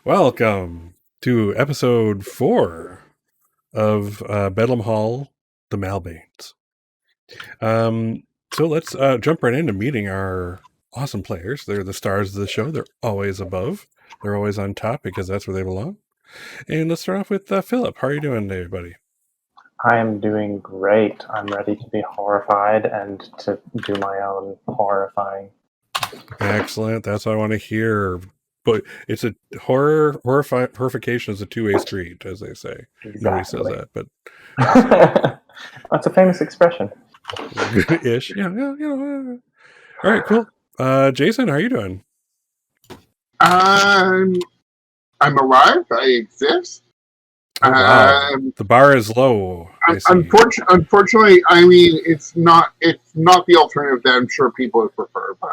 Welcome to episode 4 of Bedlam Hall, the Malbanes. So let's jump right into meeting our awesome players. They're the stars of the show. They're always above. They're always on top because that's where they belong. And let's start off with Philip. How are you doing today, buddy? I am doing great. I'm ready to be horrified and to do my own horrifying. Excellent. That's what I want to hear. But it's a horrification is a two-way street, as they say. Exactly. Nobody says that, but that's a famous expression. Ish. Yeah. All right, cool. Jason, how are you doing? I'm alive. I exist. Oh, wow. The bar is low. Unfortunately, I mean it's not the alternative that I'm sure people would prefer, but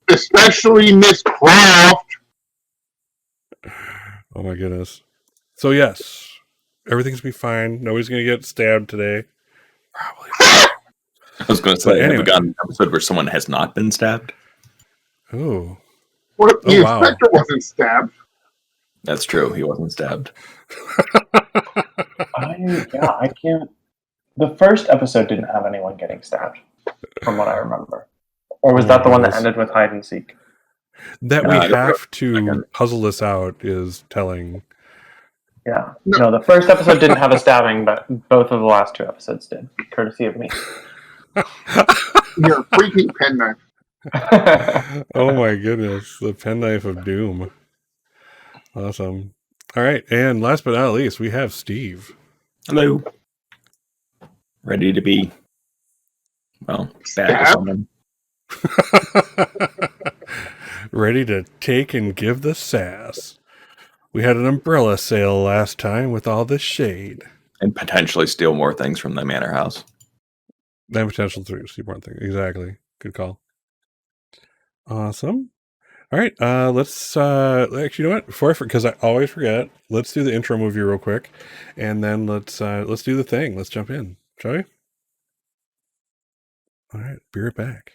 especially Miss Croft. Oh my goodness. So yes, everything's gonna be fine. Nobody's gonna get stabbed today. Probably. I was going to say, have we gotten an episode where someone has not been stabbed? Oh. What if the inspector wasn't stabbed? That's true. He wasn't stabbed. I can't. The first episode didn't have anyone getting stabbed, from what I remember. Or was that the one that ended with hide and seek? That we have to puzzle this out is telling. Yeah. No, the first episode didn't have a stabbing, but both of the last two episodes did, courtesy of me. You're a freaking penknife. Oh my goodness. The penknife of doom. Awesome. All right. And last but not least, we have Steve. Hello. Ready to be, well, bad to someone. Ready to take and give the sass. We had an umbrella sale last time with all this shade. And potentially steal more things from the manor house. Then potential to steal more things. Exactly. Good call. Awesome. All right. Let's actually, you know what? Because I always forget, let's do the intro movie real quick, and then let's do the thing. Let's jump in, shall we? All right. Be right back.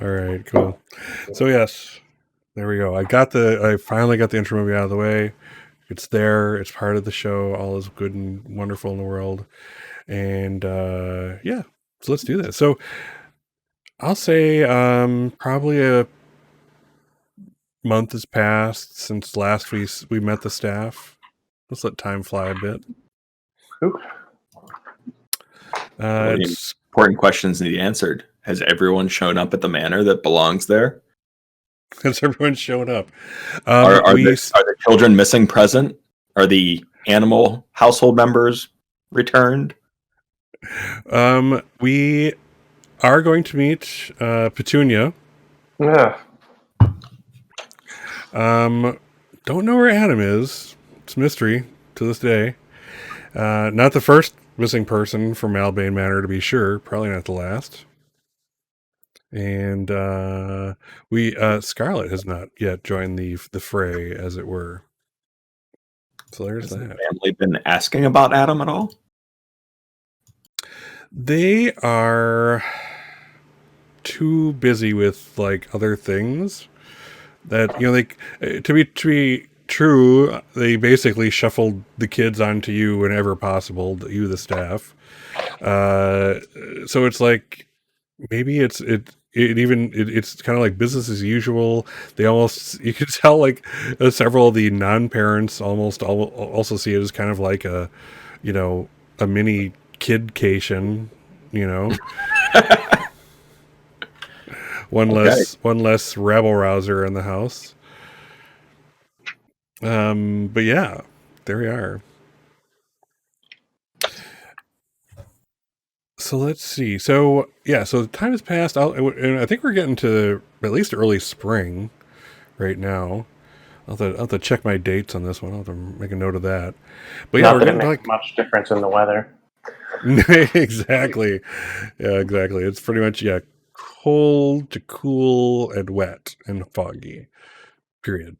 All right, cool. So yes, there we go. I finally got the intro movie out of the way. It's there. It's part of the show. All is good and wonderful in the world. And yeah, so let's do this. So I'll say probably a month has passed since last we met the staff. Let's let time fly a bit. Important questions need answered. Has everyone shown up at the manor that belongs there? Has everyone shown up? Are the children missing present? Are the animal household members returned? We are going to meet Petunia. Yeah. Don't know where Adam is. It's a mystery to this day. Not the first missing person from Malbane Manor, to be sure. Probably not the last. And Scarlet has not yet joined the fray, as it were. So there's Has the that. family been asking about Adam at all? They are too busy with like other things that to be true, they basically shuffled the kids onto you whenever possible, you the staff. So it's like maybe it's kind of like business as usual. They almost, you can tell like several of the non-parents also see it as kind of like a mini kidcation, you know. One less rabble rouser in the house. But yeah, there we are. So let's see. So yeah, so time has passed. And I think we're getting to at least early spring right now. I'll have to check my dates on this one. I'll have to make a note of that. But yeah, Not we're that it getting makes much difference in the weather. exactly. Yeah, exactly. It's pretty much cold to cool and wet and foggy. Period.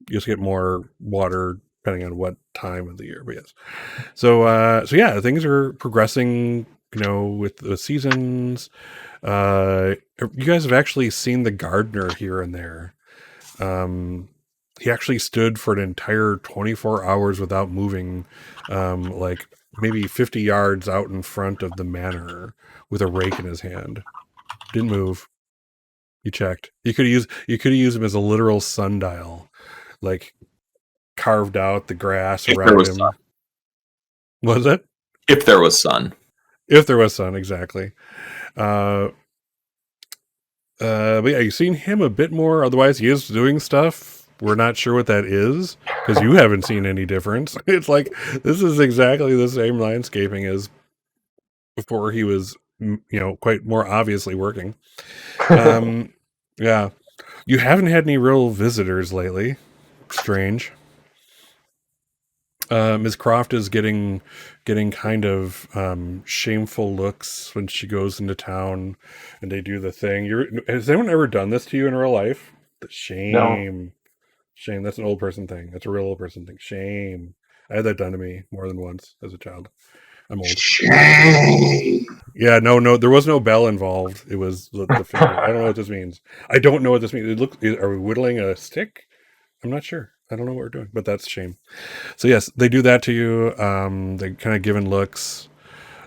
You just get more water depending on what time of the year. But yes. So yeah, things are progressing, with the seasons. You guys have actually seen the gardener here and there. He actually stood for an entire 24 hours without moving, like maybe 50 yards out in front of the manor with a rake in his hand. Didn't move. You checked. You could have used him as a literal sundial, like carved out the grass If there around was him. sun. Was it? If there was sun. If there was sun, exactly. But yeah, you've seen him a bit more. Otherwise, he is doing stuff. We're not sure what that is because you haven't seen any difference. It's like this is exactly the same landscaping as before he was, quite more obviously working. Yeah, you haven't had any real visitors lately. Strange. Ms. Croft is getting kind of shameful looks when she goes into town and they do the thing. Has anyone ever done this to you in real life? The shame. No. Shame. That's an old person thing. That's a real old person thing. Shame. I had that done to me more than once as a child. I'm old. Shame. Yeah, no, there was no bell involved. It was the finger. I don't know what this means. I don't know what this means. Are we whittling a stick? I'm not sure. I don't know what we're doing, but that's shame. So yes, they do that to you. They kind of giving looks.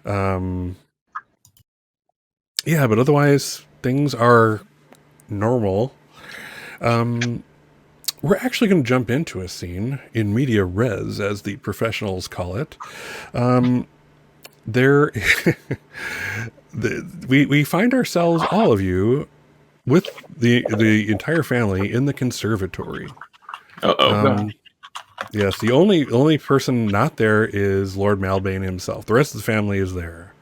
Yeah, but otherwise things are normal. We're actually going to jump into a scene in media res, as the professionals call it. There, we find ourselves, all of you, with the entire family in the conservatory. Yes, the only person not there is Lord Malbane himself. The rest of the family is there.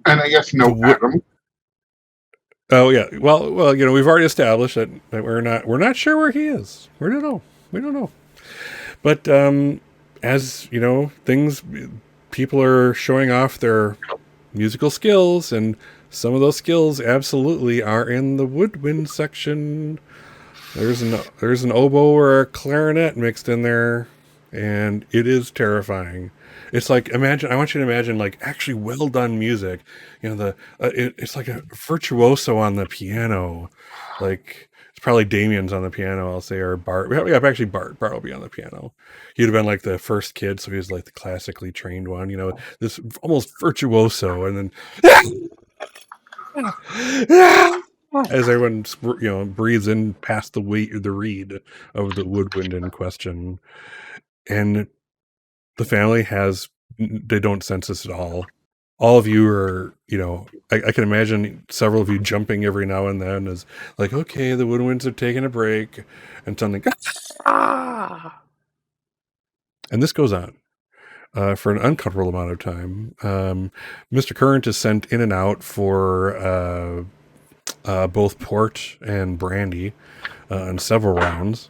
And I guess no Adam. Oh yeah, well, we've already established that we're not sure where he is. We don't know. But as you know, people are showing off their musical skills, and some of those skills absolutely are in the woodwind section. There's an oboe or a clarinet mixed in there, and it is terrifying. It's like, I want you to imagine like actually well done music. It's like a virtuoso on the piano. Like it's probably Damien's on the piano, I'll say, or Bart. Yeah, actually Bart will be on the piano. He'd have been like the first kid, so he was like the classically trained one. This almost virtuoso, and then as everyone breathes in past the reed of the woodwind in question, and the family they don't sense this at all. All of you are, I can imagine several of you jumping every now and then as like, okay, the woodwinds are taking a break, and something, and this goes on for an uncomfortable amount of time. Mr. Current is sent in and out for both port and brandy in several rounds.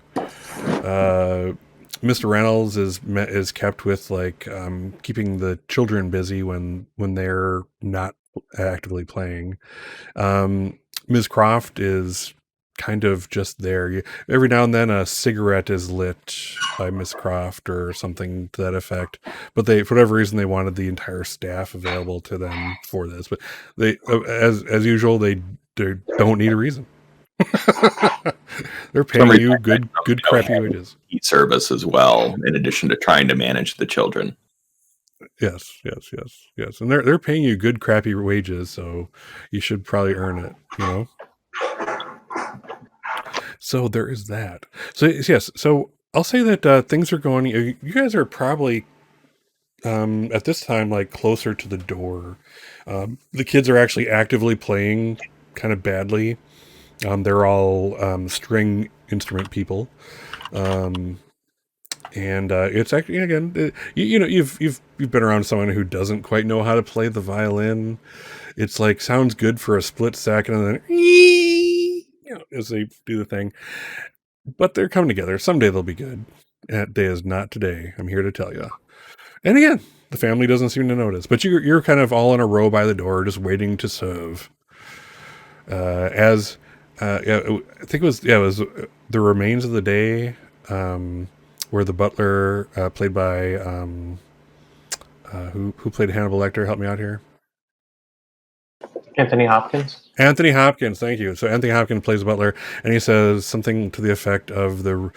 Mr. Reynolds is kept with like keeping the children busy when they're not actively playing. Ms. Croft is kind of just there. Every now and then a cigarette is lit by Miss Croft or something to that effect. But they, for whatever reason, they wanted the entire staff available to them for this. But they, as usual, they don't need a reason. They're paying you good crappy wages. Eat service as well, in addition to trying to manage the children. Yes, and they're paying you good crappy wages, so you should probably earn it, you know. So there is that. So yes, so I'll say that things are going. You guys are probably at this time like closer to the door. The kids are actually actively playing kind of badly. They're all string instrument people. And it's actually, again, you know, you've been around someone who doesn't quite know how to play the violin. It's like sounds good for a split second, and then you know, as they do the thing. But they're coming together. Someday they'll be good. That day is not today. I'm here to tell you. And again, the family doesn't seem to notice. But you're kind of all in a row by the door, just waiting to serve. I think it was the remains of the day. Where the butler, played by who played Hannibal Lecter? Help me out here. Anthony Hopkins. Anthony Hopkins, thank you. So Anthony Hopkins plays the butler, and he says something to the effect of the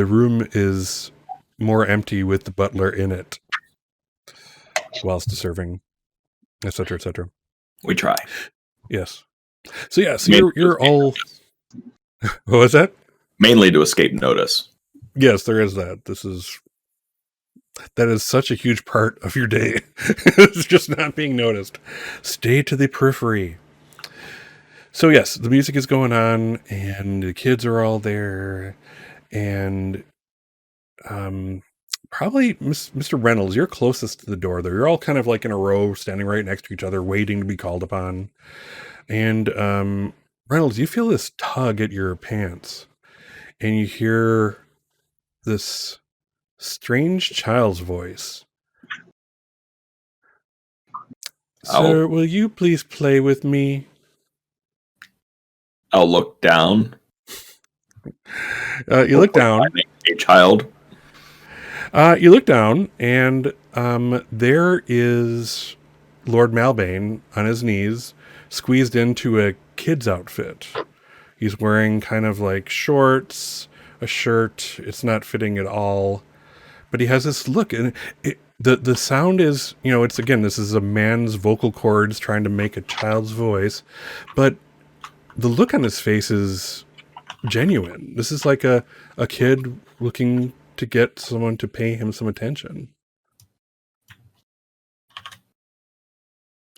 room is more empty with the butler in it, whilst serving, etc., etc. We try. Yes. So yes, you're all. What was that? Mainly to escape notice. Yes, there is that. That is such a huge part of your day. It's just not being noticed. Stay to the periphery. So yes, the music is going on, and the kids are all there, and probably Mr. Reynolds, you're closest to the door there. You're all kind of like in a row, standing right next to each other, waiting to be called upon. And Reynolds, you feel this tug at your pants, and you hear this strange child's voice. Sir, will you please play with me? I'll look down. You look down. A child. You look down, and there is Lord Malbane on his knees, squeezed into a kid's outfit. He's wearing kind of like shorts, a shirt. It's not fitting at all, but he has this look, and the sound is, you know, it's, again, this is a man's vocal cords trying to make a child's voice, but the look on his face is genuine. This is like a kid looking to get someone to pay him some attention.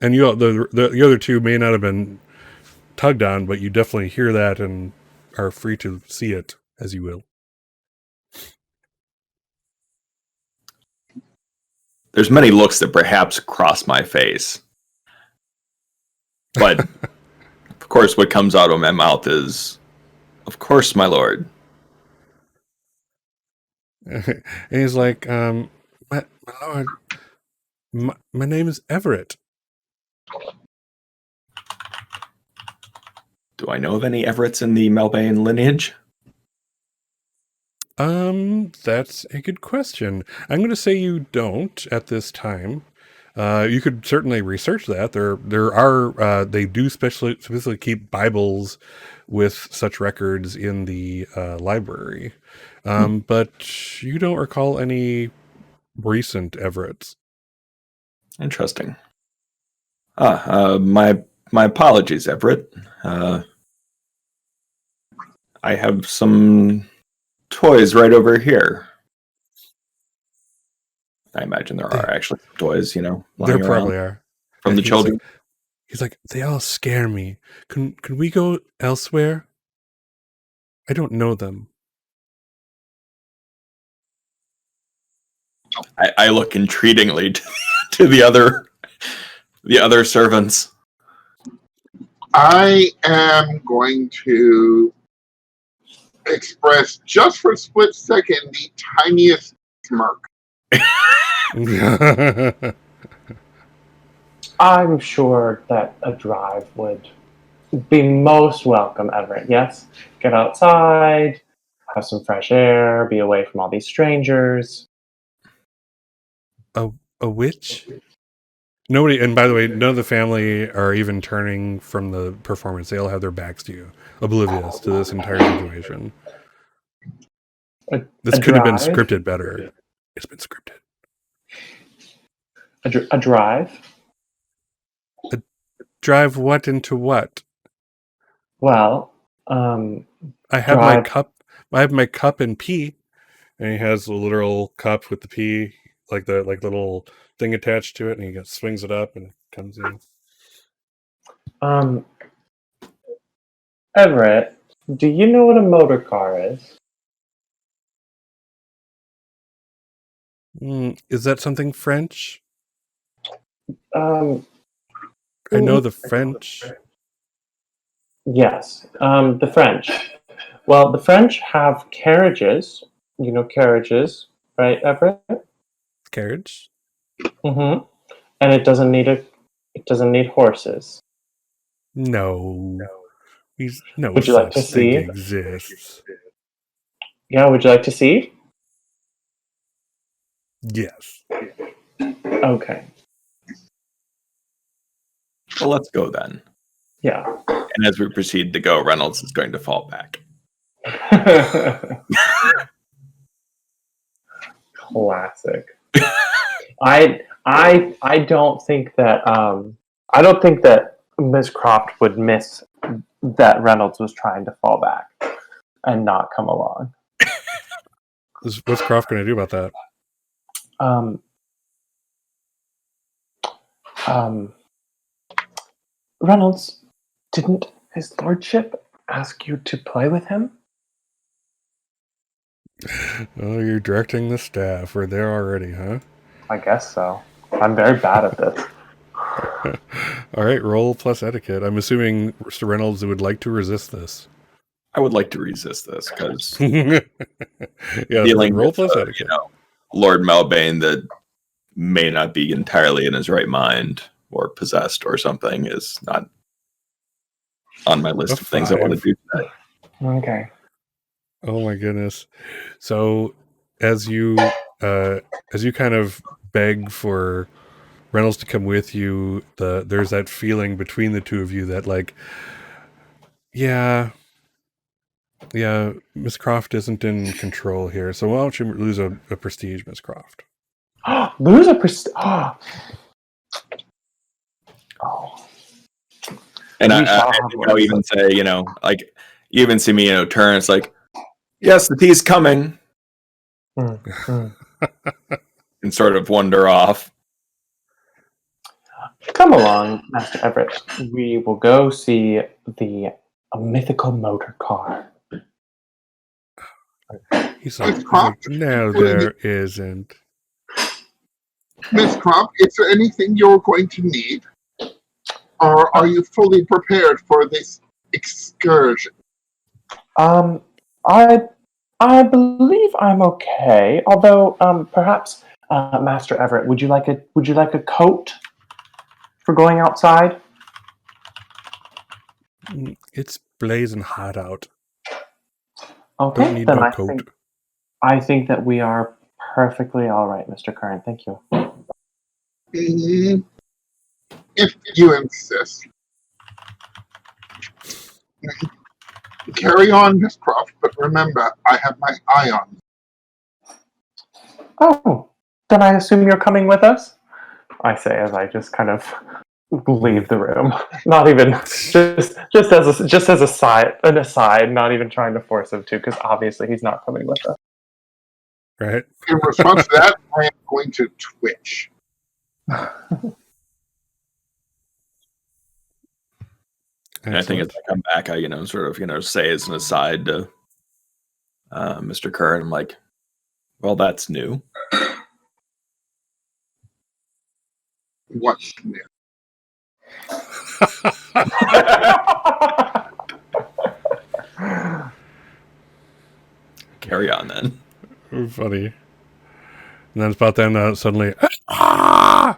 And you, the other two may not have been tugged on, but you definitely hear that and are free to see it as you will. There's many looks that perhaps cross my face. But, of course, what comes out of my mouth is, of course, my lord. And he's like, my lord, my name is Everett. Do I know of any Everetts in the Malbane lineage? That's a good question. I'm going to say you don't at this time. You could certainly research that. There are they do specifically keep Bibles with such records in the library, but you don't recall any recent Everetts. Interesting. My apologies, Everett. I have some toys right over here. I imagine there are actually some toys, you know, There probably are. From the children. He's like, they all scare me. Can we go elsewhere? I don't know them. I look entreatingly to the other servants. I am going to express, just for a split second, the tiniest smirk. I'm sure that a drive would be most welcome, Everett. Yes? Get outside, have some fresh air, be away from all these strangers. A witch? Nobody, and by the way, none of the family are even turning from the performance. They all have their backs to you, oblivious to this entire situation. This could have been drive? scripted better. It's been scripted. A drive? Drive what into what? Well, I have my drive. cup. I have my cup and pee, and he has a literal cup with the pee, like the little thing attached to it, and he swings it up and it comes in. Everett, do you know what a motor car is? Is that something French? Um, I know the French. Yes, the French. Well, the French have carriages. You know carriages, right, Everett? Carriage? Mm-hmm. And it doesn't need horses. No. No Would you like such to thing see? exists. Yeah, would you like to see? Yes. Okay. Well, let's go then. Yeah. And as we proceed to go, Reynolds is going to fall back. Classic. I don't think that Miss Croft would miss that Reynolds was trying to fall back and not come along. What's Croft going to do about that? Reynolds, didn't his lordship ask you to play with him? Oh, you're directing the staff. We're there already, huh? I guess so. I'm very bad at this. All right, roll plus etiquette. I'm assuming Mr. Reynolds would like to resist this. I would like to resist this because Yeah, dealing roll with plus etiquette. Lord Malbane that may not be entirely in his right mind or possessed or something is not on my list of things I want to do today. Okay. Oh my goodness! So as you kind of beg for Reynolds to come with you, there's that feeling between the two of you that like, yeah, Miss Croft isn't in control here. So why don't you lose a prestige, Miss Croft? Lose a prestige. Oh. And I'll even say, like, you even see me, turn. It's like, yes, the tea's coming, and sort of wander off. Come along, Master Everett. We will go see a mythical motor car. He's like, no, there isn't. Miss Croft, is there anything you're going to need? Or are you fully prepared for this excursion? I believe I'm okay. Although, perhaps, Master Everett, would you like a coat for going outside? It's blazing hot out. Okay, Don't need then no coat. I think that we are perfectly all right, Mr. Curran. Thank you. If you insist. Carry on, Miss Croft, but remember, I have my eye on you. Oh, then I assume you're coming with us? I say as I just kind of leave the room. Not even just as an aside, not even trying to force him to, because obviously he's not coming with us. Right. In response to that, I am going to twitch. And I think as I come back, I sort of say as an aside to Mr. Curran, I'm like, well, that's new. What's new? Carry on then. Funny. And then it's about then suddenly. I'm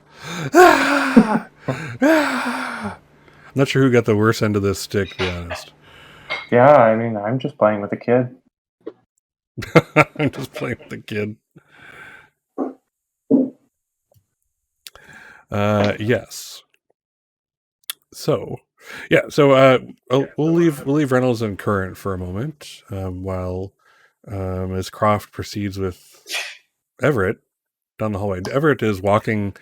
not sure who got the worst end of this stick, to be honest. Yeah, I mean, I'm just playing with a kid. I'm just playing with the kid. Yes. So, yeah. So we'll leave Reynolds and Current for a moment while as Croft proceeds with Everett down the hallway. Everett is walking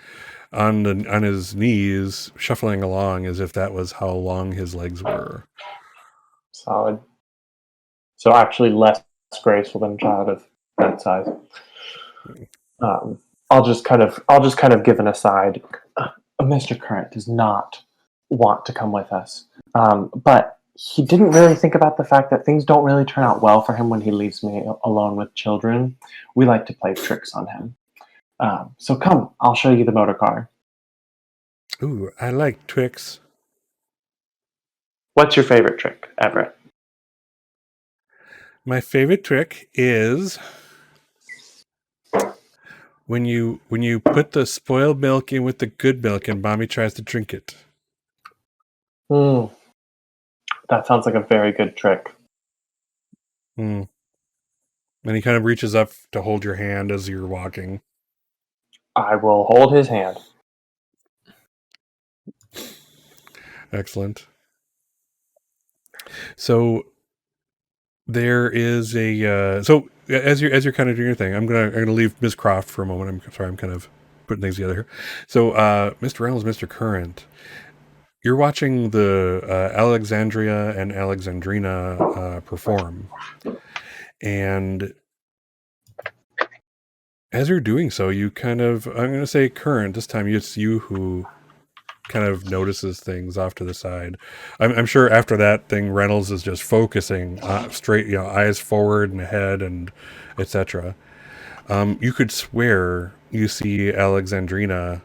on his knees, shuffling along as if that was how long his legs were. Solid. So actually less graceful than a child of that size. I'll just kind of give an aside. Mr. Current does not want to come with us, but he didn't really think about the fact that things don't really turn out well for him when he leaves me alone with children. We like to play tricks on him. So come, I'll show you the motor car. Ooh, I like tricks. What's your favorite trick, Everett? My favorite trick is when you put the spoiled milk in with the good milk and Mommy tries to drink it. That sounds like a very good trick. And he kind of reaches up to hold your hand as you're walking. I will hold his hand. Excellent. So there is a so as you're kind of doing your thing, I'm gonna leave Ms. Croft for a moment. I'm sorry, I'm kind of putting things together here. So Mr. Reynolds, Mr. Current, you're watching the Alexandria and Alexandrina perform, and as you're doing so, you kind of, I'm going to say Current this time. It's you who kind of notices things off to the side. I'm sure after that thing, Reynolds is just focusing straight, eyes forward and ahead, and etc. You could swear you see Alexandrina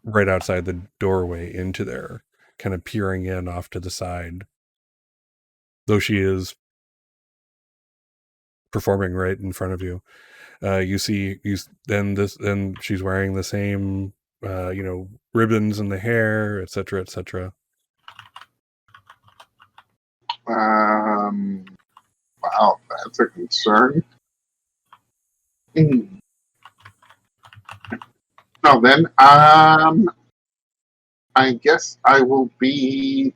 right outside the doorway into there, kind of peering in off to the side, though she is performing right in front of you. Then she's wearing the same ribbons in the hair, etc., etc. Wow, that's a concern. Now then, I guess I will be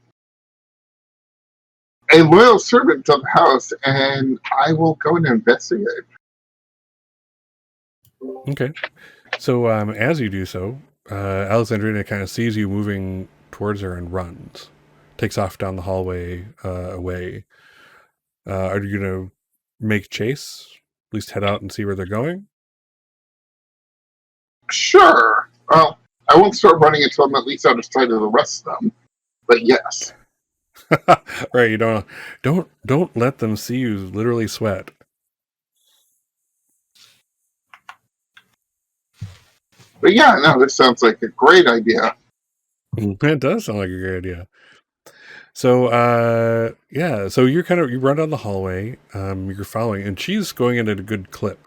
a loyal servant of the house, and I will go and investigate. Okay. So as you do so, Alexandrina kind of sees you moving towards her and runs, takes off down the hallway away. Are you going to make chase? At least head out and see where they're going? Sure. Well, I won't start running until I'm at least out of sight of the rest of them. But yes. Right, you don't let them see you literally sweat. But yeah, no, this sounds like a great idea. It does sound like a great idea. So so you run down the hallway, you're following, and she's going in at a good clip.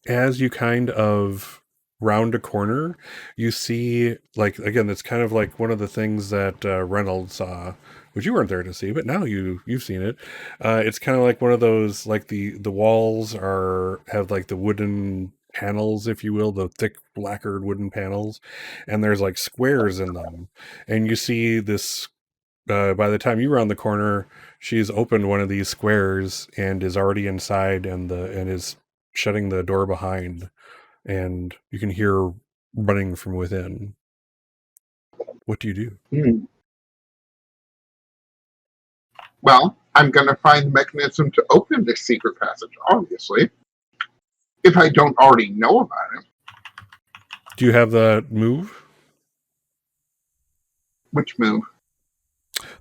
As you kind of round a corner, you see, like, again, it's kind of like one of the things that Reynolds saw, which you weren't there to see, but now you've seen it. It's kind of like one of those, like the walls have like the wooden panels, if you will, the thick lacquered wooden panels, and there's like squares in them, and you see this. By the time you round the corner, she's opened one of these squares and is already inside, and is shutting the door behind, and you can hear running from within. What do you do? Well, I'm going to find the mechanism to open this secret passage, obviously. If I don't already know about it. Do you have the move? Which move?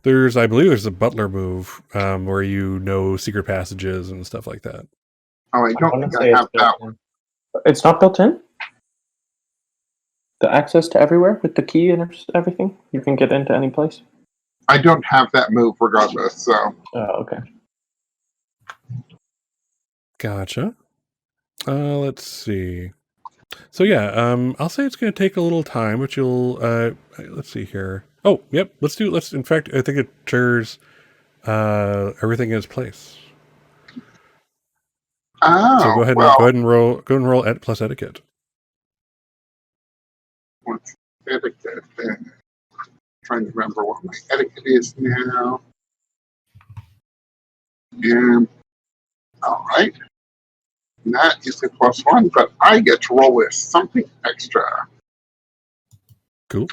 I believe there's a butler move where you know secret passages and stuff like that. Oh, I don't think I have that one. It's not built in? the access to everywhere with the key and everything? You can get into any place? I don't have that move regardless, so. Oh, okay. Gotcha. Let's see. So yeah, I'll say it's going to take a little time, but you'll let's see here. Oh, yep. Let's. In fact, I think it triggers everything in its place. Oh, So go ahead well. and roll. Go and roll plus etiquette. What's etiquette? Trying to remember what my etiquette is now. And all right. And that is a +1, but I get to roll with something extra. Cool.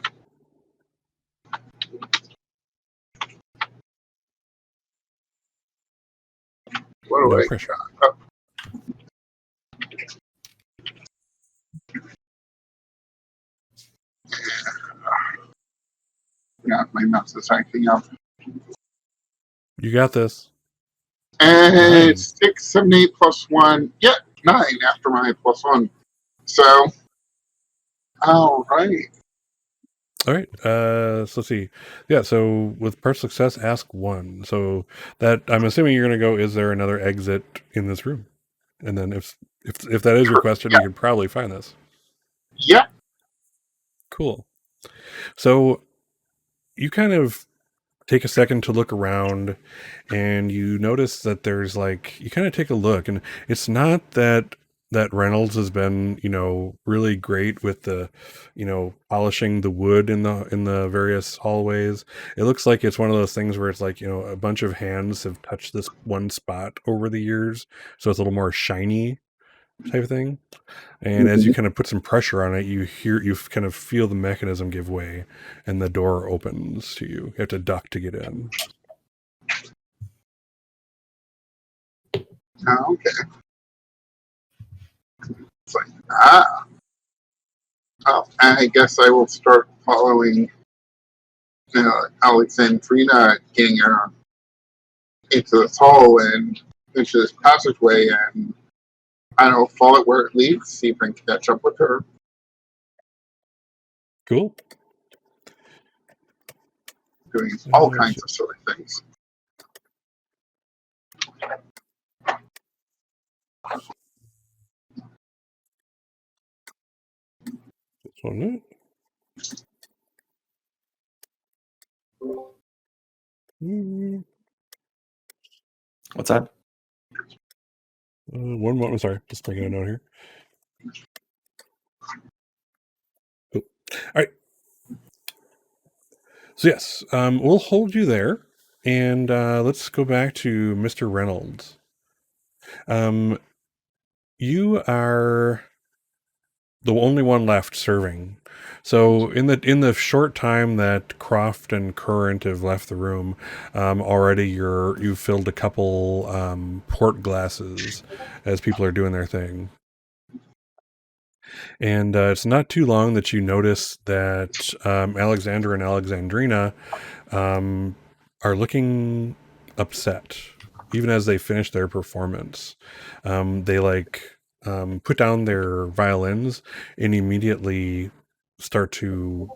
What do No I pressure. got? Yeah, my mouse is acting up. You got this. And 9. 6, 7, 8 +1. Yep, 9 after my +1. So, all right. All right. So let's see. Yeah. So with per success, ask 1. So that I'm assuming you're going to go. Is there another exit in this room? And then if that is your question, Yeah. you can probably find this. Yep. Cool. So you kind of take a second to look around, and you notice that there's like, you kind of take a look, and it's not that Reynolds has been, really great with the, polishing the wood in the various hallways. It looks like it's one of those things where it's like, a bunch of hands have touched this one spot over the years, so it's a little more shiny type of thing. And as you kind of put some pressure on it, you kind of feel the mechanism give way, and the door opens to you. You have to duck to get in. Okay. It's like, well, I guess I will start following Alexandrina getting her into this hall and into this passageway, and I don't know, follow it where it leads, see if I can catch up with her. Cool. Doing all kinds of silly things. This one. What's that? One moment. Sorry, just taking a note here. Cool. All right. So yes, we'll hold you there, and let's go back to Mr. Reynolds. You are the only one left serving. So in the short time that Croft and Current have left the room, already you've filled a couple port glasses as people are doing their thing. And it's not too long that you notice that Alexander and Alexandrina are looking upset, even as they finish their performance. They put down their violins and immediately start to,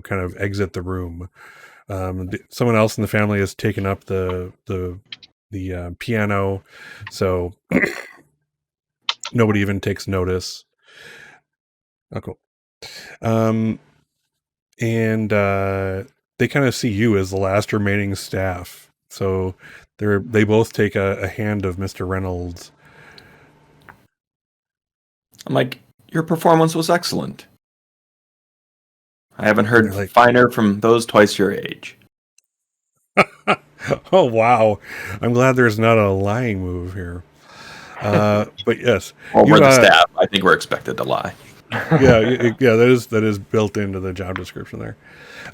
kind of exit the room. Someone else in the family has taken up the piano, so nobody even takes notice. Oh, cool. And they kind of see you as the last remaining staff, so they both take a hand of Mr. Reynolds. I'm like, your performance was excellent. I haven't heard Like, finer from those twice your age. Oh wow! I'm glad there's not a lying move here. But yes, Well, we're the staff. I think we're expected to lie. Yeah, that is built into the job description there.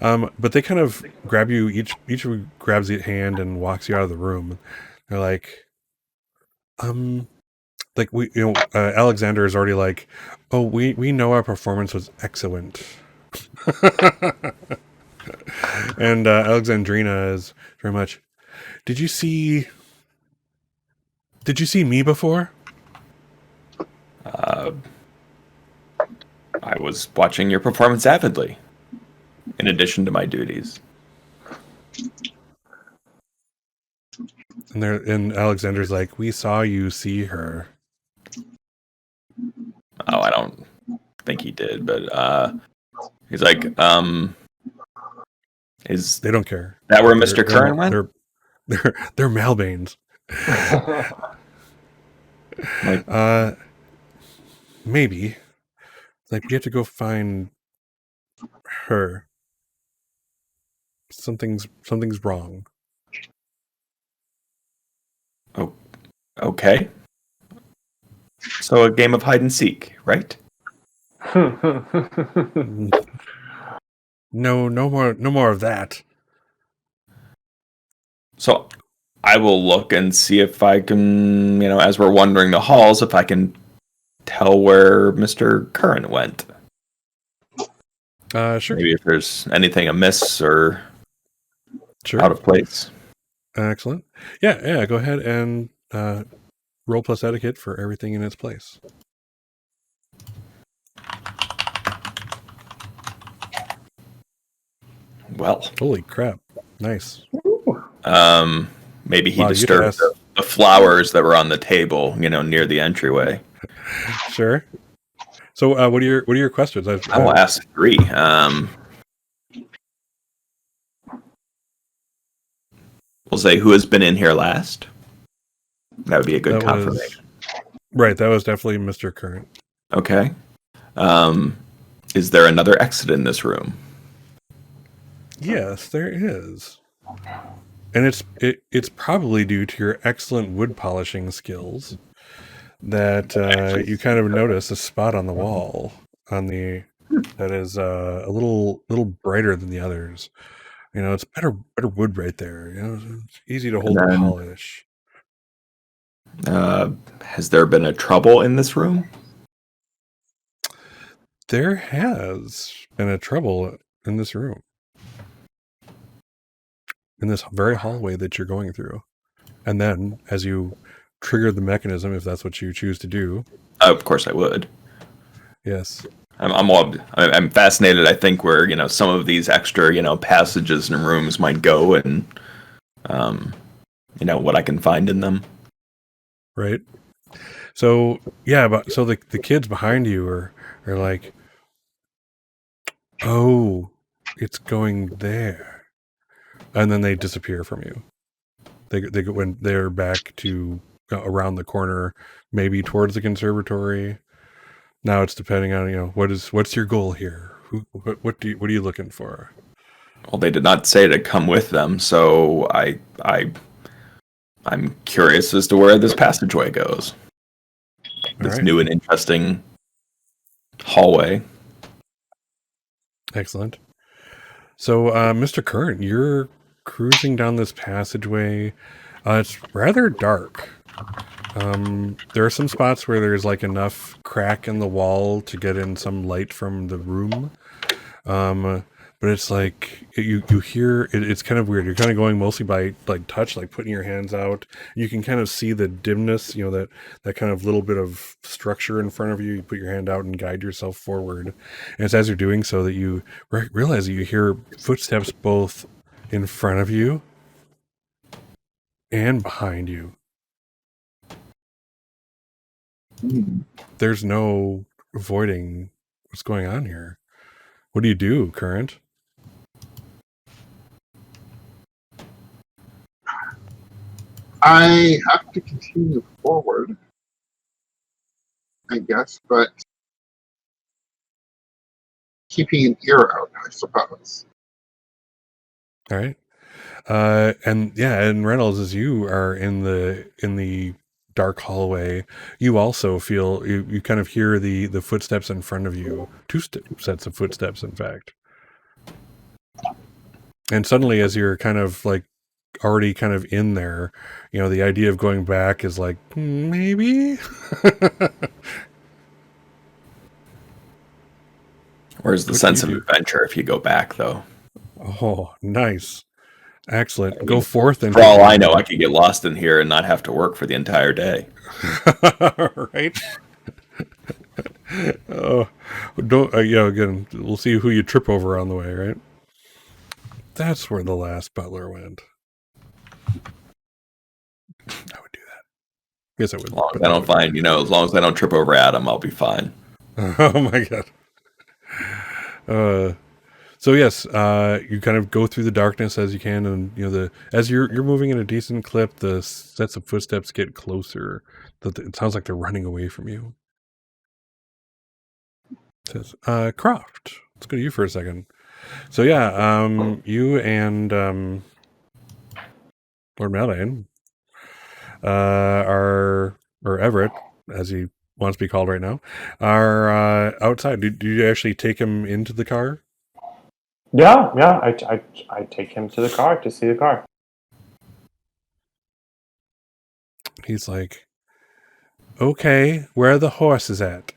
But they kind of grab you, each of you grabs your hand and walks you out of the room. They're like, Alexander is already like, oh, we know our performance was excellent. And Alexandrina is very much, did you see me before? I was watching your performance avidly, in addition to my duties. And Alexander's like, we saw you see her. Oh, I don't think he did, but he's like, is They don't care. that where Mr. Curran went? They're Malbanes. Like, maybe. Like, we have to go find her. Something's wrong. oh, okay. So a game of hide and seek, right? No more of that. So I will look and see if I can, as we're wandering the halls, if I can tell where Mr. Curran went. Sure. Maybe if there's anything amiss or Sure. out of place. Excellent. Yeah. Go ahead and roll plus etiquette for everything in its place. Well, Holy crap! Nice. maybe he Wow, you disturbed the flowers that were on the table, near the entryway. Sure. So, what are your questions? I will ask 3. We'll say who has been in here last. That would be a good confirmation. Right, that was definitely Mr. Curran. Okay. Is there another exit in this room? Yes, there is. And it's probably due to your excellent wood polishing skills that you kind of notice a spot on the wall that is a little brighter than the others. It's better wood right there. It's easy to hold and polish. Has there been a trouble in this room? There has been a trouble in this room. In this very hallway that you're going through. And then, as you trigger the mechanism, if that's what you choose to do. Of course I would. Yes. I'm fascinated, I think, where, some of these extra, passages and rooms might go and, what I can find in them. Right. So, yeah, so the kids behind you are like, oh, it's going there. And then they disappear from you. They go when they're back to around the corner, maybe towards the conservatory. Now it's depending on what's your goal here. What are you looking for? Well, they did not say to come with them, so I'm curious as to where this passageway goes. This new and interesting hallway. Excellent. So, Mr. Curran, you're cruising down this passageway. It's rather dark. There are some spots where there's like enough crack in the wall to get in some light from the room. But it's like you hear it's kind of weird. You're kind of going mostly by like touch, like putting your hands out. You can kind of see the dimness, that kind of little bit of structure in front of you. You put your hand out and guide yourself forward. And it's as you're doing so that you realize that you hear footsteps both in front of you and behind you. There's no avoiding what's going on here. What do you do, Current? I have to continue forward, I guess, but keeping an ear out, I suppose. All right. And Reynolds, as you are in the dark hallway, you also feel you kind of hear the footsteps in front of you. Two sets of footsteps, in fact. And suddenly, as you're kind of like already kind of in there, the idea of going back is like, maybe. Where's the sense of adventure if you go back, though? Oh, nice. Excellent. Go forth. And for all I know, I could get lost in here and not have to work for the entire day. Right? Oh, don't. Yeah, again, we'll see who you trip over on the way, right? That's where the last butler went. I would do that. Yes, I would. As long as I don't find, as long as I don't trip over Adam, I'll be fine. Oh my god. So yes, you kind of go through the darkness as you can, and as you're moving in a decent clip, the sets of footsteps get closer. It sounds like they're running away from you. It says, Croft, let's go to you for a second. So yeah, you and Lord Malbane or Everett, as he wants to be called right now, are outside. Do you actually take him into the car? Yeah. I take him to the car to see the car. He's like, okay, where are the horses at?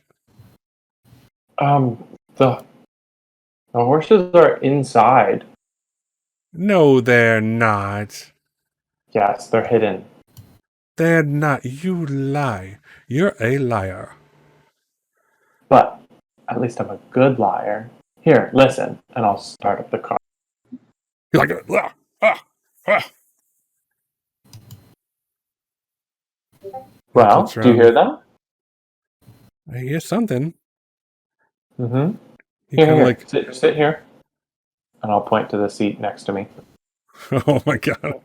The horses are inside. No, they're not. Yes, they're hidden. They're not. You lie. You're a liar. But at least I'm a good liar. Here, listen, and I'll start up the car. You're like, Well, do you hear that? I hear something. Mm-hmm. You kind of Here. like, Sit here, and I'll point to the seat next to me. oh my god.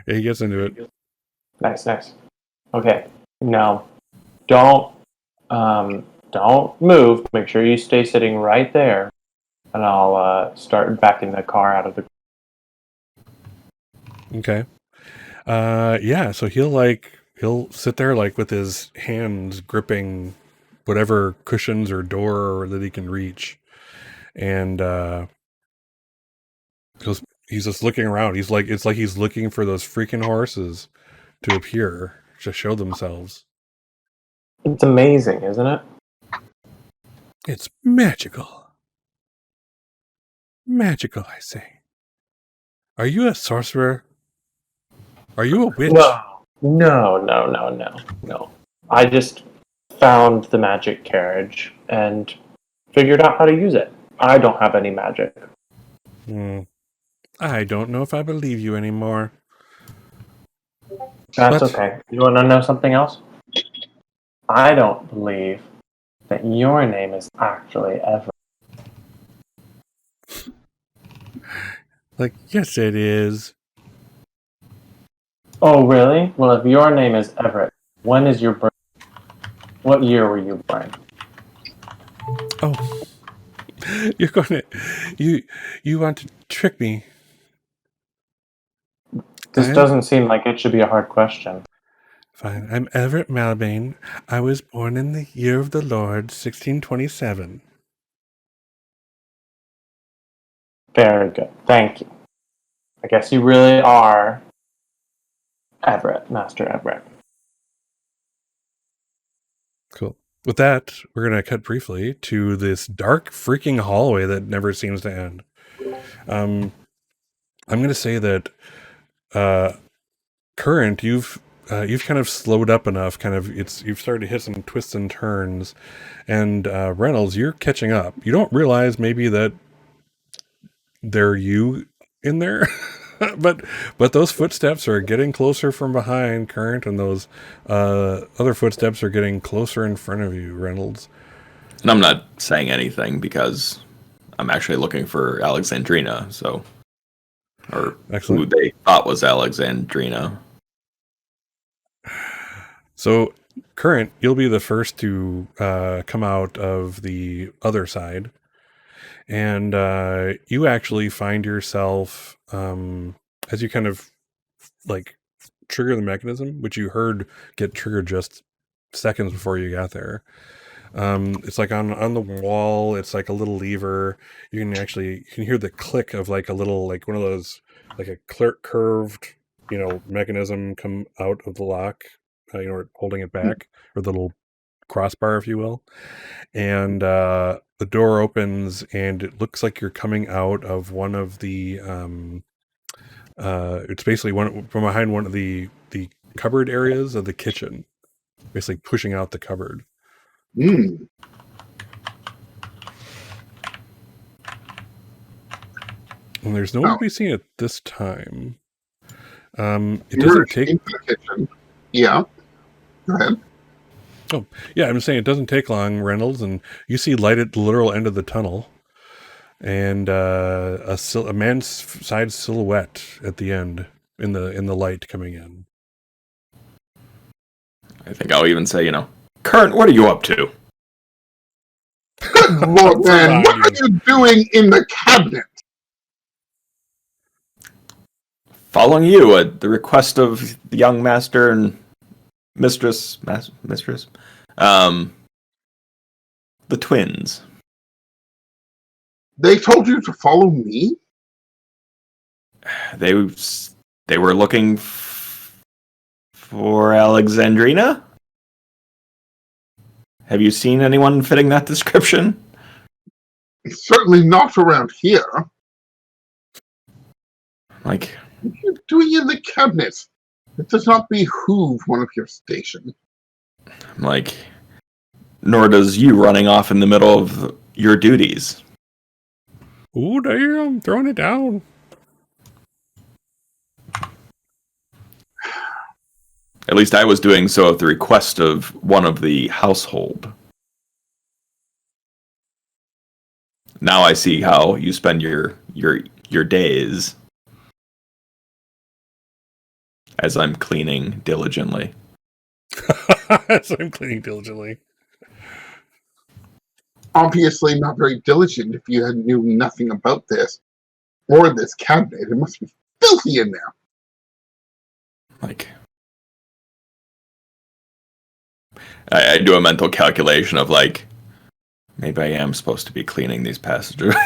Yeah, he gets into it. Nice. Okay, now don't move. Make sure you stay sitting right there, and I'll start backing the car out of the. Okay. Yeah, so he'll sit there like with his hands gripping whatever cushions or door that he can reach. And he's just looking around. It's like he's looking for those freaking horses to appear, to show themselves. It's amazing, isn't it? It's magical. Magical, I say. Are you a sorcerer? Are you a witch? No. I just found the magic carriage and figured out how to use it. I don't have any magic. I don't know if I believe you anymore. That's okay. You want to know something else? I don't believe that your name is actually Everett. Like, yes, it is. Oh, really? Well, if your name is Everett, when is your birth? What year were you born? Oh, you're going to you want to trick me? This doesn't seem like it should be a hard question. Fine. I'm Everett Malbane. I was born in the year of the Lord, 1627. Very good. Thank you. I guess you really are Everett, Master Everett. Cool. With that, we're going to cut briefly to this dark freaking hallway that never seems to end. I'm going to say that Current, you've kind of slowed up enough. You've started to hit some twists and turns, and Reynolds, you're catching up. You don't realize maybe that they're you in there, but those footsteps are getting closer from behind Current, and those other footsteps are getting closer in front of you, Reynolds. And I'm not saying anything because I'm actually looking for Alexandrina, or who they thought was Alexandrina. So, Current, you'll be the first to come out of the other side. And you actually find yourself, as you kind of like trigger the mechanism, which you heard get triggered just seconds before you got there. It's like on the wall, it's like a little lever. You can hear the click of like a little, like one of those, like a curved, mechanism come out of the lock, holding it back, or the little crossbar, if you will. And the door opens, and it looks like you're coming out of one of the it's basically one from behind one of the cupboard areas of the kitchen. basically pushing out the cupboard. Mm. And there's no one to be seen at this time. It Emerge doesn't take. into the kitchen. Yeah. Go ahead. Oh, yeah, I'm just saying it doesn't take long, Reynolds, and you see light at the literal end of the tunnel, and a man's side silhouette at the end in the light coming in. I think I'll even say, Current, what are you up to? Good Lord, man, what are you doing in the cabinet? Following you at the request of the young master and mistress, the twins. They told you to follow me? They were looking for Alexandrina? Have you seen anyone fitting that description? Certainly not around here. Like, what are you doing in the cabinet? It does not behoove one of your station. Like, nor does you running off in the middle of your duties. Ooh, damn, throwing it down. At least I was doing so at the request of one of the household. Now I see how you spend your days as I'm cleaning diligently. Obviously not very diligent if you knew nothing about this. Or this cabinet. It must be filthy in there. Like, I do a mental calculation of like, maybe I am supposed to be cleaning these passageways.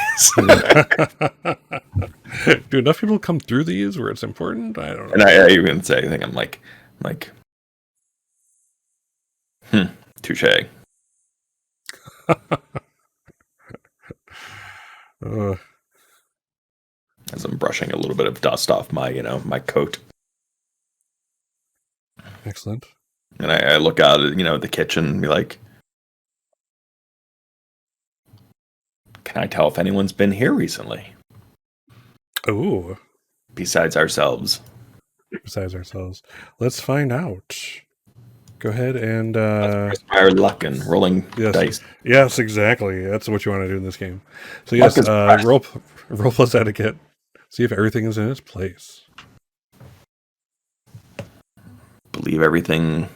Do enough people come through these where it's important? I don't know. And I even say, I think I'm like, touche. As I'm brushing a little bit of dust off my, my coat. Excellent. And I look out at, the kitchen and be like, can I tell if anyone's been here recently? Ooh. Besides ourselves. Let's find out. Go ahead and our luck and rolling dice. Yes, exactly. That's what you want to do in this game. So yes, roll plus etiquette. See if everything is in its place. Believe everything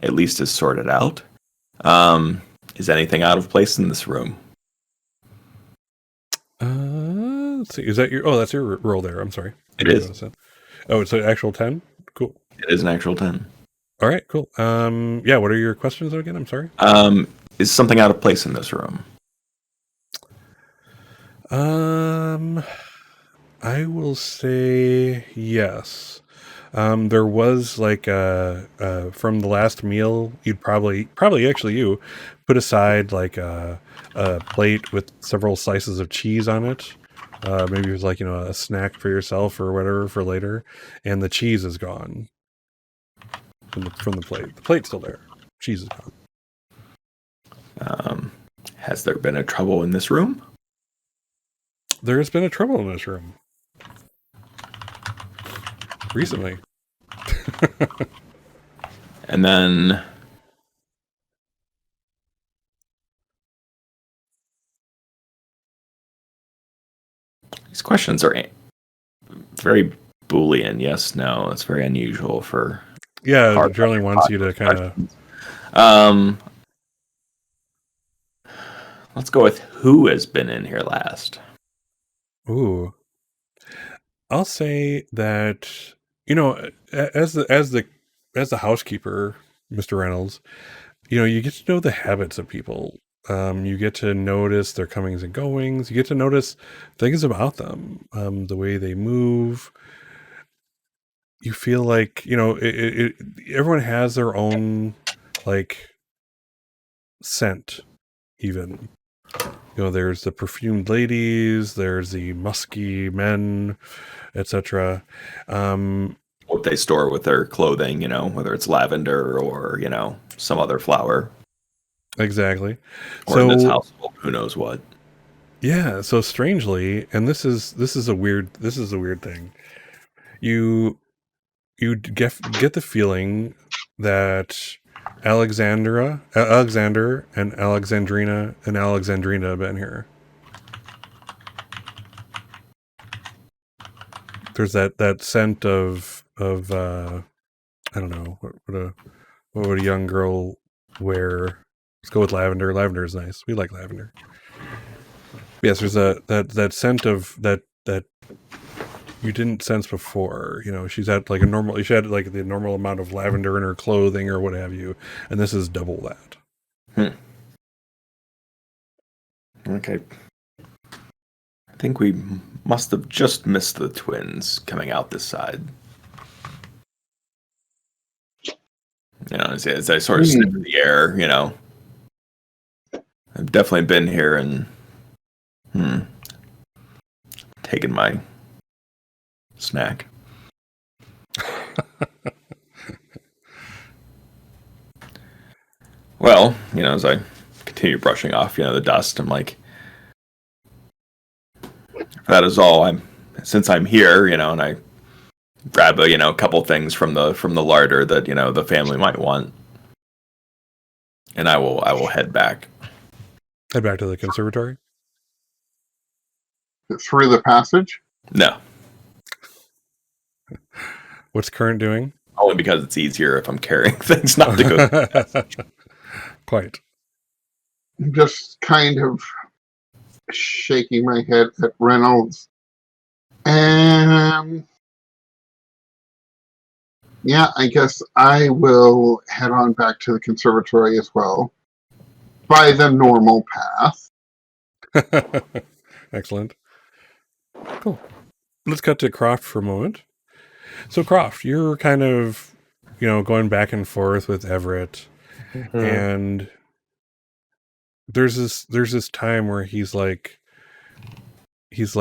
at least is sorted out. Is anything out of place in this room? Let's see. Is that your? Oh, that's your roll there. I'm sorry. It is. Oh, it's an actual 10. Cool. It is an actual 10. All right. Cool. Yeah. What are your questions again? I'm sorry. Is something out of place in this room? I will say yes. There was like from the last meal, you'd probably actually you put aside like a plate with several slices of cheese on it. Maybe it was like, a snack for yourself or whatever for later, and the cheese is gone from the plate. The plate's still there. Cheese is gone. Has there been a trouble in this room? There has been a trouble in this room recently. And then these questions are very Boolean. Yes, no. It's very unusual for. Yeah, it generally wants you to kind of. Let's go with who has been in here last. Ooh, I'll say that as the housekeeper, Mr. Reynolds, you get to know the habits of people. You get to notice their comings and goings. You get to notice things about them, the way they move. You feel like everyone has their own like scent, even. There's the perfumed ladies, there's the musky men, etc. what they store with their clothing, whether it's lavender or, some other flower. Exactly. Or in this household, who knows what. Yeah, so strangely, and this is a weird thing. You get the feeling that Alexander and Alexandrina have been here. There's that scent of I don't know, what would a young girl wear? Let's go with lavender. Lavender is nice. We like lavender. Yes, there's that scent of that you didn't sense before. She had like the normal amount of lavender in her clothing or what have you, and this is double that. Okay. I think we must have just missed the twins coming out this side. As I sort of sniff the air, I've definitely been here and taken my snack. Well, as I continue brushing off, the dust, I'm like, that is all. Since I'm here, and I grab a couple things from the larder that the family might want, and I will head back. Head back to the conservatory. Through the passage? No. What's Current doing? Only because it's easier if I'm carrying things not to go. Quite. I'm just kind of shaking my head at Reynolds. Yeah, I guess I will head on back to the conservatory as well. By the normal path. Excellent. Cool. Let's cut to Croft for a moment. So Croft, you're kind of, going back and forth with Everett, and there's this time where he's like just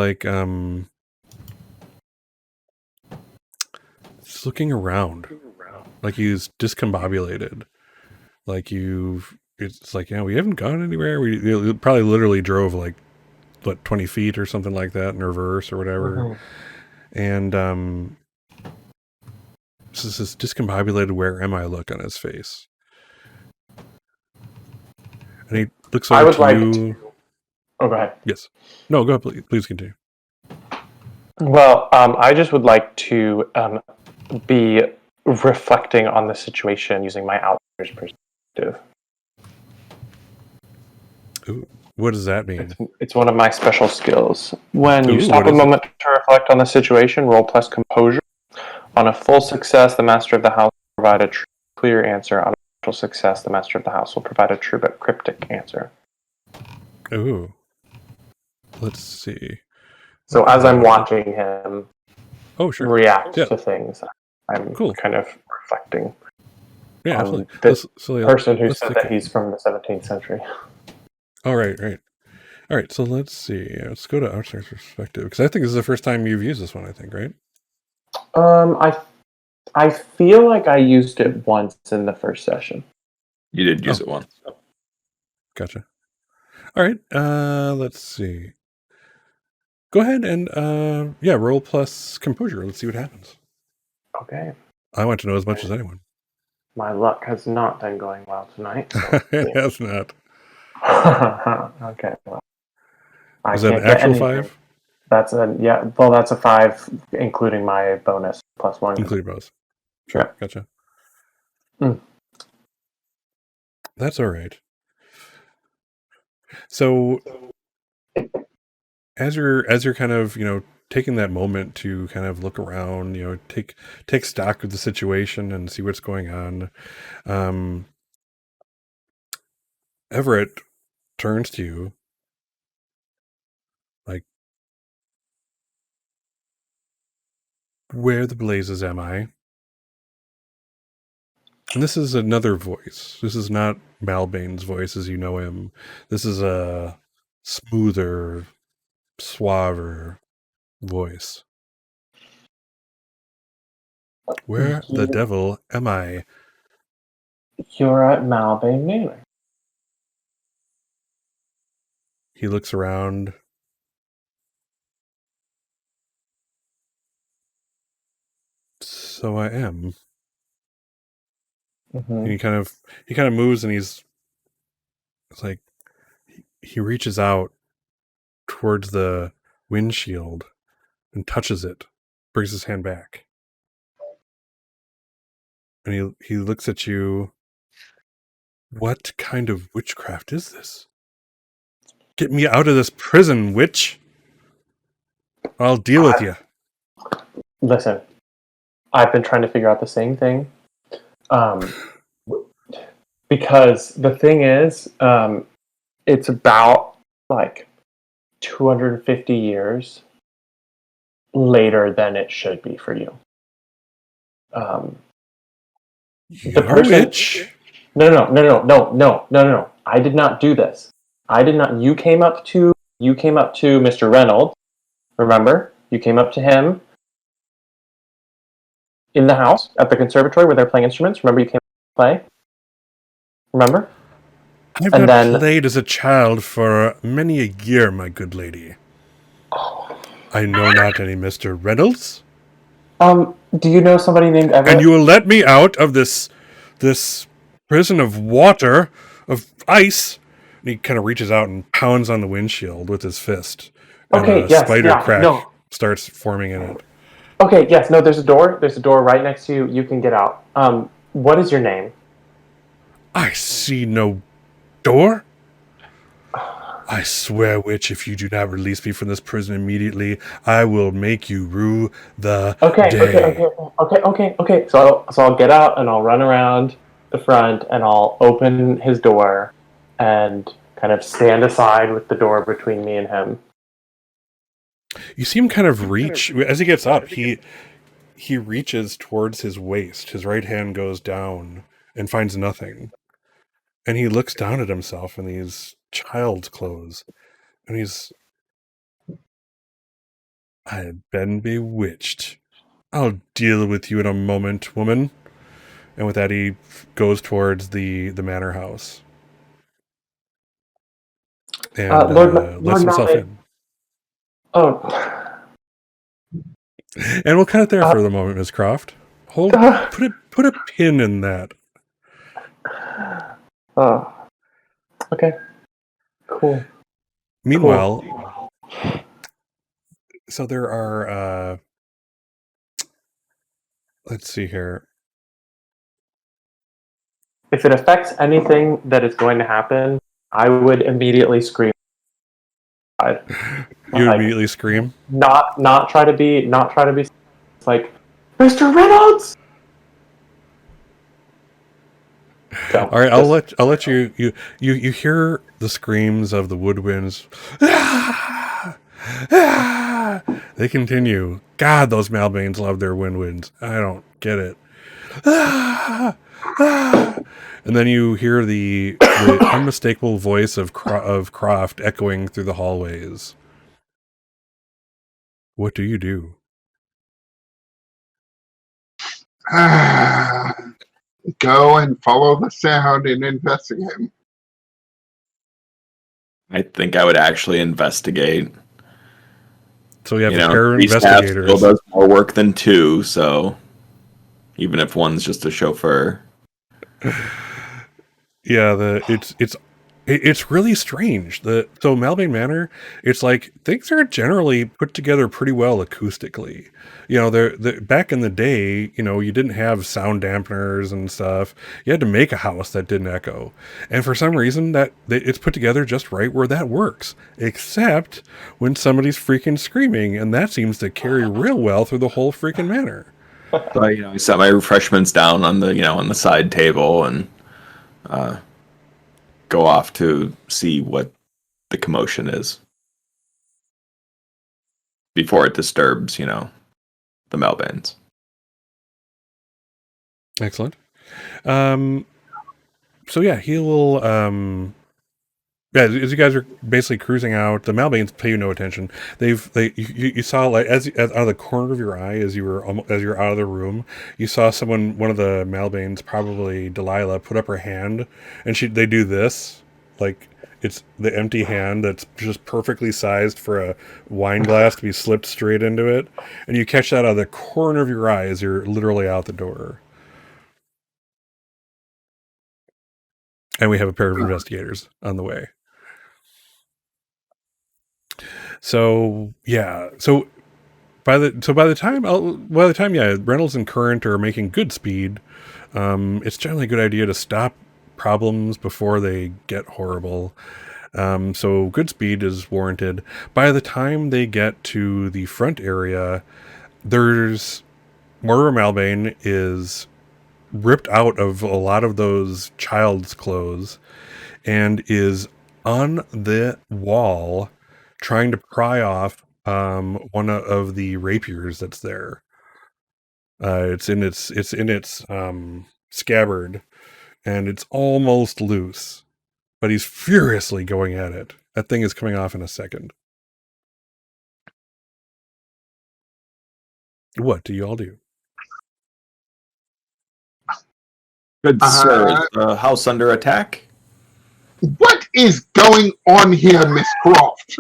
looking around, like he's discombobulated, like it's like, we haven't gone anywhere. We probably literally drove like 20 feet or something like that in reverse or whatever. And this is discombobulated, where am I look on his face. And he looks over to you. Oh, go ahead. Yes. No, go ahead. Please continue. Well, I just would like to be reflecting on the situation using my outsider's perspective. Ooh, what does that mean? It's one of my special skills. When you stop a moment to reflect on the situation, roll plus composure. On a full success, the master of the house will provide a true, clear answer. On a partial success, the master of the house will provide a true but cryptic answer. Ooh. Let's see. So as I'm watching him react to things, I'm kind of reflecting on this person who said that he's from the 17th century. All right. All right, so let's see. Let's go to outsider's perspective, because I think this is the first time you've used this one, I think, right? I feel like I used it once in the first session. You did use it once. Gotcha. All right, let's see. Go ahead and roll plus composure. Let's see what happens. Okay. I want to know as much as anyone. My luck has not been going well tonight. So it has not. Okay. Well, is that an actual 5? That's that's a 5, including my bonus plus 1. Including bonus. Sure. Gotcha. That's all right. So as you're kind of, taking that moment to kind of look around, take stock of the situation and see what's going on, Everett turns to you like, where the blazes am I? And this is another voice. This is not Malbane's voice as you know him. This is a smoother, suaver voice. Where the devil am I? You're at Malbane Manor. He looks around. So I am. Mm-hmm. And he kind of moves, and it's like he reaches out towards the windshield and touches it, brings his hand back, and he looks at you. What kind of witchcraft is this? Get me out of this prison, witch! I'll deal with you. Listen, I've been trying to figure out the same thing. Because the thing is, it's about like 250 years later than it should be for you. You're a witch. No. I did not do this. I did not. You came up to Mr. Reynolds. Remember, you came up to him in the house at the conservatory where they're playing instruments. Remember, you came to play. Remember? I've not played as a child for many a year, my good lady. I know not any Mr. Reynolds. Do you know somebody named Everett? And you will let me out of this prison of water, of ice? And he kind of reaches out and pounds on the windshield with his fist. And a spider crack starts forming in it. Okay, yes, no, there's a door. There's a door right next to you. You can get out. What is your name? I see no door. I swear, witch, if you do not release me from this prison immediately, I will make you rue the day. Okay. So I'll get out and I'll run around the front and I'll open his door and kind of stand aside with the door between me and him. You see him kind of reach as he gets up. He reaches towards his waist. His right hand goes down and finds nothing. And he looks down at himself in these child's clothes. And I have been bewitched. I'll deal with you in a moment, woman. And with that, he goes towards the manor house. And lets himself in. Oh. And we'll cut it there for the moment, Ms. Croft. Put a pin in that. Oh. Okay. Cool. Meanwhile, so there are let's see here. If it affects anything that is going to happen, I would immediately scream. You immediately scream? Not try to be it's like, Mr. Reynolds. So, all right, I'll let you hear the screams of the woodwinds. They continue. God, those Malbanes love their wind-winds. I don't get it. And then you hear the unmistakable voice of Croft echoing through the hallways. What do you do? Go and follow the sound and investigate. I think I would actually investigate. So we have a pair of investigators. Still does more work than two, so even if one's just a chauffeur. Yeah, it's really strange. So Malbane Manor, it's like things are generally put together pretty well acoustically. You know, back in the day, you know, you didn't have sound dampeners and stuff. You had to make a house that didn't echo. And for some reason it's put together just right where that works. Except when somebody's freaking screaming, and that seems to carry real well through the whole freaking manor. So I set my refreshments down on the side table and go off to see what the commotion is before it disturbs, the Malbanes. Excellent. So yeah, he will Yeah, as you guys are basically cruising out, the Malbanes pay you no attention. You saw like as out of the corner of your eye as you're out of the room, you saw one of the Malbanes, probably Delilah, put up her hand, and they do this, like it's the empty hand that's just perfectly sized for a wine glass to be slipped straight into it, and you catch that out of the corner of your eye as you're literally out the door. And we have a pair of investigators on the way. So yeah, by the time Reynolds and Current are making good speed, it's generally a good idea to stop problems before they get horrible. So good speed is warranted. By the time they get to the front area, there's Mortimer Malbane is ripped out of a lot of those child's clothes and is on the wall trying to pry off one of the rapiers that's there. It's in its scabbard, and it's almost loose, but he's furiously going at it. That thing is coming off in a second. What do you all do? Good sir, is the house under attack? What is going on here, Miss Croft?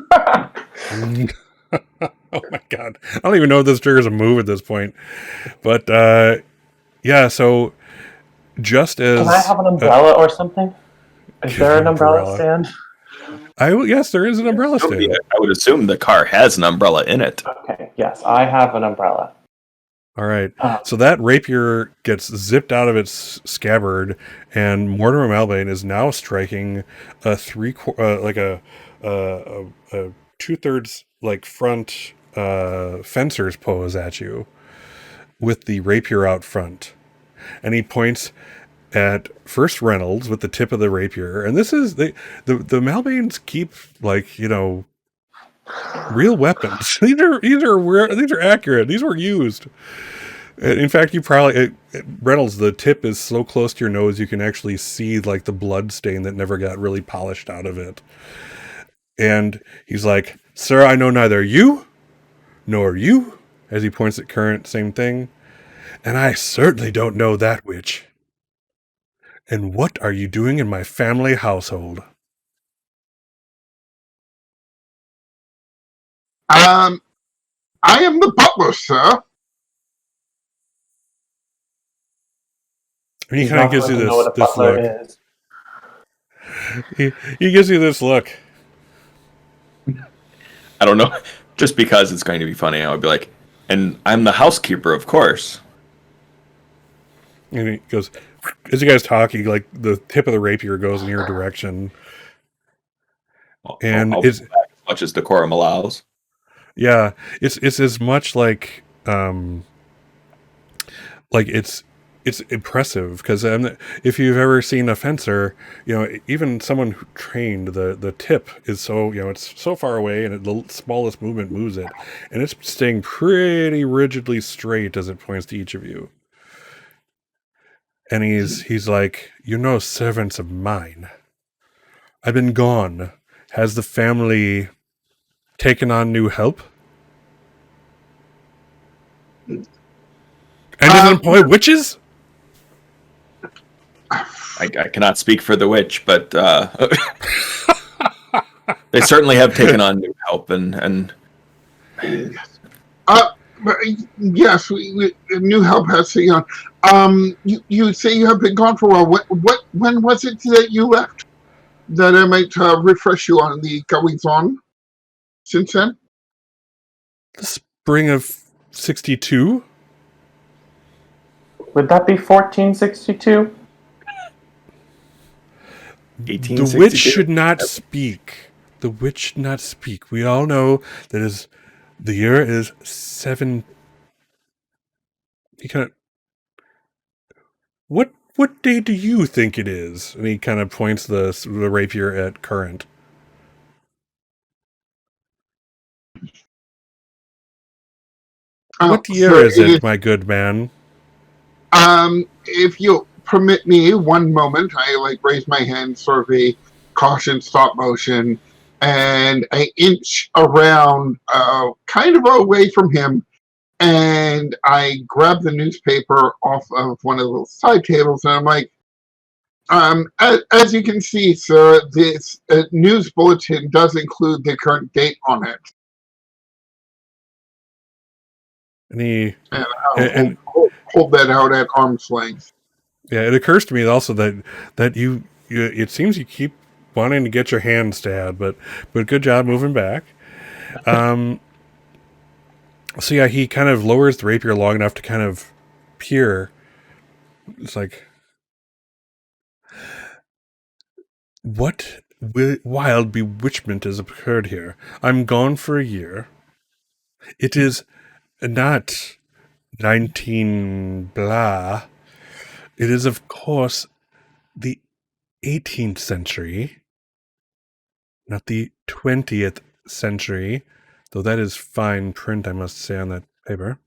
Oh my god. I don't even know if this triggers a move at this point. But yeah, so just as... Can I have an umbrella or something? Is there an umbrella stand? Yes, there is an umbrella stand. I would assume the car has an umbrella in it. Okay, yes, I have an umbrella. All right. So that rapier gets zipped out of its scabbard, and Mortimer Malbane is now striking a two-thirds like front fencer's pose at you with the rapier out front, and he points at first Reynolds with the tip of the rapier, and this is the Malbanes keep real weapons. These are accurate. These were used. In fact, Reynolds, the tip is so close to your nose you can actually see like the blood stain that never got really polished out of it. And he's like, "Sir, I know neither you nor you," as he points at Current, same thing. "And I certainly don't know that witch. And what are you doing in my family household?" I am the butler, sir. And he kind of gives you this look. He gives you this look. I don't know. Just because it's going to be funny, I would be like, "And I'm the housekeeper, of course." And he goes, as you guys talking, like the tip of the rapier goes in your direction. And I'll it's back as much as decorum allows. Yeah, it's as much like it's impressive because if you've ever seen a fencer, even someone who trained, the tip is so it's so far away, and the smallest movement moves it, and it's staying pretty rigidly straight as it points to each of you. And he's like, servants of mine. I've been gone. Has the family taken on new help? And does it employ witches? I cannot speak for the witch, but they certainly have taken on new help, and yes, new help has taken on. You say you have been gone for a while. When was it that you left? That I might refresh you on the goings on since then. The spring of 62. Would that be 1462? The witch should not speak. The witch should not speak. We all know that the year is 7. He kind of. What day do you think it is? And he kind of points the rapier at Current. What year is it, my good man? If you'll permit me 1 moment, I raise my hand, sort of a caution stop motion, and I inch around, kind of away from him, and I grab the newspaper off of one of the side tables, and I'm like, as you can see, sir, this news bulletin does include the current date on it. And And hold that out at arm's length. Yeah, it occurs to me also that you it seems you keep wanting to get your hand stabbed, but good job moving back. So yeah, he kind of lowers the rapier long enough to kind of peer. It's like, what wild bewitchment has occurred here? I'm gone for a year. It is not 19 blah. It is, of course, the 18th century, not the 20th century, though that is fine print, I must say, on that paper.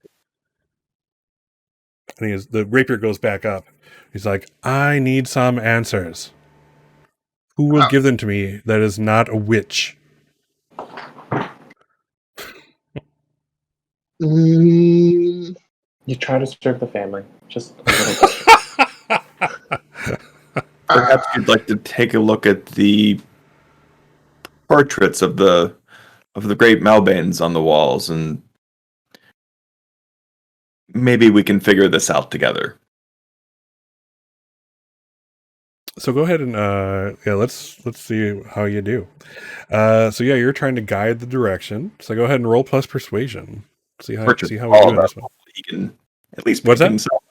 And the rapier goes back up. He's like, I need some answers. Who will give them to me that is not a witch? You try to serve the family. Just a little bit. Perhaps you'd like to take a look at the portraits of the great Malbanes on the walls, and maybe we can figure this out together. So go ahead and let's see how you do. So yeah, you're trying to guide the direction. So go ahead and roll plus persuasion. See how we do in this one. He can at least What's pick that? himself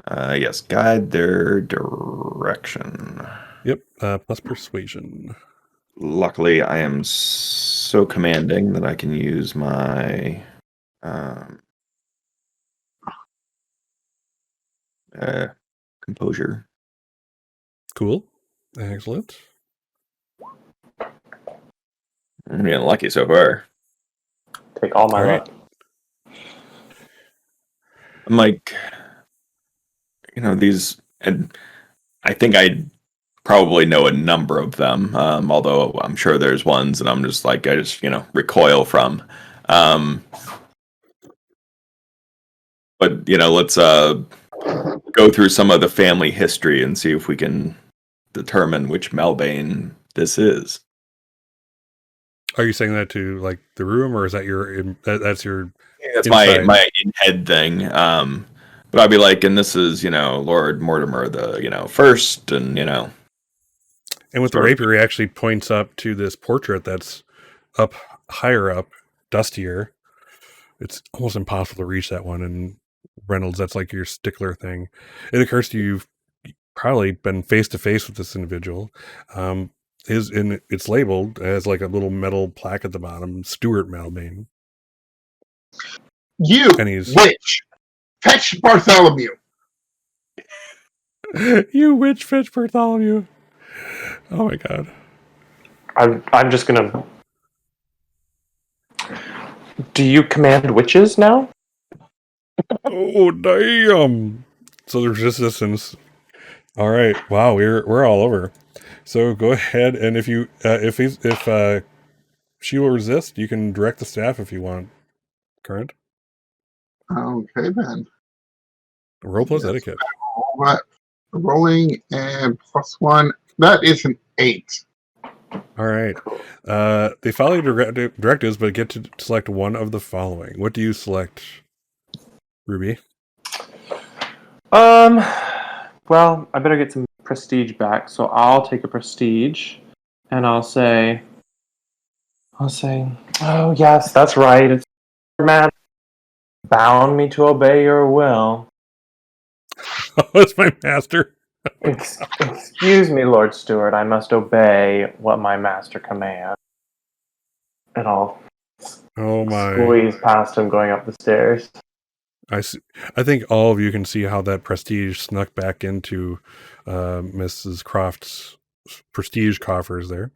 out. Yes, guide their direction. Yep, plus persuasion. Luckily, I am so commanding that I can use my composure. Cool. Excellent. I'm getting lucky so far. Take all my luck. I'm like, these, and I think I probably know a number of them, although I'm sure there's ones that I'm just like, I just, recoil from. But, let's go through some of the family history and see if we can determine which Malbane this is. Are you saying that to like the room, or is that that's your? Yeah, that's my in-head thing. But I'd be like, and this is Lord Mortimer the first, and And with the rapier, he actually points up to this portrait that's up higher up, dustier. It's almost impossible to reach that one. And Reynolds, that's like your stickler thing. It occurs to you, you've probably been face to face with this individual. It's labeled as like a little metal plaque at the bottom, Stuart Malbane. You witch, fetch Bartholomew. You witch, fetch Bartholomew. Oh my god. I'm just gonna. Do you command witches now? Oh damn! So there's resistance. All right. Wow, we're all over. So go ahead, and if she will resist, you can direct the staff if you want. Current. Okay then. Roll plus etiquette. Rolling and +1. That is an 8. All right. They follow your directives, but get to select one of the following. What do you select, Ruby? Well, I better get some prestige back, so I'll take a prestige, and I'll say, oh yes, that's right. It's man bound me to obey your will. Oh, it's my master. Excuse me, Lord Stewart. I must obey what my master commands. And I'll squeeze past him going up the stairs. I think all of you can see how that prestige snuck back into Mrs. Croft's prestige coffers there.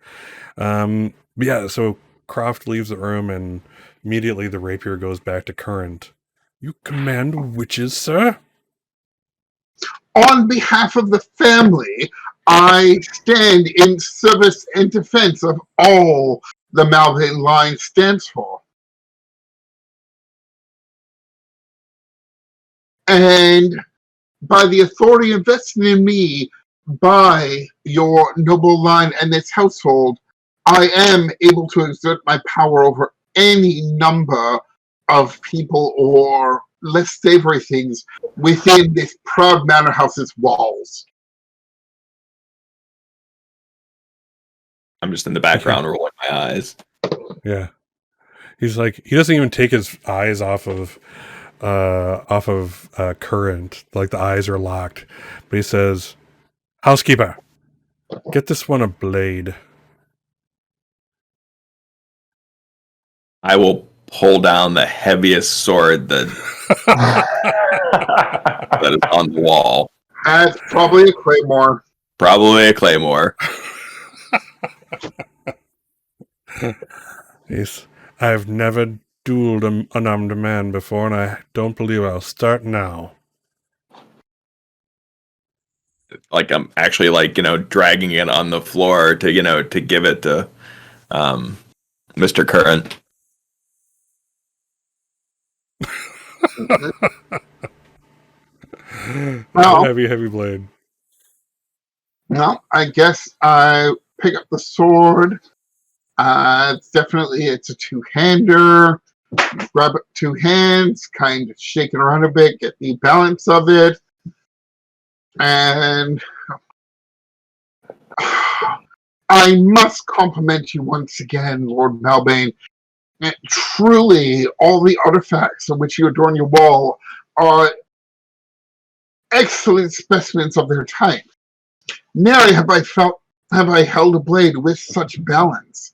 Yeah, so Croft leaves the room, and immediately the rapier goes back to current. You command witches, sir? On behalf of the family, I stand in service and defense of all the Malbane line stands for. And by the authority invested in me by your noble line and its household, I am able to exert my power over any number of people or less savory things within this proud manor house's walls. I'm just in the background rolling my eyes. Yeah. He's like, he doesn't even take his eyes off of Current. Like the eyes are locked. But he says, "Housekeeper, get this one a blade." I will pull down the heaviest sword that is on the wall. That's probably a claymore. Probably a claymore. I've never dueled an unarmed man before, and I don't believe I'll start now. Like I'm actually dragging it on the floor to to give it to Mr. Current. Well, heavy blade. No, I guess I pick up the sword. It's a two-hander. Grab it 2 hands, kind of shake it around a bit, get the balance of it, and I must compliment you once again, Lord Malbane. Truly, all the artifacts on which you adorn your wall are excellent specimens of their type. Nary have I held a blade with such balance.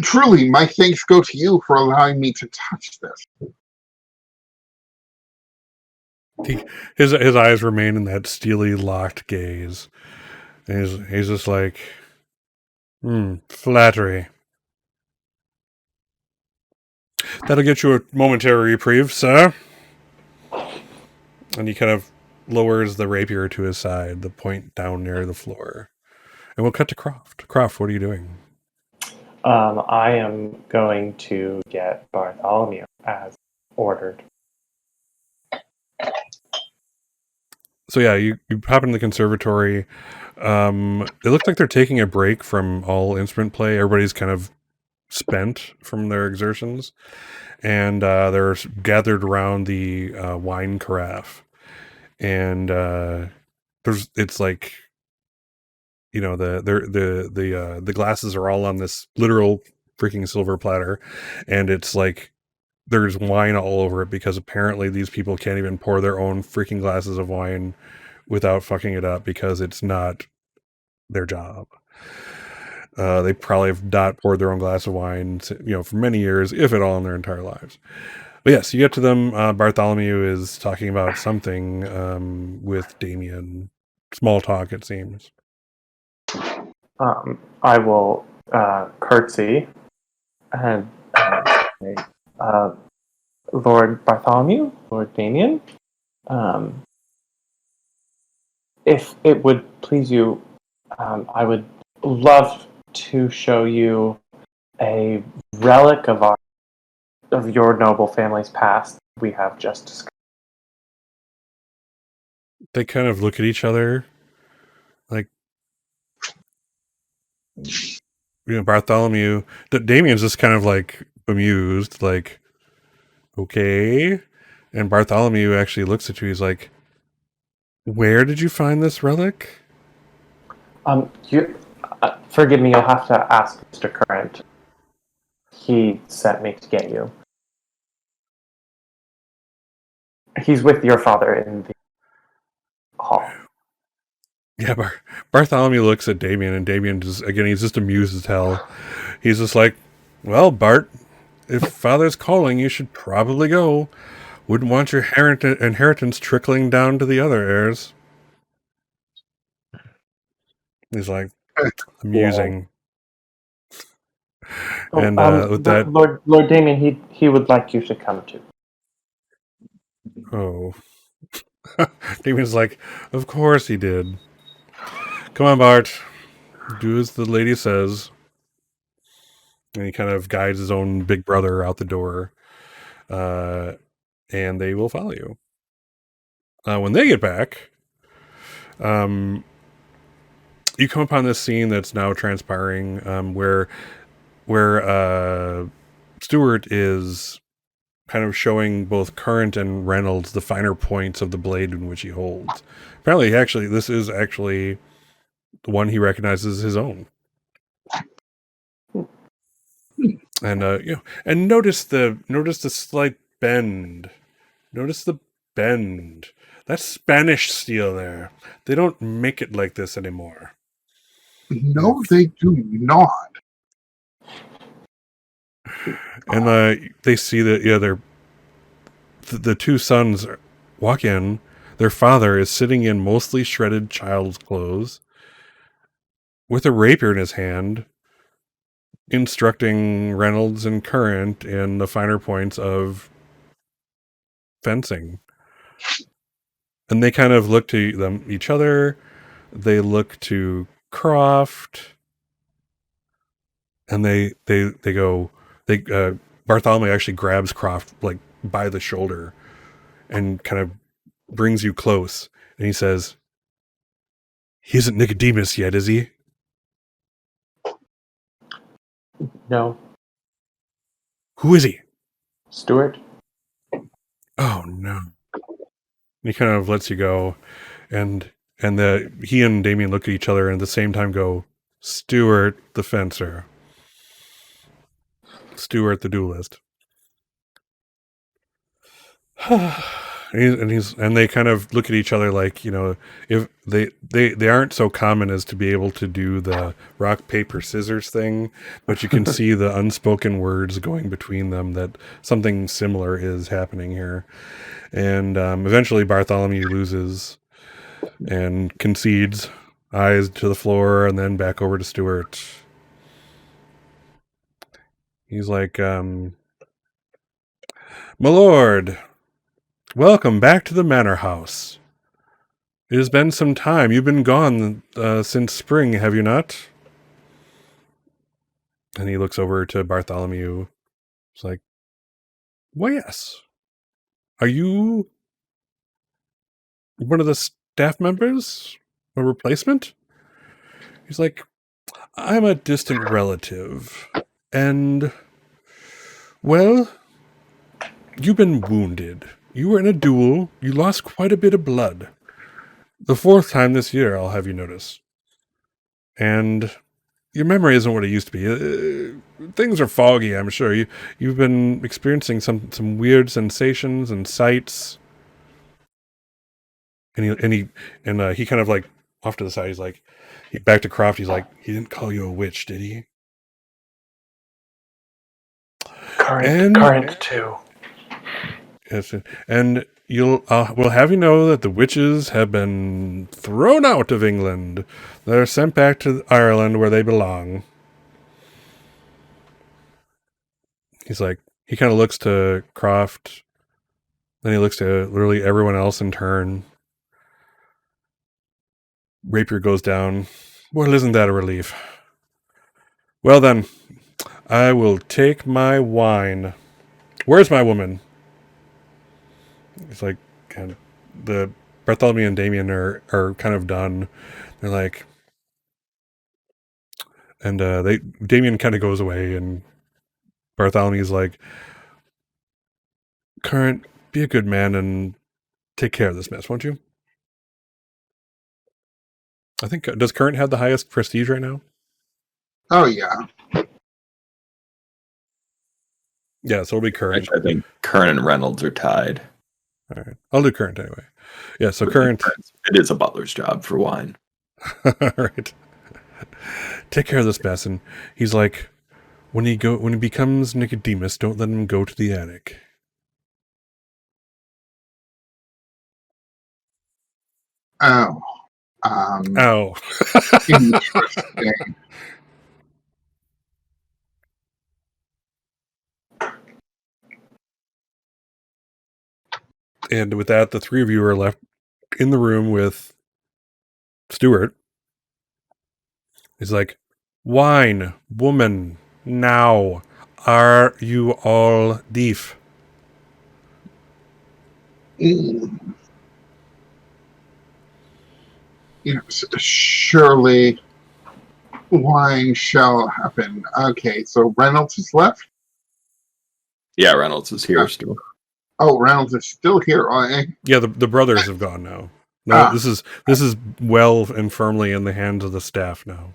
Truly, my thanks go to you for allowing me to touch this. His eyes remain in that steely, locked gaze. And he's just like, flattery. That'll get you a momentary reprieve, sir. And he kind of lowers the rapier to his side, the point down near the floor. And we'll cut to Croft. Croft, what are you doing? I am going to get Bartholomew as ordered. So yeah, you pop into the conservatory. It looks like they're taking a break from all instrument play. Everybody's kind of spent from their exertions. And they're gathered around the wine carafe. And it's like, you know, the glasses are all on this literal freaking silver platter, and it's like there's wine all over it because apparently these people can't even pour their own freaking glasses of wine without fucking it up because it's not their job. They probably have not poured their own glass of wine, for many years, if at all, in their entire lives. But yes, you get to them. Bartholomew is talking about something with Damien. Small talk, it seems. I will curtsy and say, Lord Bartholomew, Lord Damien, if it would please you, I would love to show you a relic of your noble family's past we have just discussed. They kind of look at each other like, Bartholomew, Damien's just kind of like bemused, like, okay. And Bartholomew actually looks at you. He's like, where did you find this relic? Forgive me, you'll have to ask Mr. Current. He sent me to get you. He's with your father in the hall. Yeah, Bartholomew looks at Damien, and Damien he's just amused as hell. He's just like, well, Bart, if father's calling, you should probably go. Wouldn't want your inheritance trickling down to the other heirs. He's like, amusing. Yeah. And with that, Lord Damien, he would like you to come too. Oh. Damien's like, of course he did. Come on, Bart. Do as the lady says. And he kind of guides his own big brother out the door. And they will follow you. When they get back, you come upon this scene that's now transpiring, where Stewart is kind of showing both Current and Reynolds the finer points of the blade in which he holds. Apparently, this is actually the one he recognizes as his own. And and notice the slight bend. Notice the bend. That's Spanish steel there. They don't make it like this anymore. No, they do not. And they see that the two sons walk in. Their father is sitting in mostly shredded child's clothes with a rapier in his hand, instructing Reynolds and Current in the finer points of fencing. And they kind of look to each other. They look to Croft, and they go. Bartholomew actually grabs Croft like by the shoulder, and kind of brings you close. And he says, "He isn't Nicodemus yet, is he?" No. "Who is he?" Stewart? "Oh no." And he kind of lets you go, and he and Damien look at each other and at the same time go, "Stewart the fencer. Stewart the duelist." and they kind of look at each other like, if they aren't so common as to be able to do the rock paper scissors thing, but you can see the unspoken words going between them that something similar is happening here. And eventually Bartholomew loses and concedes, eyes to the floor and then back over to Stewart. He's like, "My lord, welcome back to the manor house. It has been some time. You've been gone since spring, have you not?" And he looks over to Bartholomew. He's like, "Why, yes. Are you one of the staff members? A replacement?" He's like, "I'm a distant relative. And, well, you've been wounded. You were in a duel. You lost quite a bit of blood. The 4th time this year, I'll have you notice. And your memory isn't what it used to be. Things are foggy, I'm sure. You've been experiencing some weird sensations and sights." And he kind of like off to the side. He's like, back to Croft. He's like, "He didn't call you a witch, did he?" Current too. Yes, and we'll have you know that the witches have been thrown out of England. They're sent back to Ireland where they belong. He's like, he kind of looks to Croft, then he looks to literally everyone else in turn. Rapier goes down. "Well, isn't that a relief? Well then, I will take my wine. Where's my woman?" It's like, kind of, the Bartholomew and Damien are kind of done. They're like, and Damien kind of goes away, and Bartholomew's like, "Current, be a good man and take care of this mess, won't you?" I think, does Current have the highest prestige right now? Oh yeah. Yeah, so it'll be Current. Actually, I think Current and Reynolds are tied. All right, I'll do Current anyway. Yeah, so Current. It is a butler's job for wine. All right. Take care of this mess, and he's like, when he becomes Nicodemus, don't let him go to the attic. Oh. Ow. Interesting. And with that, the three of you are left in the room with Stewart. He's like, wine, woman, now. Are you all deaf? Mm. Yes, surely wine shall happen. Okay, so Reynolds is left? Yeah, Reynolds is here still. Oh, Reynolds is still here. Yeah, the brothers have gone now. No, Ah. this is well and firmly in the hands of the staff now.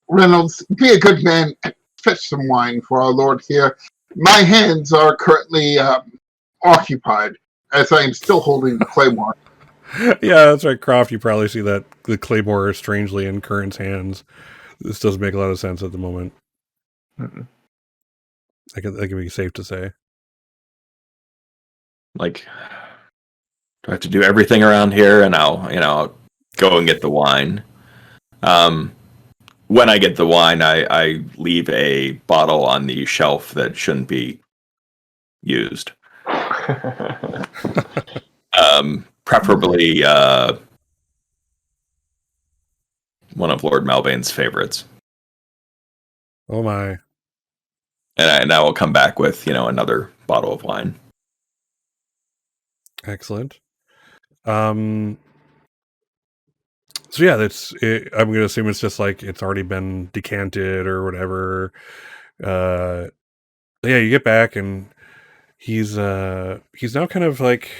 Reynolds, be a good man and fetch some wine for our lord here. My hands are currently occupied as I am still holding the claymore. Yeah, that's right, Croft. You probably see that the claymore is strangely in Curran's hands. This doesn't make a lot of sense at the moment. Mm-mm. That can be safe to say. Like, do I have to do everything around here? And I'll go and get the wine. When I get the wine, I leave a bottle on the shelf that shouldn't be used. Preferably one of Lord Malbane's favorites. Oh my. And I will come back with, another bottle of wine. Excellent. So yeah, I'm going to assume it's just like it's already been decanted or whatever. Yeah, you get back and he's now kind of like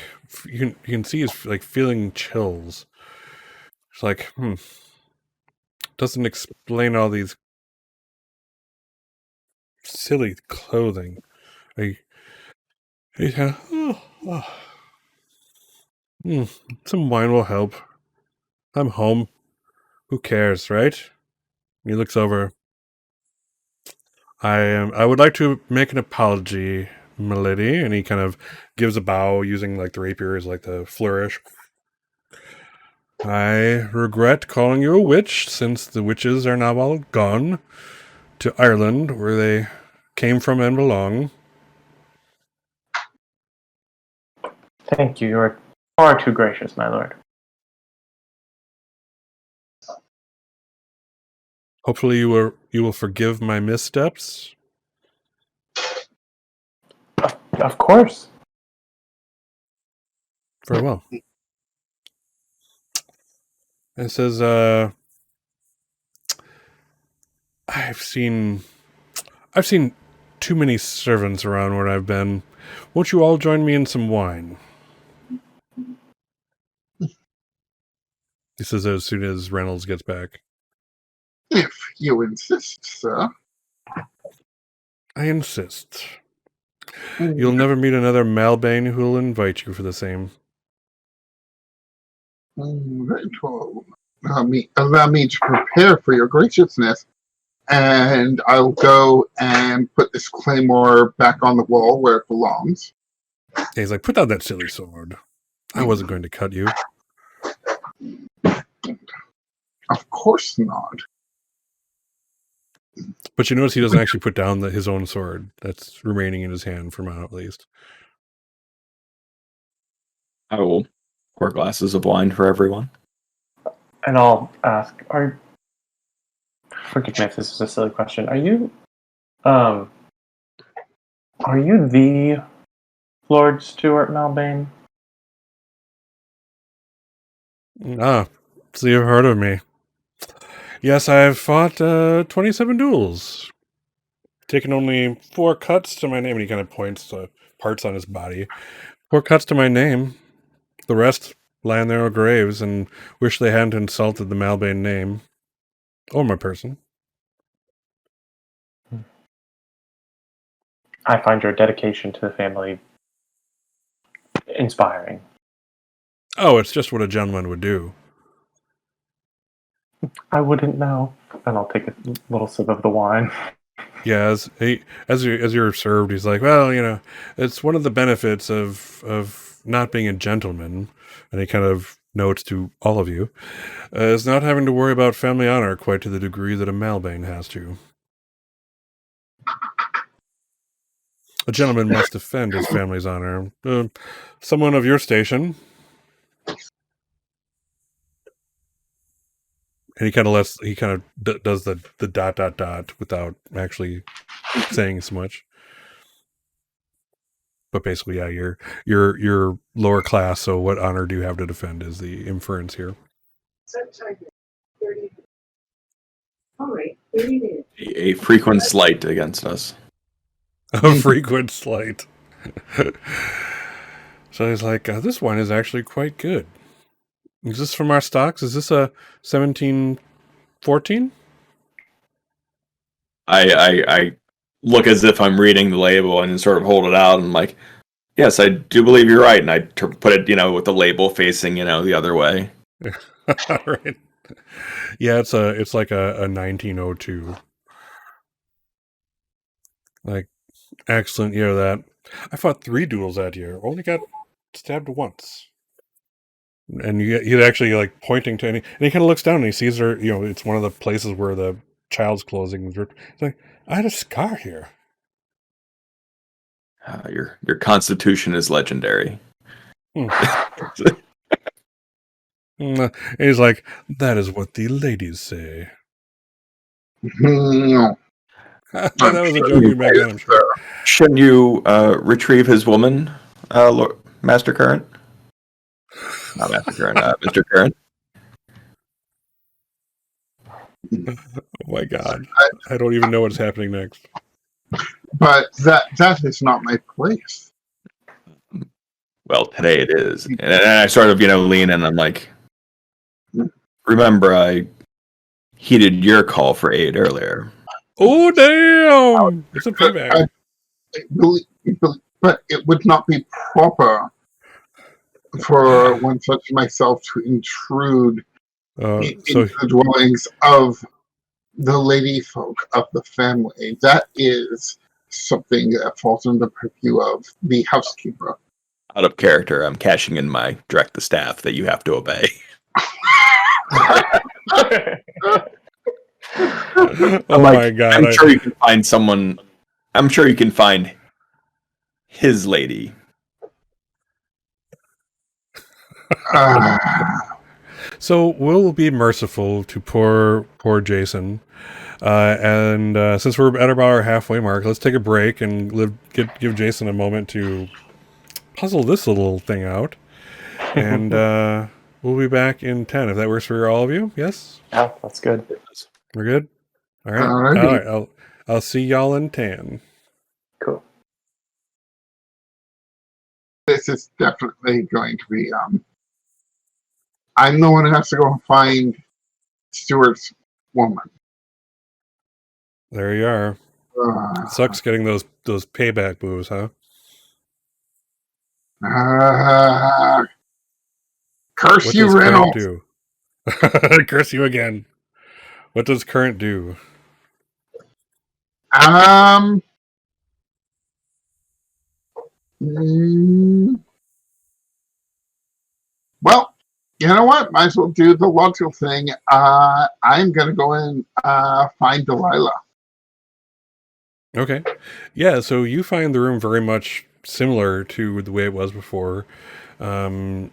you can see he's like feeling chills. It's like, doesn't explain all these silly clothing. He's kind of, some wine will help. I'm home. Who cares, right? He looks over. I would like to make an apology, milady, and he kind of gives a bow using like the rapier as like the flourish. I regret calling you a witch, since the witches are now all gone to Ireland, where they came from and belong. Thank you. You are far too gracious, my lord. Hopefully you will forgive my missteps. Of course. Very well. And it says, I've seen too many servants around where I've been. Won't you all join me in some wine? He says as soon as Reynolds gets back. If you insist, sir. I insist. You'll never meet another Malbane who will invite you for the same. Very well. Allow me to prepare for your graciousness, and I'll go and put this claymore back on the wall where it belongs. And he's like, put down that silly sword. I wasn't going to cut you. Of course not. But you notice he doesn't actually put down his own sword. That's remaining in his hand for now, at least. I will pour glasses of wine for everyone. And I'll ask, forgive me if this is a silly question. Are you the Lord Stuart Malbane? Ah, so you've heard of me. Yes, I've fought 27 duels. Taken only 4 cuts to my name. And he kind of points to parts on his body. 4 cuts to my name. The rest lie in their graves and wish they hadn't insulted the Malbane name. Or my person. I find your dedication to the family inspiring. Oh, it's just what a gentleman would do. I wouldn't know. And I'll take a little sip of the wine. Yeah, as you're served, he's like, well, it's one of the benefits of not being a gentleman, and he kind of notes to all of you, is not having to worry about family honor quite to the degree that a Malbane has to. A gentleman must defend his family's honor. Someone of your station. And he kind of does the dot without actually saying so much. But basically, yeah, you're lower class. So what honor do you have to defend? Is the inference here? All right, 30 minutes. A frequent slight against us. A frequent slight. So he's like, this wine is actually quite good. Is this from our stocks? Is this a 1714? I look as if I'm reading the label and sort of hold it out and I'm like, yes, I do believe you're right. And I put it, with the label facing, the other way. All right. Yeah, it's like a 1902. Like, excellent. You know that. I fought 3 duels that year. Only got stabbed once. And he's actually like pointing to and he kind of looks down and he sees her. It's one of the places where the child's clothing was ripped. He's like, I had a scar here. Your constitution is legendary. And he's like, that is what the ladies say. No. That was a joke back then, I'm sure. Shouldn't you retrieve his woman, Master Current? Not Master Current, Mr. Current. Oh my God. I don't even know what's happening next. But that is not my place. Well, today it is. And I sort of, lean in and I'm like, remember I heeded your call for aid earlier. Oh, damn! It's a payback. But it would not be proper for one such as myself to intrude into the dwellings of the lady folk of the family. That is something that falls under the purview of the housekeeper. Out of character, I'm cashing in my direct the staff that you have to obey. Oh my God. I'm sure you can find someone. I'm sure you can find his lady. So we'll be merciful to poor Jason. And since we're at about our halfway mark, let's take a break and give Jason a moment to puzzle this little thing out. And we'll be back in 10, if that works for all of you. Yes? Yeah, that's good. We're good? All right. Alrighty. All right. I'll see y'all in 10. Cool. This is definitely going to be I'm the one who has to go and find Stuart's woman. There you are. It sucks getting those payback moves, huh? Curse you, Reynolds. Do? Curse you again. What does current do? Well, you know what? Might as well do the logical thing. I'm going to go and find Delilah. Okay. Yeah, so you find the room very much similar to the way it was before. With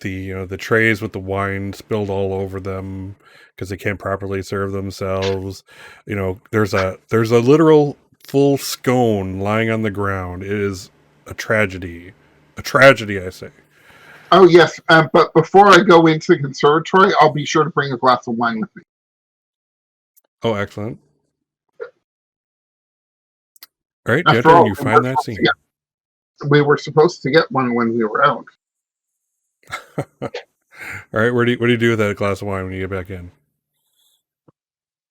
the trays with the wine spilled all over them because they can't properly serve themselves. There's a literal full scone lying on the ground. It is a tragedy. A tragedy, I say. Oh, yes. But before I go into the conservatory, I'll be sure to bring a glass of wine with me. Oh, excellent. All right, Jedra, you find that scene. We were supposed to get one when we were out. All right, what do you do with that glass of wine when you get back in?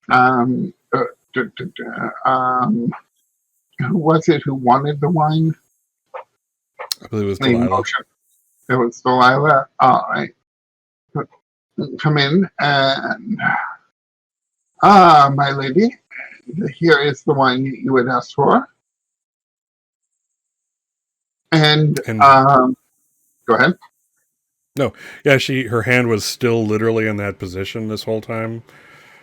Who was it who wanted the wine? I believe it was Delilah. It was Delilah. All right. Come in and my lady, here is the wine you had asked for. And go ahead. No, yeah, her hand was still literally in that position this whole time.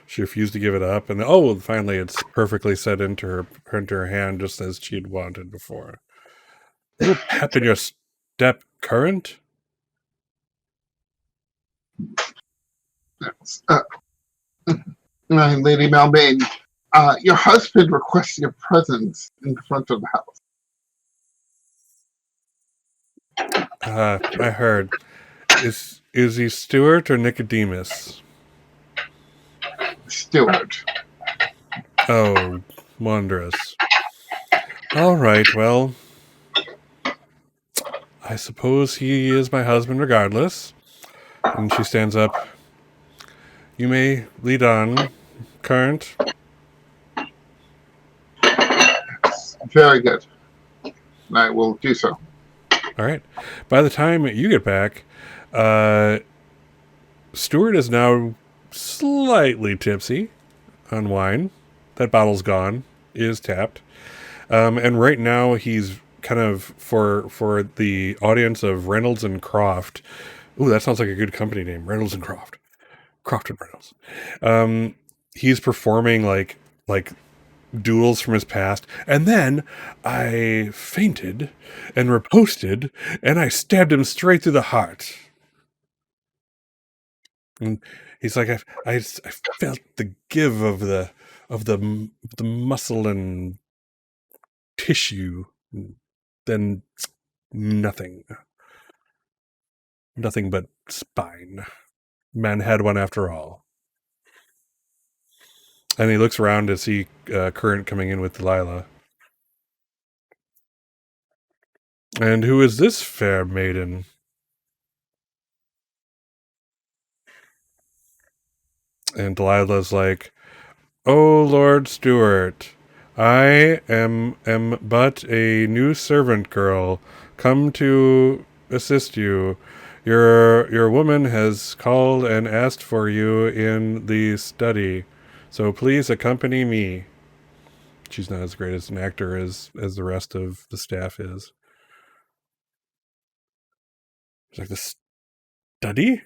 She refused to give it up, and finally, it's perfectly set into her hand, just as she'd wanted before. A little pep in your step, current. Lady Malbane, your husband requests your presence in front of the house. I heard. Is he Stuart or Nicodemus? Stewart. Oh, wondrous. All right, well, I suppose he is my husband regardless. And she stands up. You may lead on, Current. Very good. I will do so. All right. By the time you get back, Stuart is now slightly tipsy on wine. That bottle's gone. It is tapped. And right now he's kind of for the audience of Reynolds and Croft. Ooh, that sounds like a good company name, Reynolds and Croft. Croft and Reynolds. He's performing like duels from his past, and then I fainted and riposted, and I stabbed him straight through the heart. And he's like, I felt the give of the muscle and tissue, then nothing but spine. Man had one after all. And he looks around to see Current coming in with Delilah. And who is this fair maiden? And Delilah's like, "Oh, Lord Stuart, I am but a new servant girl, come to assist you. Your woman has called and asked for you in the study, so please accompany me." She's not as great as an actor as the rest of the staff is. She's like, "The study?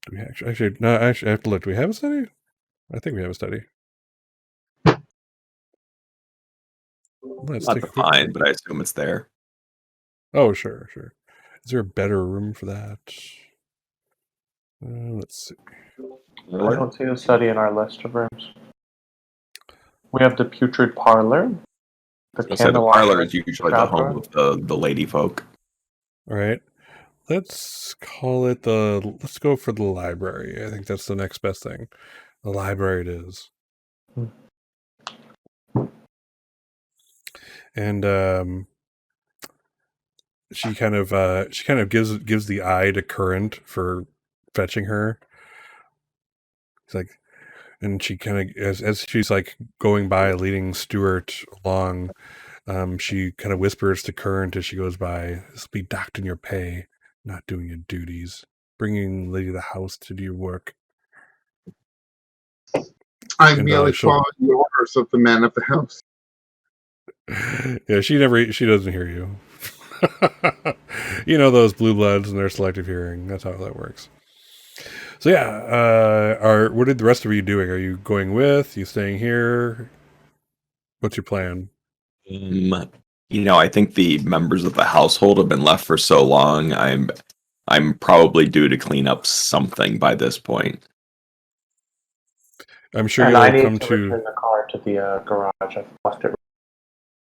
Do we actually? No, actually, I have to look. Do we have a study? I think we have a study. Let's Not take a quick defined, look. but I assume it's there. Oh, sure. Is there a better room for that? Let's see. I don't see a study in our list of rooms. We have the putrid parlor. The parlor is usually the home of the lady folk. All right. Let's call it let's go for the library. I think that's the next best thing. The library it is. And she kind of gives the eye to Current for fetching her. It's like, and she kind of as she's like going by leading Stuart along, she kind of whispers to Current as she goes by, "This will be docked in your pay, not doing your duties, bringing lady of the house to do your work." I'm merely following the orders of the man of the house. Yeah, she doesn't hear you. You know those blue bloods and their selective hearing. That's how that works. So yeah, what are the rest of you doing? Are you going with? You staying here? What's your plan? I think the members of the household have been left for so long. I'm probably due to clean up something by this point. I'm sure and you'll I need come to to return the car to the garage. I've left it.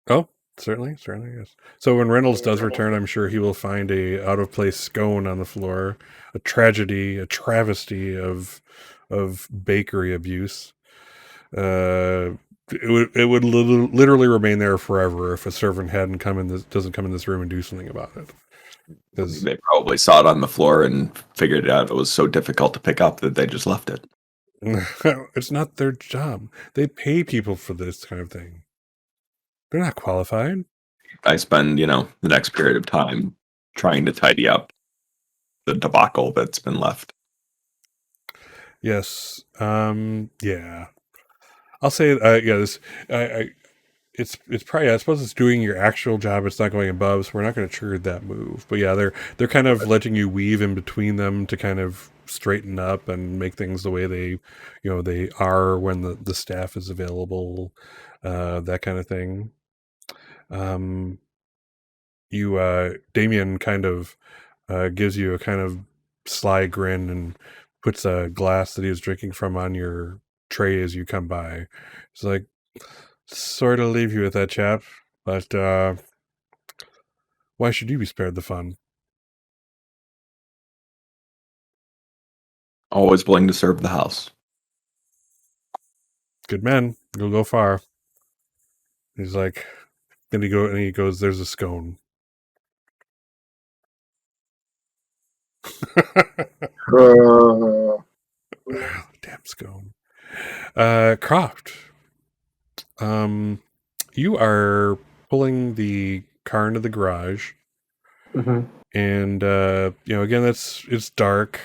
Oh, certainly, yes. So when Reynolds does return, I'm sure he will find a out of place scone on the floor, a tragedy, a travesty of bakery abuse. It would literally remain there forever if a servant doesn't come in this room and do something about it. Because they probably saw it on the floor and figured out it was so difficult to pick up that they just left it. It's not their job. They pay people for this kind of thing. They're not qualified. I spend, the next period of time trying to tidy up the debacle that's been left. Yes. Yeah. I'll say, it's probably, I suppose it's doing your actual job. It's not going above, so we're not going to trigger that move. But yeah, they're kind of letting you weave in between them to kind of straighten up and make things the way they are when the staff is available, that kind of thing. Damien kind of gives you a kind of sly grin and puts a glass that he was drinking from on your tray as you come by. It's like, sort of leave you with that chap, but why should you be spared the fun? Always willing to serve the house. Good men, you'll go far. He's like, then he goes, there's a scone. Damn scone. Croft, you are pulling the car into the garage, and again, it's dark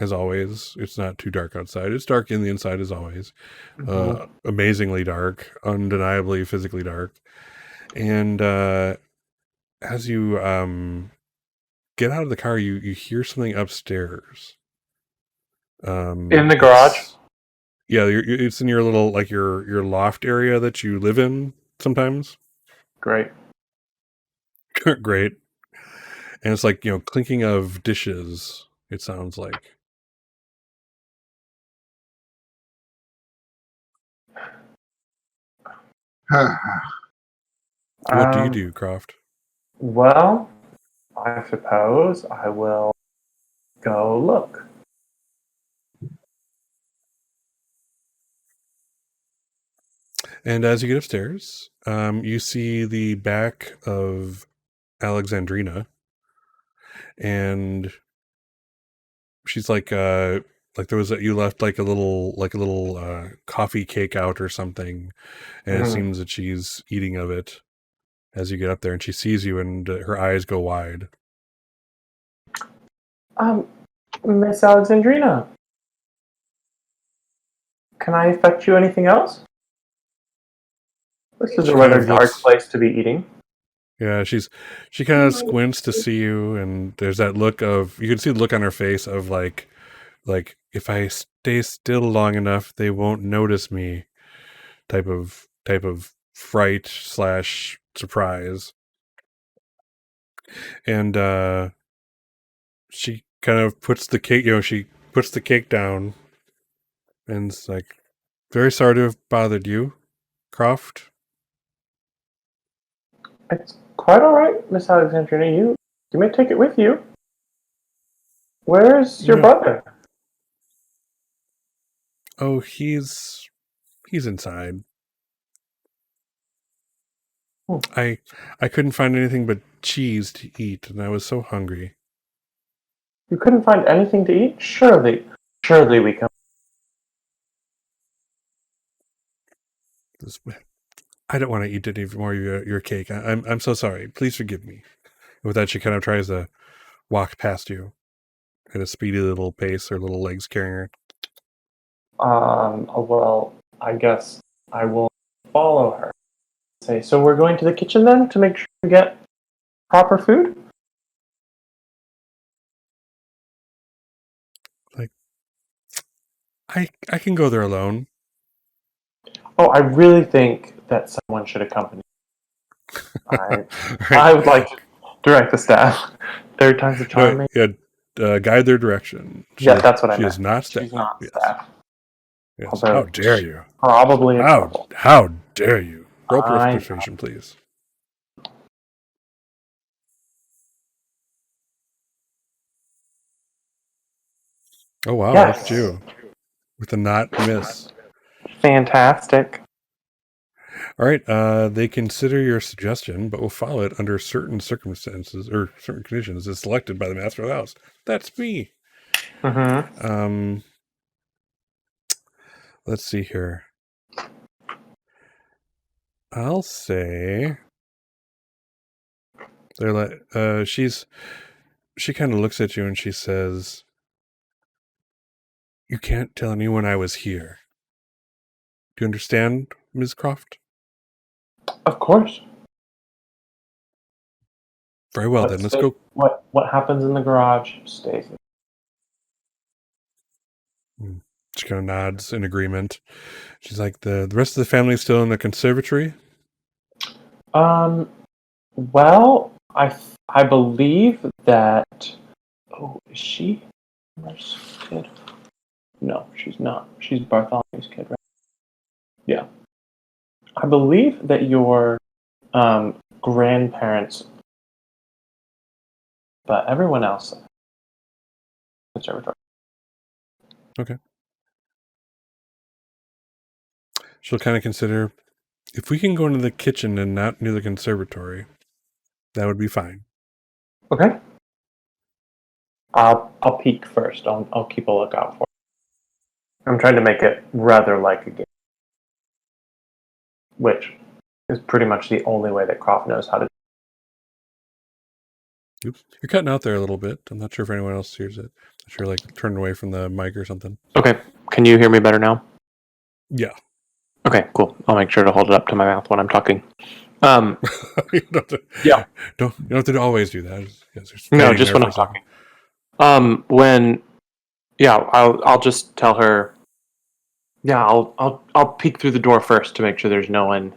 as always. It's not too dark outside. It's dark in the inside as always. Amazingly dark, undeniably physically dark. And as you get out of the car, you hear something upstairs. In the garage? Yeah, it's in your little, like, your loft area that you live in sometimes. Great. Great. And it's like, clinking of dishes, it sounds like. What do you do, Croft? Well, I suppose I will go look. And as you get upstairs, you see the back of Alexandrina, and she's like there was you left like a little coffee cake out or something, and it seems that she's eating of it as you get up there, and she sees you, and her eyes go wide. Miss Alexandrina, can I fetch you anything else? This is a rather dark place to be eating. Yeah, she kind of squints to see you, and there's that look of, you can see the look on her face of like if I stay still long enough, they won't notice me. Type of fright / surprise, and she kind of puts the cake. She puts the cake down, and it's like, very sorry to have bothered you, Croft. It's quite all right, Miss Alexandrina. You may take it with you. Where's your brother? Oh, he's inside. I couldn't find anything but cheese to eat, and I was so hungry. You couldn't find anything to eat? Surely we can. I don't want to eat any more of your cake. I'm so sorry. Please forgive me. With that, she kind of tries to walk past you at a speedy little pace, her little legs carrying her. Well, I guess I will follow her. Say, so we're going to the kitchen then to make sure we get proper food? Like, I can go there alone. Oh, I really think that someone should accompany me. Right. I would like to direct the staff. Third time's a charm. Guide their direction. That's what I meant. She is not staff. She's not staff. Yes. How dare you? Probably in trouble. How dare you? Roll persuasion, please. Oh, wow. Yes. That's you. With a not miss. Fantastic. All right. They consider your suggestion, but will follow it under certain circumstances or certain conditions as selected by the master of the house. That's me. Let's see here. I'll say they're like she kind of looks at you and she says, "You can't tell anyone I was here. Do you understand, Ms. Croft?" Of course. Very well, then. Let's go. What happens in the garage stays. She kind of nods in agreement. She's like, the rest of the family is still in the conservatory? Well, I believe that... Oh, is she? No, she's not. She's Bartholomew's kid, right? Yeah. I believe that your grandparents, but everyone else, conservatory. Okay. She'll kind of consider, if we can go into the kitchen and not near the conservatory, that would be fine. Okay. I'll peek first. I'll keep a lookout for it. I'm trying to make it rather like a game, which is pretty much the only way that Croft knows how to. Oops. You're cutting out there a little bit. I'm not sure if anyone else hears it. I'm sure, like, turning away from the mic or something. Okay. Can you hear me better now? Yeah. Okay, cool. I'll make sure to hold it up to my mouth when I'm talking. You don't have to, Yeah. you don't have to always do that. No, just when I'm talking. I'll just tell her. Yeah, I'll peek through the door first to make sure there's no one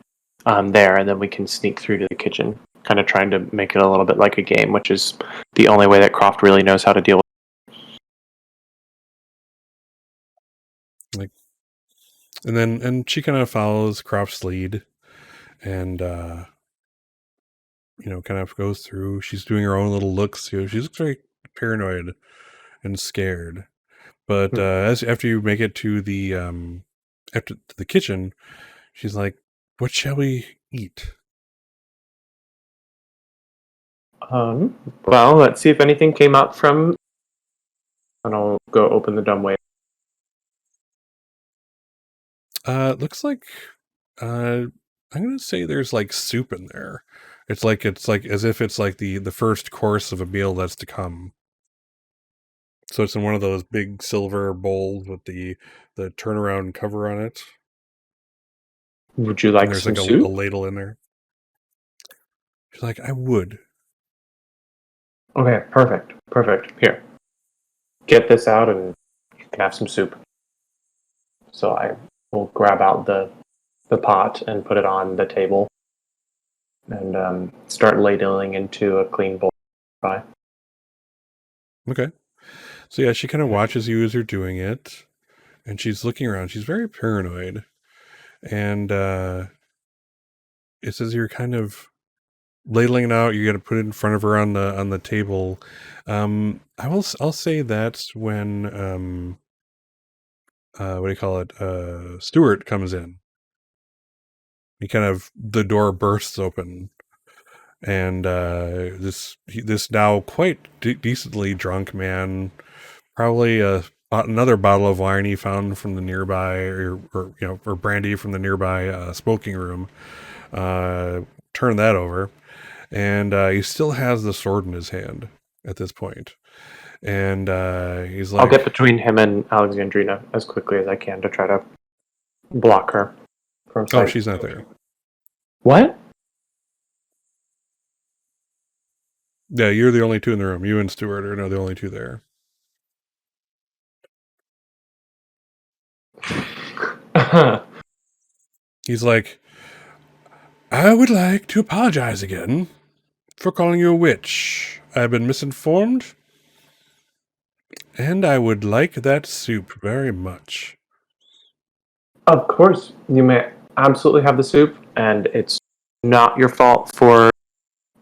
there, and then we can sneak through to the kitchen. Kind of trying to make it a little bit like a game, which is the only way that Croft really knows how to deal with. And she kind of follows Croft's lead, and kind of goes through. She's doing her own little looks. She looks very paranoid and scared. But after you make it to the kitchen, she's like, "What shall we eat?" Well, let's see if anything came up from. And I'll go open the dumbwaiter. Looks like I'm gonna say there's like soup in there. It's like as if it's like the first course of a meal that's to come. So it's in one of those big silver bowls with the turnaround cover on it. Would you like there's some like soup? a ladle in there. She's like, I would. Okay, perfect. Here, get this out and you can have some soup. So I will grab out the pot and put it on the table and start ladling into a clean bowl. Bye. Okay. So yeah, she kind of watches you as you're doing it, and she's looking around. She's very paranoid, and it says you're kind of ladling it out. You got to put it in front of her on the table. I'll say that's when what do you call it? Stuart comes in. The door bursts open, and this now quite decently drunk man, probably another bottle of wine he found from the nearby, or brandy from the nearby smoking room. Turn that over, and he still has the sword in his hand at this point. And he's like, I'll get between him and Alexandrina as quickly as I can to try to block her from sight. Oh, she's not there. What? Yeah, you're the only two in the room. You and Stuart are the only two there. He's like, I would like to apologize again for calling you a witch. I've been misinformed, and I would like that soup very much. Of course, you may absolutely have the soup, and it's not your fault for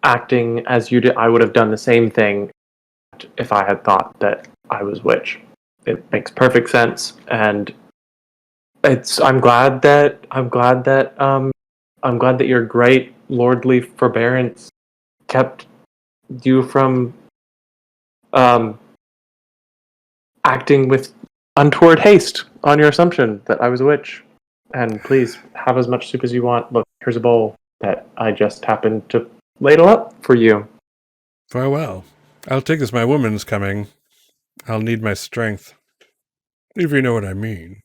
acting as you did. I would have done the same thing if I had thought that I was witch. It makes perfect sense, and I'm glad that your great lordly forbearance kept you from acting with untoward haste on your assumption that I was a witch. And please have as much soup as you want. Look, here's a bowl that I just happened to ladle up for you. Farewell. I'll take this. My woman's coming. I'll need my strength, if you know what I mean.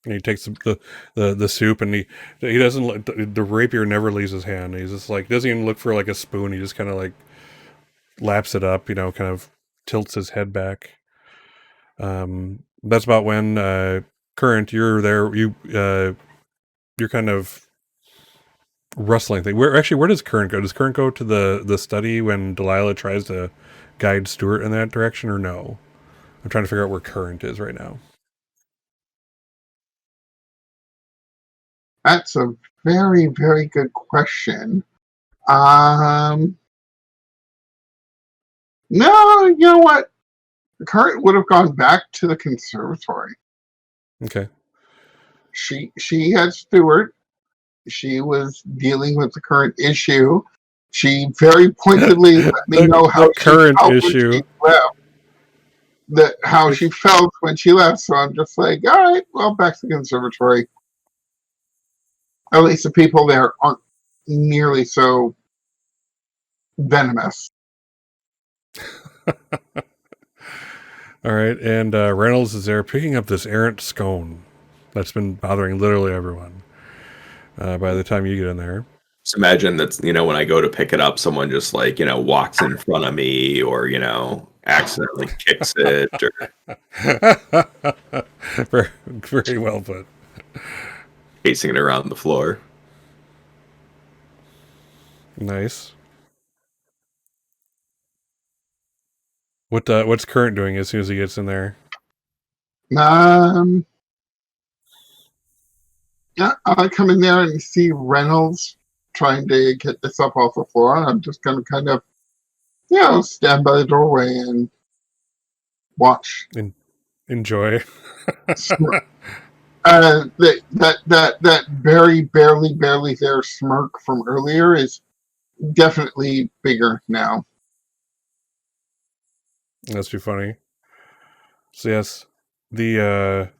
And he takes the soup, and he doesn't. The rapier never leaves his hand. He's just like, doesn't even look for like a spoon. He just kind of like laps it up, kind of tilts his head back. That's about when Current, you're there. You're kind of rustling thing. Where does Current go? Does Current go to the study when Delilah tries to guide Stuart in that direction, or no? I'm trying to figure out where Current is right now. That's a very, very good question. No, you know what? The current would have gone back to the conservatory. Okay. She had Stewart. She was dealing with the current issue. She very pointedly let me know how the current she felt issue. when she left. How she felt when she left. So I'm just like, all right, well, back to the conservatory. At least the people there aren't nearly so venomous. All right, and Reynolds is there picking up this errant scone that's been bothering literally everyone. By the time you get in there, just imagine that when I go to pick it up, someone just walks in front of me, or accidentally kicks it, or very, very well put. chasing it around the floor. Nice. What's Current doing as soon as he gets in there? Yeah, I come in there and see Reynolds trying to get this up off the floor. I'm just going to kind of, stand by the doorway and watch. Enjoy. That very barely there smirk from earlier is definitely bigger now. That's too funny. So yes, the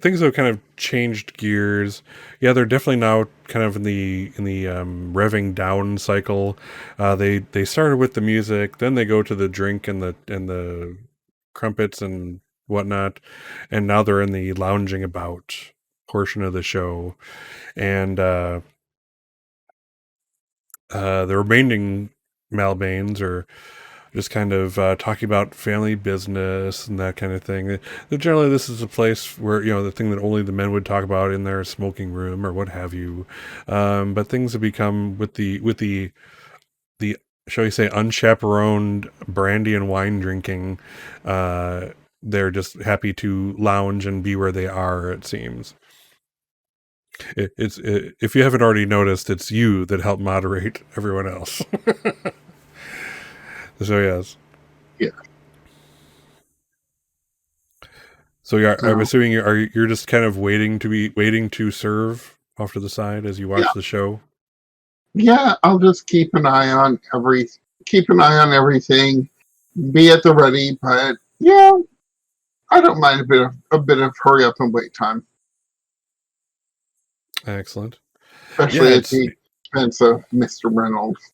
things have kind of changed gears. Yeah, they're definitely now kind of in the revving down cycle. They started with the music, then they go to the drink and the crumpets and whatnot, and now they're in the lounging about portion of the show. And the remaining Malbanes are just kind of talking about family business and that kind of thing. Generally, this is a place where, the thing that only the men would talk about in their smoking room or what have you. But things have become with the shall we say, unchaperoned brandy and wine drinking. They're just happy to lounge and be where they are, it seems. If you haven't already noticed, it's you that helped moderate everyone else. So yes. Yeah. So I'm assuming you're just kind of waiting to serve off to the side as you watch the show. Yeah, I'll just keep an eye on everything, be at the ready. But yeah, I don't mind a bit of hurry up and wait time. Excellent. Especially at the expense of Mr. Reynolds.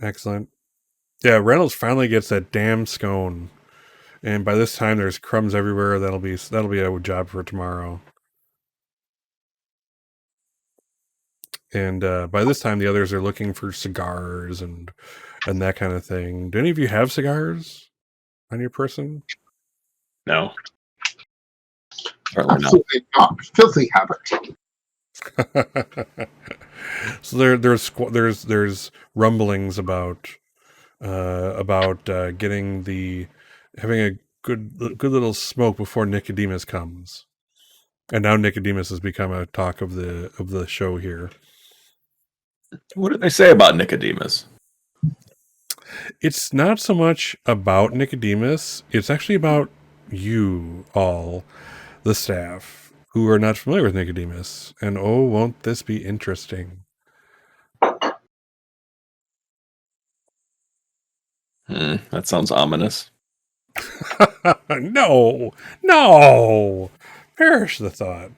Excellent. Yeah, Reynolds finally gets that damn scone. And by this time there's crumbs everywhere. That'll be a job for tomorrow. And by this time the others are looking for cigars and that kind of thing. Do any of you have cigars on your person? No. Absolutely not. Filthy habit. So there's rumblings about having a good little smoke before Nicodemus comes, and now Nicodemus has become a talk of the show here. What did they say about Nicodemus? It's not so much about Nicodemus; it's actually about you all, the staff, who are not familiar with Nicodemus. And oh, won't this be interesting? That sounds ominous. No. Perish the thought.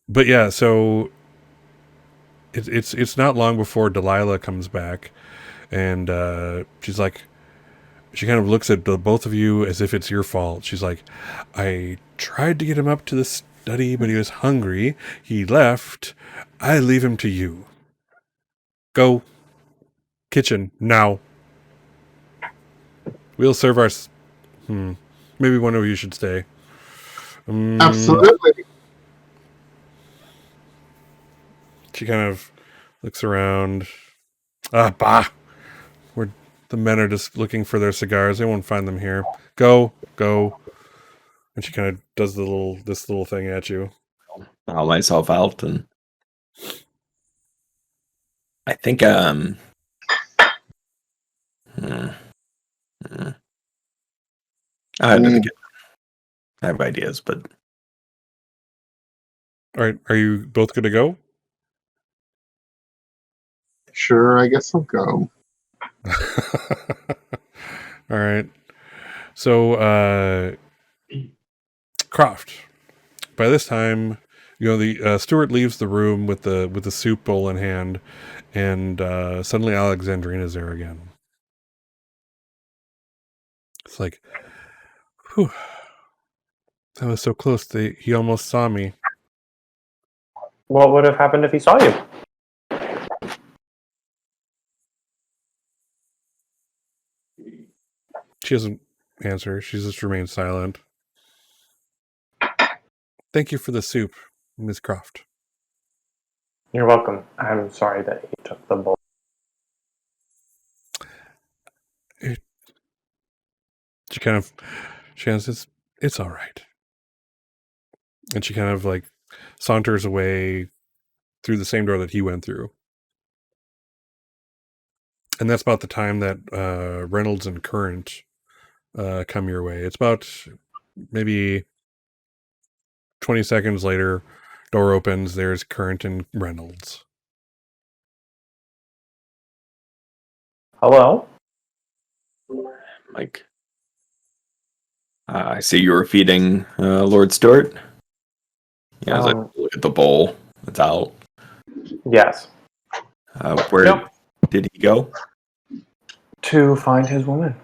But yeah, so it's not long before Delilah comes back, and she's like, she kind of looks at both of you as if it's your fault. She's like, I tried to get him up to the study, but he was hungry. He left. I leave him to you. Go. Kitchen, now. We'll serve our... Maybe one of you should stay. Absolutely. She kind of looks around. Bah! The men are just looking for their cigars. They won't find them here. Go. And she kind of does this little thing at you. I'll myself out, and I think I have ideas, but All right, are you both good to go? Sure, I guess I'll go. All right. So, Croft. By this time, the Stuart leaves the room with the soup bowl in hand, and suddenly Alexandrina's there again. It's like, whew, that was so close. He almost saw me. What would have happened if he saw you? She doesn't answer. She just remains silent. Thank you for the soup, Miss Croft. You're welcome. I'm sorry that he took the bowl. She says, it's all right. And she kind of like saunters away through the same door that he went through. And that's about the time that Reynolds and Current come your way. It's about maybe 20 seconds later, door opens, there's Current and Reynolds. Hello? Mike, I see you were feeding Lord Stewart. Yeah, I was like, look at the bowl. It's out. Yes. Where did he go? To find his woman.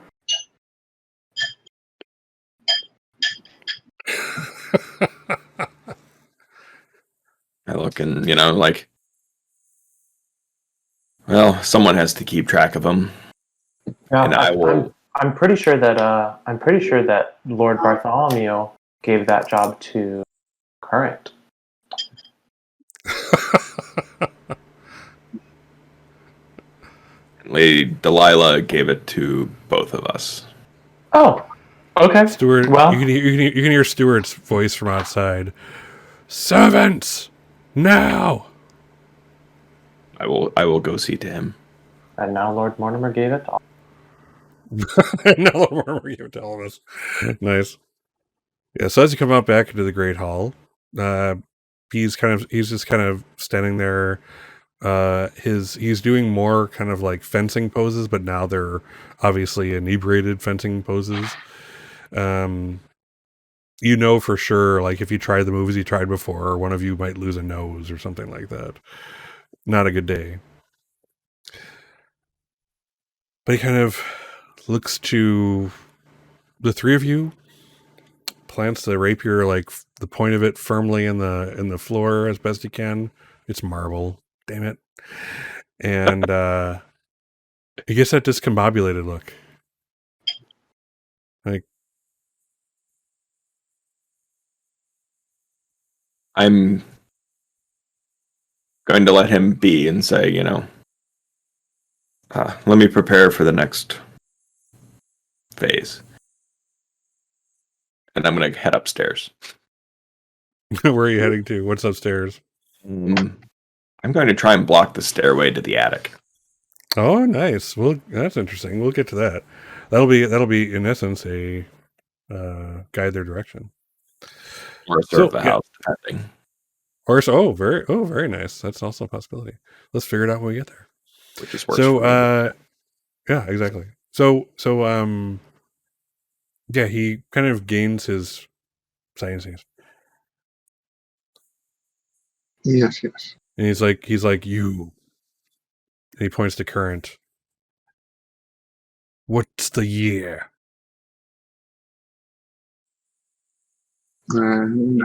I look and, like, well, someone has to keep track of him. Yeah, And I will. I'm pretty sure that Lord Bartholomew gave that job to Current. Lady Delilah gave it to both of us. Oh, okay. Stuart, well, you can hear Stuart's voice from outside. Servants, now! I will go see to him. And now Lord Mortimer gave it to all. No more you telling us. Nice. Yeah, so as you come out back into the Great Hall, he's just kind of standing there. He's doing more kind of like fencing poses, but now they're obviously inebriated fencing poses. For sure, like if you try the moves he tried before, one of you might lose a nose or something like that. Not a good day. But he kind of looks to the three of you, plants the rapier, like the point of it firmly in the floor as best he can. It's marble, damn it. And he gets that discombobulated look. Like, I'm going to let him be and say, let me prepare for the next phase. And I'm going to head upstairs. where are you heading to? What's upstairs? I'm going to try and block the stairway to the attic. Oh, nice. Well, that's interesting. We'll get to that. That'll be in essence a guide their direction. Or serve the house, depending. Or very nice. That's also a possibility. Let's figure it out when we get there. Which is worse. So, yeah, exactly. So, yeah, he kind of gains his science. Yes. And he's like, you. And he points to Current. What's the year? And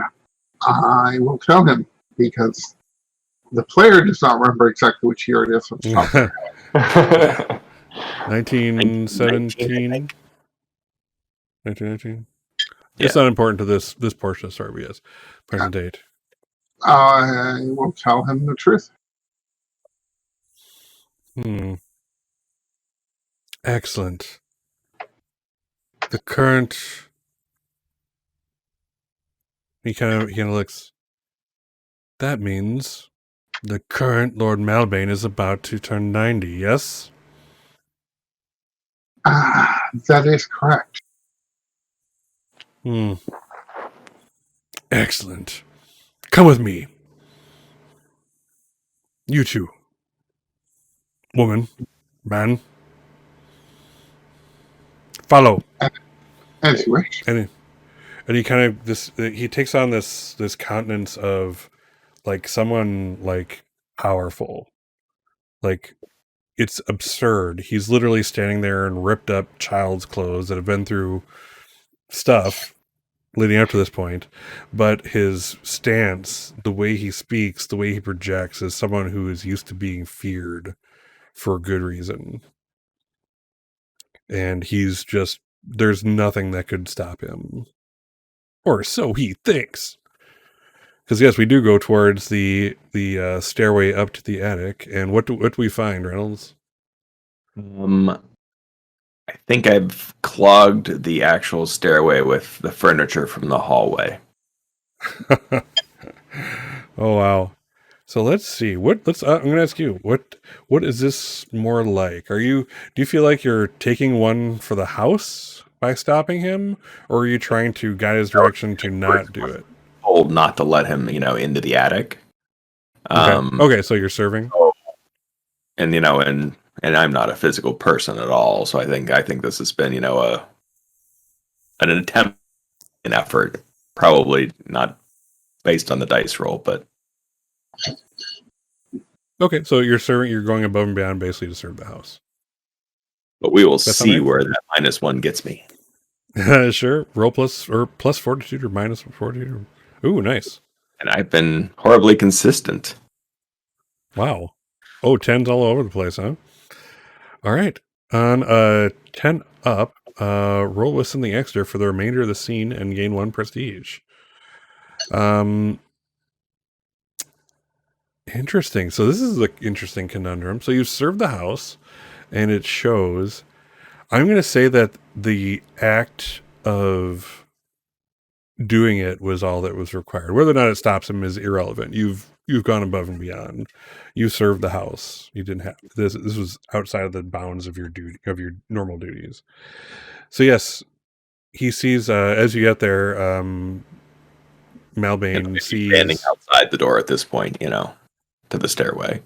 I will tell him because the player does not remember exactly which year it is. 1917. 1919. Yeah. It's not important to this portion of the story, but yes. Present date. I will tell him the truth. Excellent. The current He kind of looks. That means the current Lord Malbane is about to turn 90. Yes. That is correct. Excellent. Come with me. You two. Woman. Man. Follow. As you wish. And he kind of he takes on this countenance of like someone like powerful. Like it's absurd. He's literally standing there in ripped up child's clothes that have been through stuff leading up to this point, but his stance, the way he speaks, the way he projects is someone who is used to being feared for good reason. And he's just, there's nothing that could stop him. Or so he thinks. Because yes, we do go towards the stairway up to the attic, and what do we find, Reynolds? I think I've clogged the actual stairway with the furniture from the hallway. Oh wow! So let's see. I'm going to ask you what is this more like? Do you feel like you're taking one for the house by stopping him, or are you trying to guide his direction to not do it? Told not to let him, into the attic. Okay, so you're serving. And and I'm not a physical person at all, so I think this has been, an attempt, an effort, probably not based on the dice roll, but okay. So you're serving. You're going above and beyond, basically, to serve the house. But we will see where that -1 gets me. Sure. Roll plus fortitude or minus fortitude. Ooh, nice. And I've been horribly consistent. Wow. Oh, 10's all over the place, huh? All right. On 10 up, roll with something extra for the remainder of the scene and gain 1 prestige. Interesting. So this is an interesting conundrum. So you've served the house, and it shows. I'm going to say that the act of doing it was all that was required. Whether or not it stops him is irrelevant. You've gone above and beyond. You served the house. You didn't have this. This was outside of the bounds of your duty, of your normal duties. So yes, he sees as you get there. Malbane sees standing outside the door at this point, to the stairway.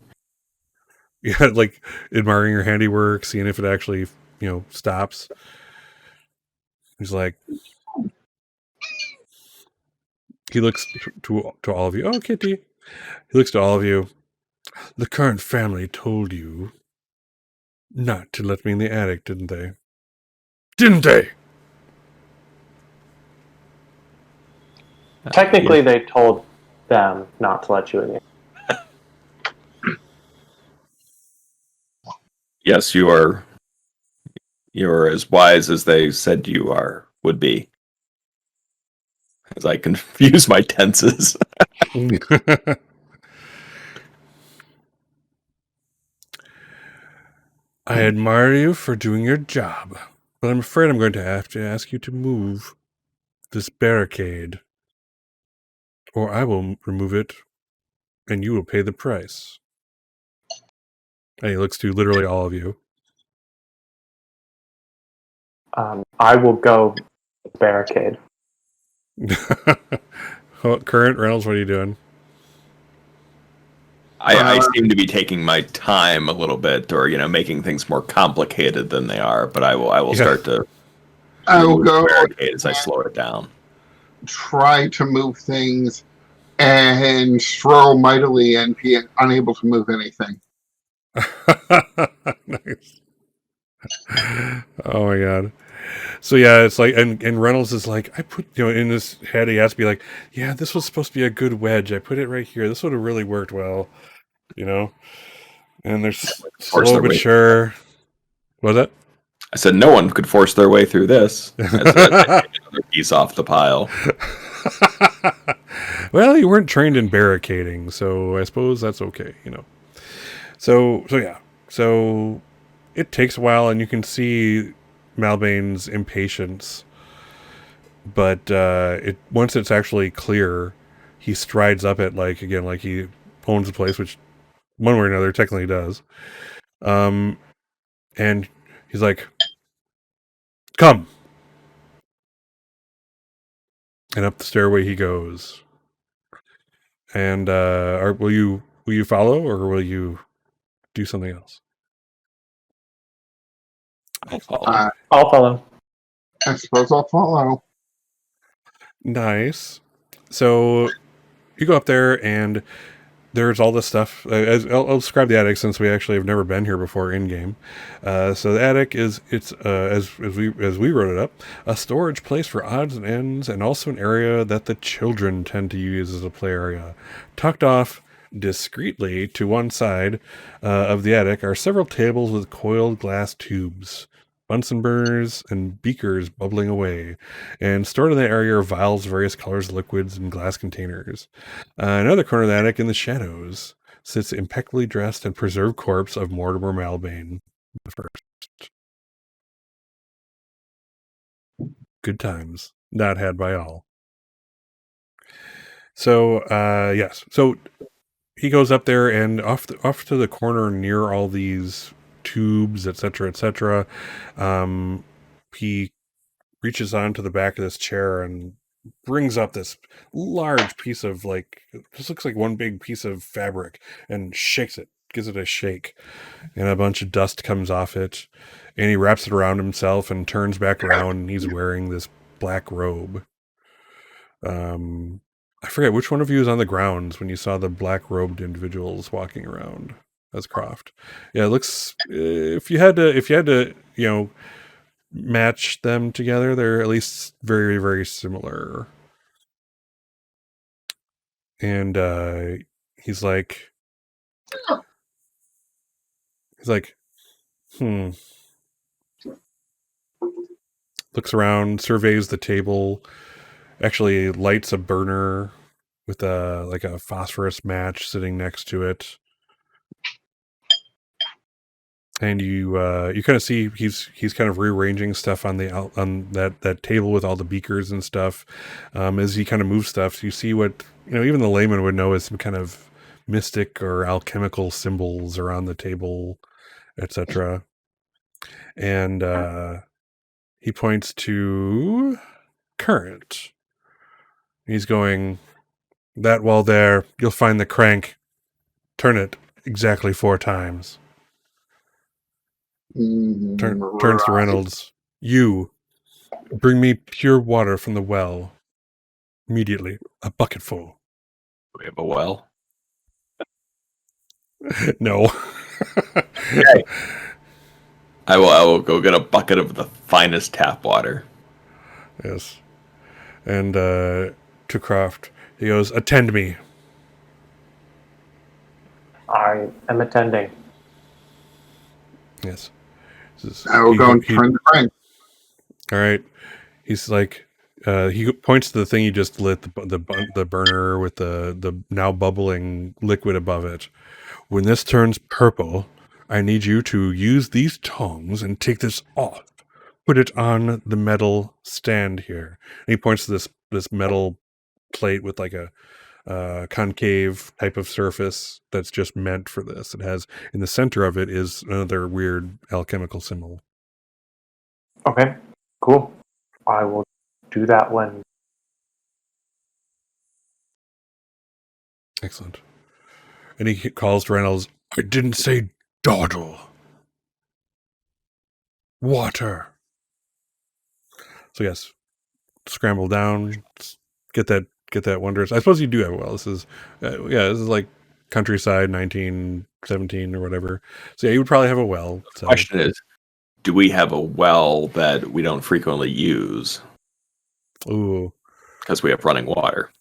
Yeah, like admiring your handiwork, seeing if it actually, stops. He's like, he looks to all of you. Oh, Kitty. He looks to all of you. The current family told you not to let me in the attic, didn't they? Didn't they? Technically, they told them not to let you in. Yes, you're as wise as they said you would be. As I confuse my tenses. I admire you for doing your job, but I'm afraid I'm going to have to ask you to move this barricade, or I will remove it, and you will pay the price. And he looks to literally all of you. I will go barricade. Current Reynolds, what are you doing? I seem to be taking my time a little bit, or making things more complicated than they are. But I will start to. I will go barricade as I slow it down. Try to move things and struggle mightily and be unable to move anything. Nice. Oh my god. So yeah, it's like, and Reynolds is like, I put, in his head, he has to be like, yeah, this was supposed to be a good wedge. I put it right here. This would have really worked well, And there's slow but sure. What was that? I said no one could force their way through this. That's another piece off the pile. Well, you weren't trained in barricading, so I suppose that's okay, So yeah. So it takes a while, and you can see Malbane's impatience but once it's actually clear, he strides up it like he owns the place, which one way or another technically does. And he's like, "Come," and up the stairway he goes. And will you follow, or will you do something else? I'll follow. I'll follow. I suppose I'll follow. Nice. So you go up there, and there's all this stuff. I'll describe the attic since we actually have never been here before in game. So the attic is as we wrote it up, a storage place for odds and ends, and also an area that the children tend to use as a play area. Tucked off discreetly to one side of the attic are several tables with coiled glass tubes, Bunsen burners, and beakers bubbling away, and stored in that area are vials of various colors, liquids, and glass containers. Another corner of the attic, in the shadows, sits the impeccably dressed and preserved corpse of Mortimer Malbane the first. Good times, not had by all. So, yes. So he goes up there, and off to the corner near all these tubes, etc., he reaches onto the back of this chair and brings up this large piece of, like, this looks like one big piece of fabric, and shakes it, gives it a shake, and a bunch of dust comes off it, and he wraps it around himself and turns back around, and he's wearing this black robe. I forget which one of you was on the grounds when you saw the black robed individuals walking around as Croft. Yeah, it looks, if you had to, match them together, they're at least very, very similar. And he's like, looks around, surveys the table, actually lights a burner with a phosphorus match sitting next to it. And you kind of see he's kind of rearranging stuff on that table with all the beakers and stuff. As he kind of moves stuff, so you see what even the layman would know as some kind of mystic or alchemical symbols around the table, etc. And he points to current. He's going, "That wall there, you'll find the crank. Turn it exactly 4 times." Turns to Reynolds. "You, bring me pure water from the well. Immediately. A bucketful." We have a well. No. Okay. I will go get a bucket of the finest tap water. Yes. And to Croft, he goes, "Attend me." I am attending. Yes. I will go and turn the crank. All right. He's like, he points to the thing he just lit, the burner with the now bubbling liquid above it. "When this turns purple, I need you to use these tongs and take this off. Put it on the metal stand here." And he points to this metal plate with like a concave type of surface that's just meant for this. It has, in the center of it is another weird alchemical symbol. Okay, cool. I will do that when. Excellent. And he calls to Reynolds, "I didn't say dawdle. Water." So yes, scramble down, get that wondrous. I suppose you do have a well. This is, this is like countryside 1917 or whatever. So yeah, you would probably have a well. The So. question is, do we have a well that we don't frequently use? Ooh. Because we have running water.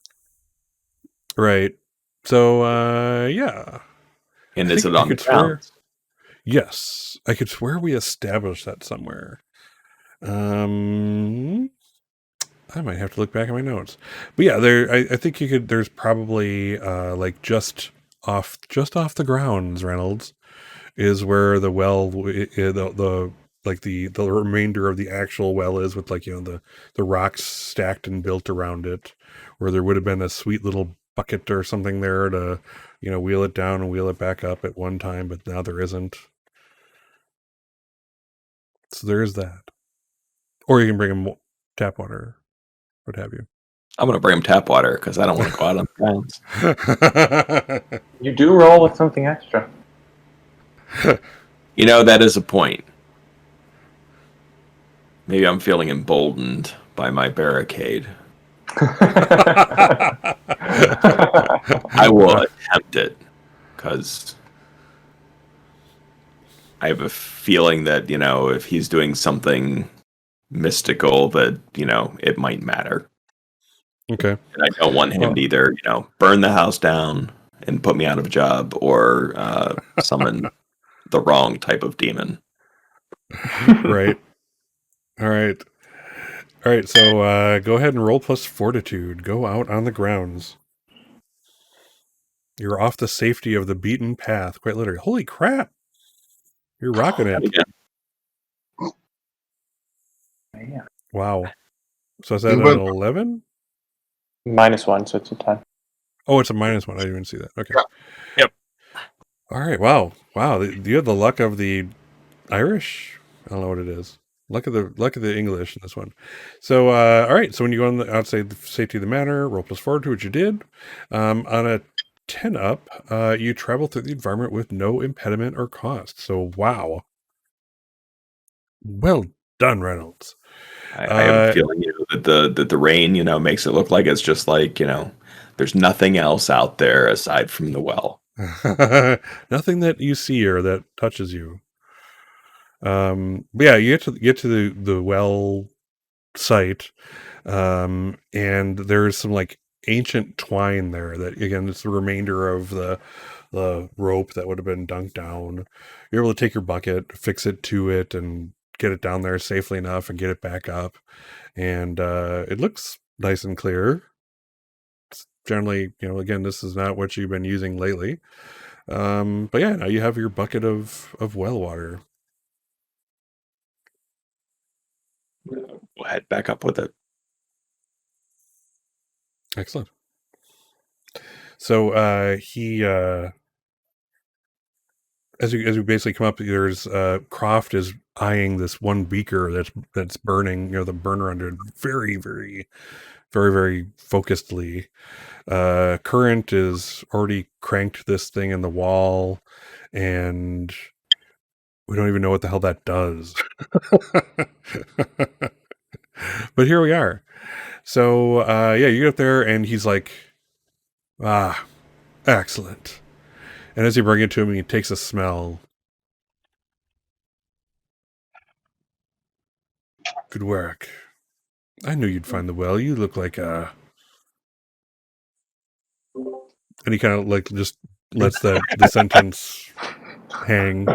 Right. So, yeah. And is it on the ground? Yes. I could swear we established that somewhere. I might have to look back at my notes. But yeah, I think you could, there's probably like just off the grounds, Reynolds, is where the well, the like the remainder of the actual well is, with like, the rocks stacked and built around it, where there would have been a sweet little bucket or something there to, wheel it down and wheel it back up at one time, but now there isn't. So there is that. Or you can bring him tap water, what have you. I'm going to bring him tap water because I don't want to go out on the grounds. You do roll with something extra. That is a point. Maybe I'm feeling emboldened by my barricade. I will attempt it because I have a feeling that, if he's doing something mystical, that, it might matter. Okay. And I don't want him to either, burn the house down and put me out of a job, or summon the wrong type of demon. Right. All right. So go ahead and roll plus fortitude. Go out on the grounds. You're off the safety of the beaten path, quite literally. Holy crap! You're rocking it. Man. Wow. So is that an 11? -1, so it's a 10. Oh, it's a -1. I didn't even see that. Okay. Yep. All right. Wow. You have the luck of the Irish. I don't know what it is. Luck of the English in this one. So, all right. So when you go on the outside the safety of the manor, roll plus fortitude, which you did. On a 10 up, you travel through the environment with no impediment or cost. So, wow. Well done, Reynolds. I have a feeling that the rain, makes it look like it's just like, there's nothing else out there aside from the well. Nothing that you see or that touches you. But yeah, you get to the well site, and there's some like ancient twine there that, again, it's the remainder of the rope that would have been dunked down. You're able to take your bucket, fix it to it, and get it down there safely enough and get it back up. And it looks nice and clear. It's generally, again, this is not what you've been using lately. But yeah, now you have your bucket of well water. We'll head back up with it. Excellent. So he as you basically come up, there's Croft is eyeing this one beaker that's burning, the burner under it very, very, very, very focusedly. Current is already cranked this thing in the wall, and we don't even know what the hell that does. But here we are. So yeah, you get up there and he's like, excellent. And as you bring it to him, he takes a smell. Good work. I knew you'd find the well. You look like and he kind of like just lets the sentence hang.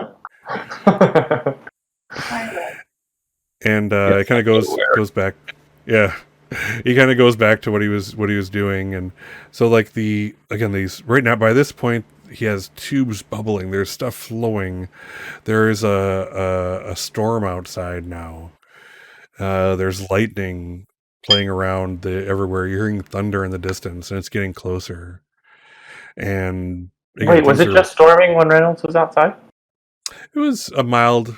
And it kind of goes back. Yeah. He kind of goes back to what he was doing. And so like these right now, by this point, he has tubes bubbling. There's stuff flowing. There is a storm outside now. There's lightning playing around everywhere. You're hearing thunder in the distance, and it's getting closer. And again, wait, was it just storming when Reynolds was outside? It was a mild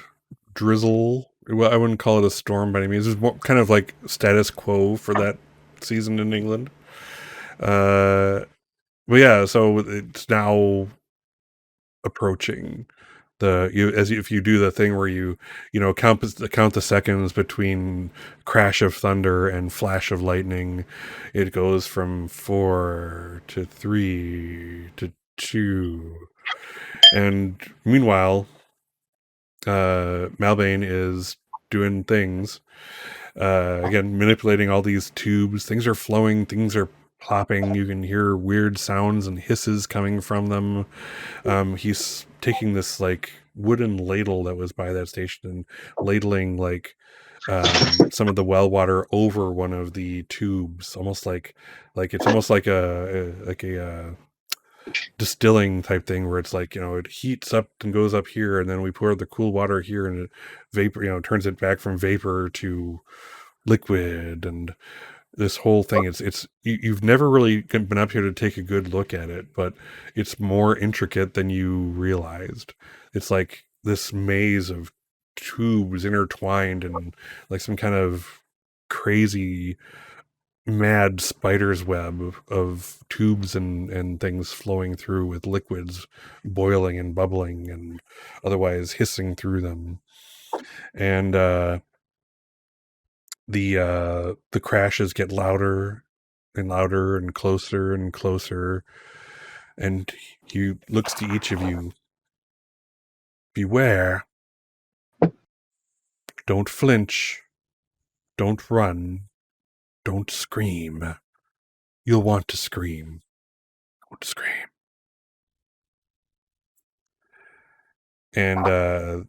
drizzle. Well, I wouldn't call it a storm by any means. It was more kind of like status quo for that season in England. But yeah, so it's now approaching if you do the thing where you count the seconds between crash of thunder and flash of lightning. It goes from 4 to 3 to 2, and meanwhile, Malbane is doing things. Again, manipulating all these tubes. Things are flowing. Things are plopping. You can hear weird sounds and hisses coming from them. He's taking this like wooden ladle that was by that station and ladling like some of the well water over one of the tubes, almost like it's almost like a distilling type thing where it's like, it heats up and goes up here, and then we pour the cool water here, and it vapor, turns it back from vapor to liquid, and this whole thing you've never really been up here to take a good look at it, but it's more intricate than you realized. It's like this maze of tubes intertwined and like some kind of crazy mad spider's web of tubes and things flowing through with liquids boiling and bubbling and otherwise hissing through them. And the crashes get louder and louder and closer, and he looks to each of you. Beware. Don't flinch. Don't run. Don't scream. You'll want to scream. Don't scream. And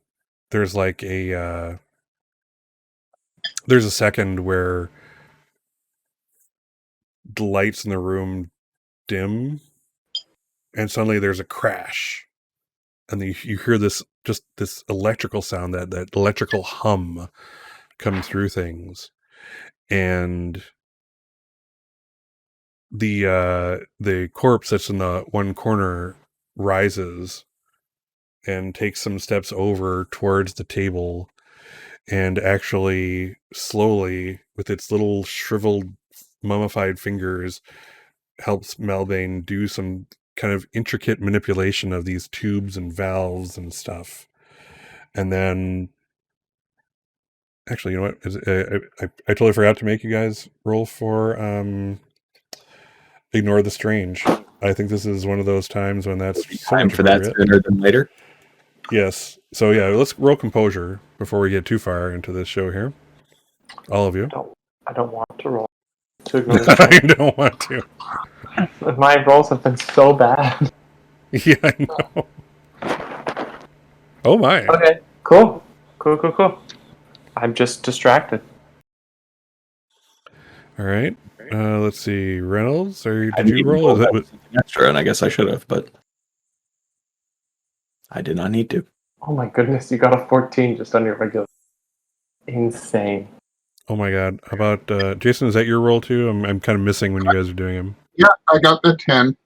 there's like there's a second where the lights in the room dim, and suddenly there's a crash, and you hear this electrical sound, that electrical hum come through things, and the corpse that's in the one corner rises and takes some steps over towards the table, and actually slowly, with its little shriveled mummified fingers, helps Malbane do some kind of intricate manipulation of these tubes and valves and stuff. And then, actually, you know what? I totally forgot to make you guys roll for ignore the strange. I think this is one of those times when that's so time much for that sooner than later. Yes. So yeah, let's roll composure before we get too far into this show here. All of you. I don't want to roll to ignore the I strange. don't want to. My rolls have been so bad. Yeah, I know. Oh my. Okay, cool. I'm just distracted. All right. Let's see. Reynolds, did I you roll? Extra, and I guess I should have, but I did not need to. Oh my goodness, you got a 14 just on your regular. Insane. Oh my god. How about Jason? Is that your roll too? I'm kind of missing when you guys are doing them. Yeah, I got the 10.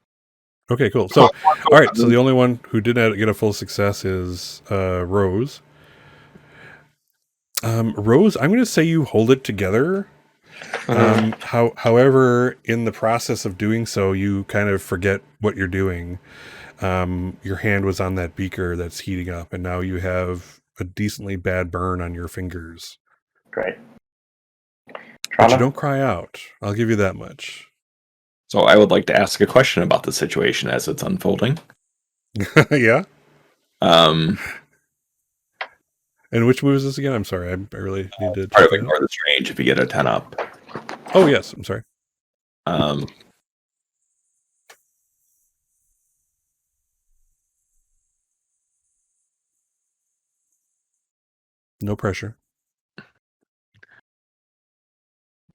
Okay, cool. So, all right. So the only one who didn't get a full success is Rose. Rose, I'm going to say you hold it together. However, in the process of doing so, you kind of forget what you're doing. Your hand was on that beaker that's heating up, and now you have a decently bad burn on your fingers. Great. But you don't cry out. I'll give you that much. So I would like to ask a question about the situation as it's unfolding. Yeah? And which move is this again? I'm sorry. I really need to part of Ignore the Strange if you get a 10 up. Oh, yes. I'm sorry. No pressure.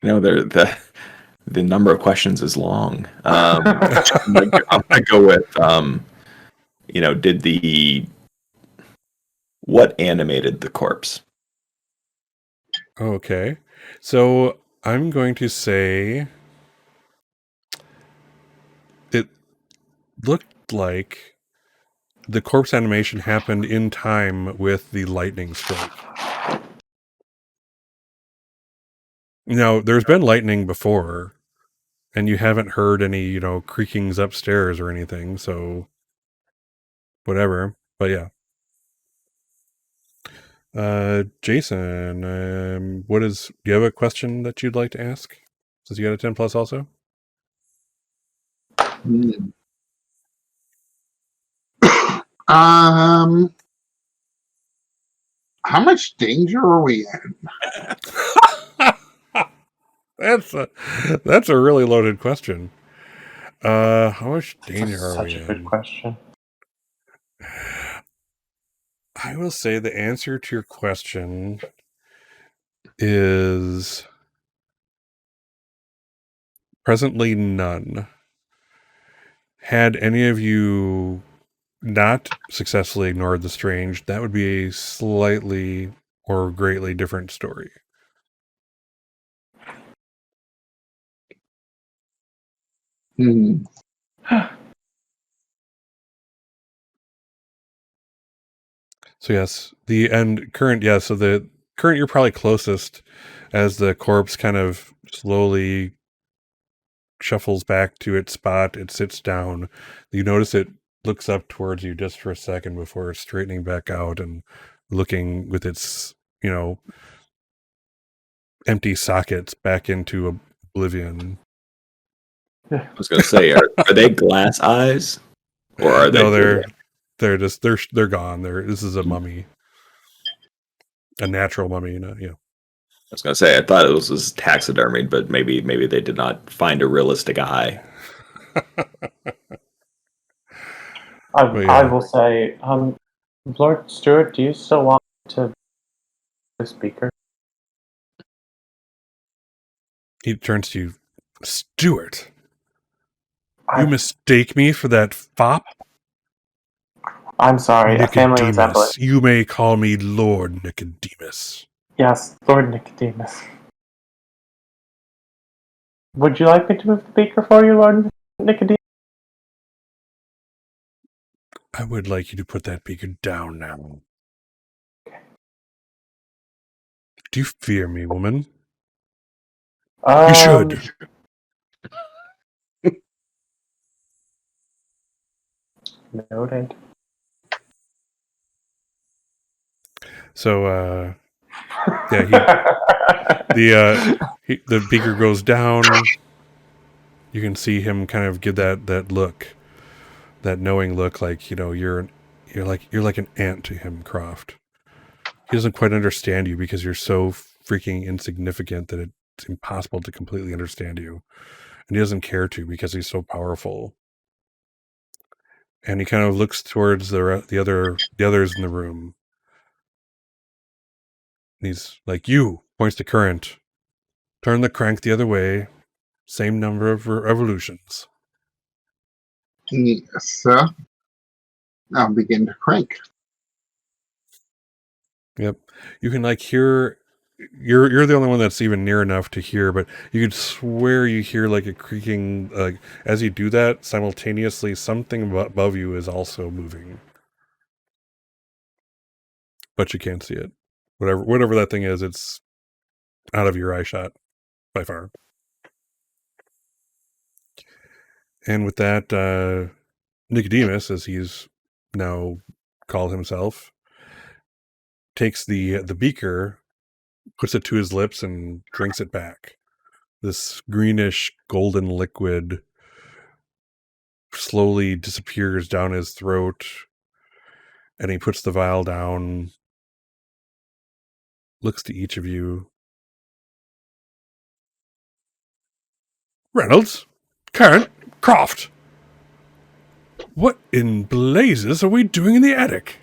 The number of questions is long. I'm gonna go with what animated the corpse? Okay. So I'm going to say it looked like the corpse animation happened in time with the lightning strike. Now, there's been lightning before, and you haven't heard any, creakings upstairs or anything, so whatever. But yeah. Jason, do you have a question that you'd like to ask? Since you got a 10 plus also? How much danger are we in? That's a really loaded question. How much danger are we in? Such a good question. I will say the answer to your question is presently none. Had any of you not successfully ignored the strange, that would be a slightly or greatly different story. Hmm. So yes, so the current you're probably closest as the corpse kind of slowly shuffles back to its spot. It sits down. You notice it looks up towards you just for a second before straightening back out and looking with its, empty sockets back into oblivion. I was going to say, are they glass eyes, or are they? No, they're just they're gone. This is a mummy, a natural mummy. I was going to say, I thought it was taxidermied, but maybe they did not find a realistic eye. I will say, Lord Stewart, do you still want to the speaker? He turns to you, Stewart. You mistake me for that fop? I'm sorry, a family resemblance. You may call me Lord Nicodemus. Yes, Lord Nicodemus. Would you like me to move the beaker for you, Lord Nicodemus? I would like you to put that beaker down now. Do you fear me, woman? You should. Noted. So, the beaker goes down. You can see him kind of give that look, that knowing look, like you're like an ant to him, Croft. He doesn't quite understand you because you're so freaking insignificant that it's impossible to completely understand you, and he doesn't care to because he's so powerful. And he kind of looks towards the others in the room. And he's like, "You," points to Current. "Turn the crank the other way. Same number of revolutions." Yes, sir. Now begin to crank. Yep. You can hear. You're the only one that's even near enough to hear, but you could swear you hear like a creaking. As you do that, simultaneously, something above you is also moving, but you can't see it. Whatever that thing is, it's out of your eye shot by far. And with that, Nicodemus, as he's now called himself, takes the beaker, puts it to his lips, and drinks it back. This greenish golden liquid slowly disappears down his throat, and he puts the vial down, looks to each of you. Reynolds, Current, Croft, what in blazes are we doing in the attic?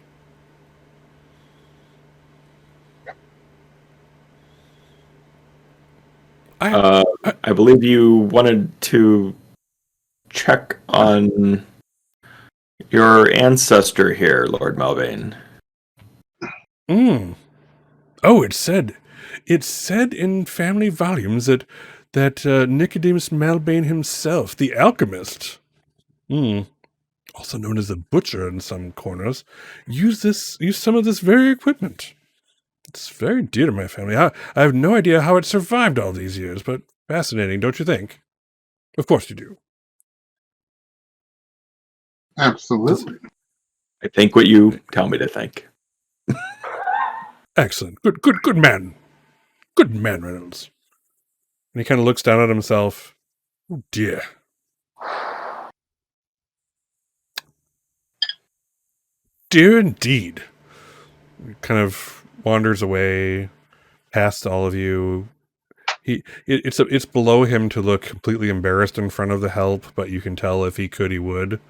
I believe you wanted to check on your ancestor here, Lord Malbane. Oh, it said in family volumes that Nicodemus Malbane himself, the alchemist, also known as the butcher in some corners, used some of this very equipment. It's very dear to my family. I have no idea how it survived all these years, but fascinating, don't you think? Of course you do. Absolutely. I think what you tell me to think. Excellent. Good man. Good man, Reynolds. And he kind of looks down at himself. Oh dear. Dear indeed. He kind of wanders away past all of you. It's below him to look completely embarrassed in front of the help, but you can tell if he could, he would.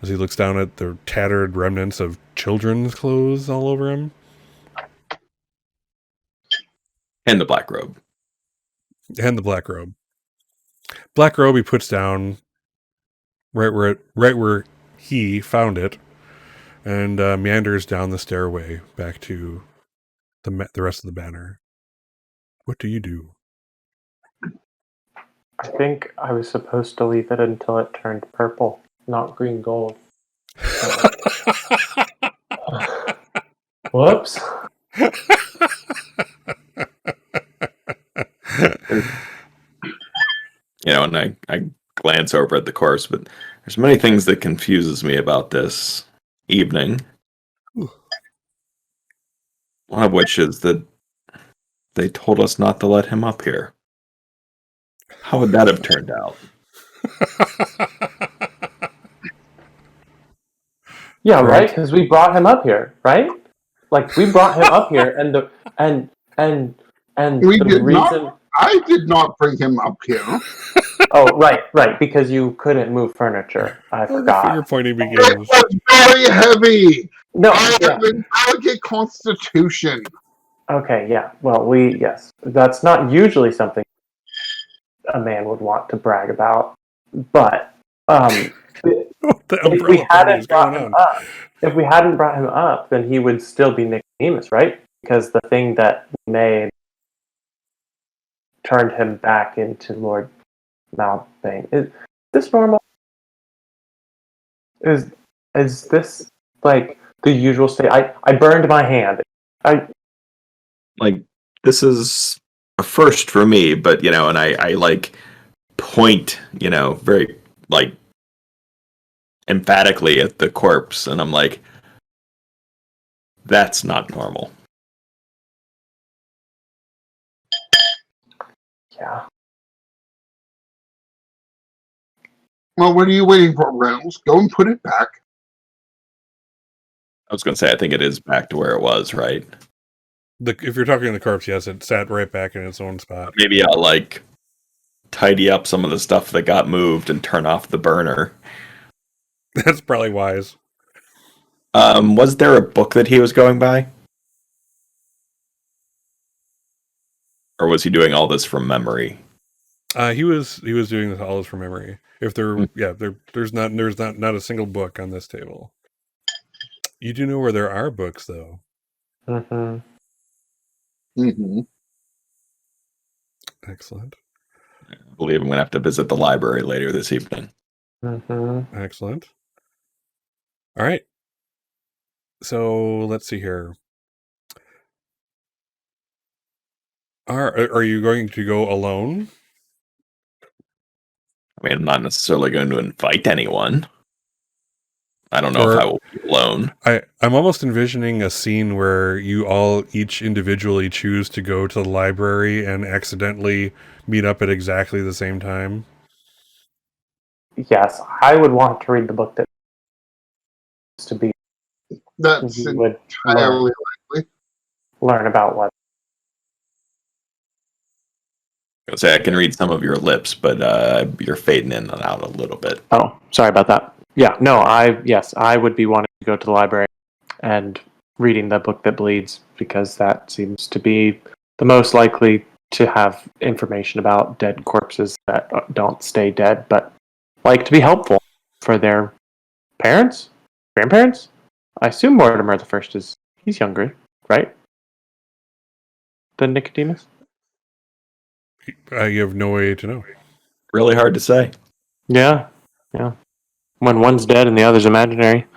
As he looks down at the tattered remnants of children's clothes all over him. And the black robe. And the black robe. Black robe he puts down, right where he found it, and meanders down the stairway back to the rest of the banner. What do you do? I think I was supposed to leave it until it turned purple, not green gold. Whoops. And I glance over at the corpse, but there's many things that confuses me about this evening. One of which is that they told us not to let him up here. How would that have turned out? Yeah, right. Because we brought him up here, right? Like we brought him up here, and the reason. Not. I did not bring him up here. Oh, right. Because you couldn't move furniture. I forgot. The finger pointing begins. It was very heavy. No, I have an delicate constitution. Okay, yeah. Well, yes. That's not usually something a man would want to brag about. But if we hadn't brought him up, then he would still be Nicodemus, right? Because the thing that made turned him back into Lord Malbane. Is this normal? Is this like the usual state? I burned my hand. This is a first for me, but and I like point, very like emphatically at the corpse, and I'm like, that's not normal. Yeah. Well, what are you waiting for, Reynolds? Go and put it back. I was going to say, I think it is back to where it was, right? If you're talking the corpse, yes, it sat right back in its own spot. Maybe I'll tidy up some of the stuff that got moved and turn off the burner. That's probably wise. Was there a book that he was going by? Or was he doing all this from memory? He was doing this all from memory. If there's not a single book on this table. You do know where there are books, though. Mm-hmm. Mm-hmm. Excellent. I believe I'm going to have to visit the library later this evening. Mm-hmm. Excellent. All right. So let's see here. Are you going to go alone? I mean, I'm not necessarily going to invite anyone. I don't know if I will be alone. I'm almost envisioning a scene where you all each individually choose to go to the library and accidentally meet up at exactly the same time. Yes, I would want to read the book that to be. That's entirely likely. Learn about what. I would say I can read some of your lips, but you're fading in and out a little bit. Oh, sorry about that. Yeah, no, I would be wanting to go to the library and reading the book that bleeds, because that seems to be the most likely to have information about dead corpses that don't stay dead, but like to be helpful for their parents, grandparents. I assume Mortimer the First he's younger, right? Than Nicodemus. You have no way to know. Really hard to say. Yeah. When one's dead and the other's imaginary.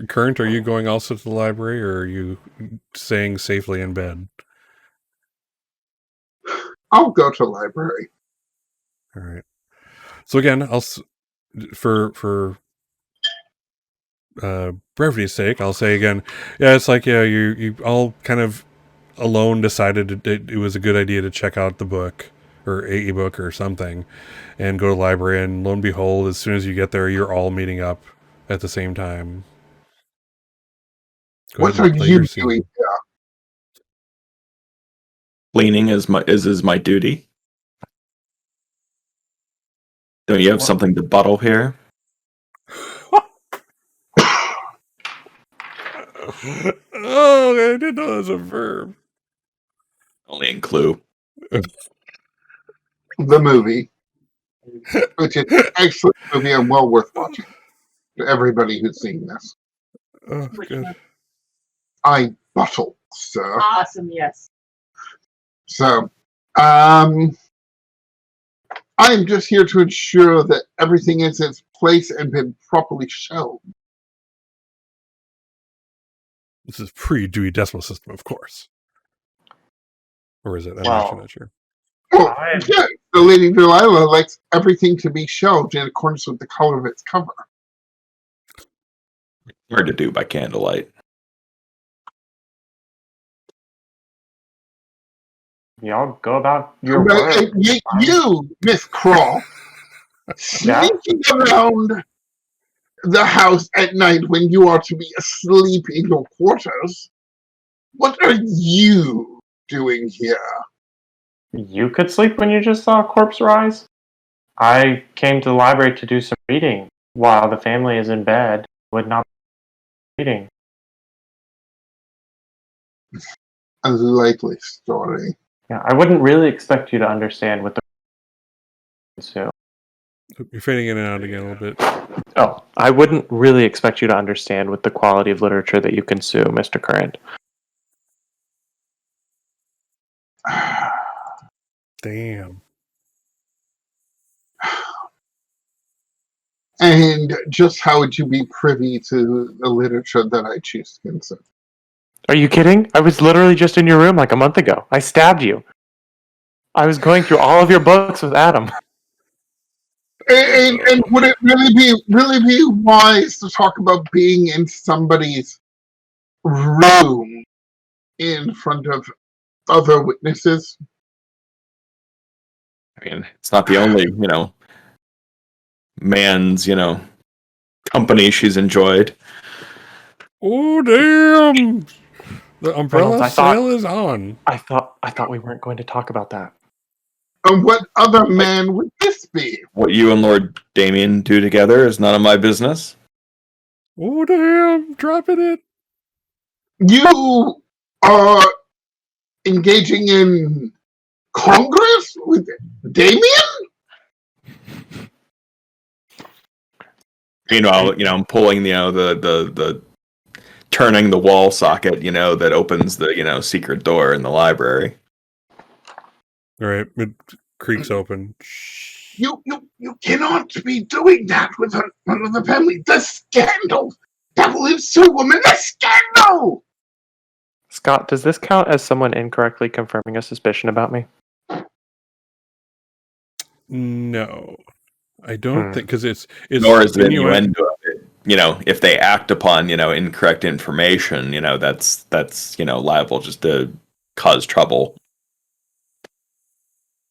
Current, are you going also to the library, or are you staying safely in bed? I'll go to the library. All right. So again, for brevity's sake, I'll say again, it's like, you all kind of alone decided it was a good idea to check out the book or a book or something and go to the library, and lo and behold, as soon as you get there, you're all meeting up at the same time. What are you doing? Cleaning is my duty. Don't you have something to bottle here? Oh, I didn't know that was a verb. Only in Clue. The movie. which is an excellent movie and well worth watching. To everybody who's seen this, Oh, Which good. one? I bottle, sir. Awesome, yes. So, I'm just here to ensure that everything is in its place and been properly shown. This is pre-Dewey Decimal System, of course. Or is it? I'm Well, actually not sure. Well, yeah, the Lady Delilah likes everything to be shelved in accordance with the color of its cover. Hard to do by candlelight. Y'all go about your But, work. you, Miss Crawl, sneaking around the house at night when you are to be asleep in your quarters. What are you doing here? You could sleep when you just saw a corpse rise. I came to the library to do some reading while the family is in bed. Would not be reading. A likely story. Yeah, I wouldn't really expect you to understand what the so. You're fading in and out again a little bit. Oh, I wouldn't really expect you to understand with the quality of literature that you consume, Mr. Current. Damn. And just how would you be privy to the literature that I choose to consume? Are you kidding? I was literally just in your room like a month ago. I stabbed you. I was going through all of your books with Adam. And would it really be wise to talk about being in somebody's room in front of other witnesses? I mean, it's not the only, man's, company she's enjoyed. Oh, damn! The umbrella Reynolds, sale is on. I thought we weren't going to talk about that. And what other man would this be? What you and Lord Damien do together is none of my business. Oh, damn! Dropping it. You are engaging in Congress with Damien? Meanwhile, I'm pulling, the turning the wall socket, that opens the, secret door in the library. All right, it creaks open. You cannot be doing that with one of the family. The scandal that will ensue, woman. The scandal. Scott, does this count as someone incorrectly confirming a suspicion about me? No, I don't think, because it's Nor is the innuendo of it. If they act upon, incorrect information, that's liable just to cause trouble.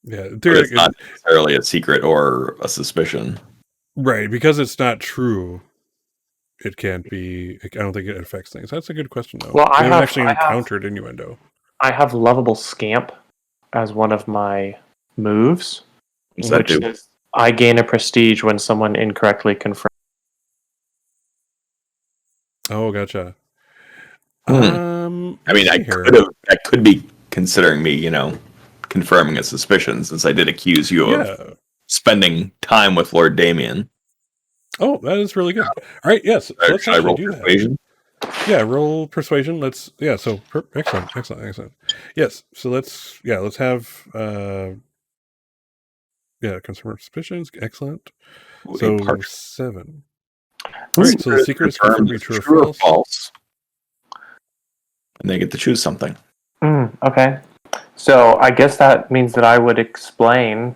Yeah, But it's not necessarily a secret or a suspicion. Right, because it's not true. It can't be. I don't think it affects things. That's a good question, though. Well, I haven't have actually encountered innuendo. I have Lovable Scamp as one of my moves, What's that do? is I gain a prestige when someone incorrectly confirms. Oh, gotcha. I mean, that could be considering me, confirming a suspicion, since I did accuse you of spending time with Lord Damien. Oh, that is really good. All right, yes. Let's Should I roll do persuasion? that. Yeah, roll persuasion. Excellent. Yes. So let's have consumer suspicions. Excellent. Ooh, So 7. All right, so the secret is confirmed to be true or false. And they get to choose something. Okay. So I guess that means that I would explain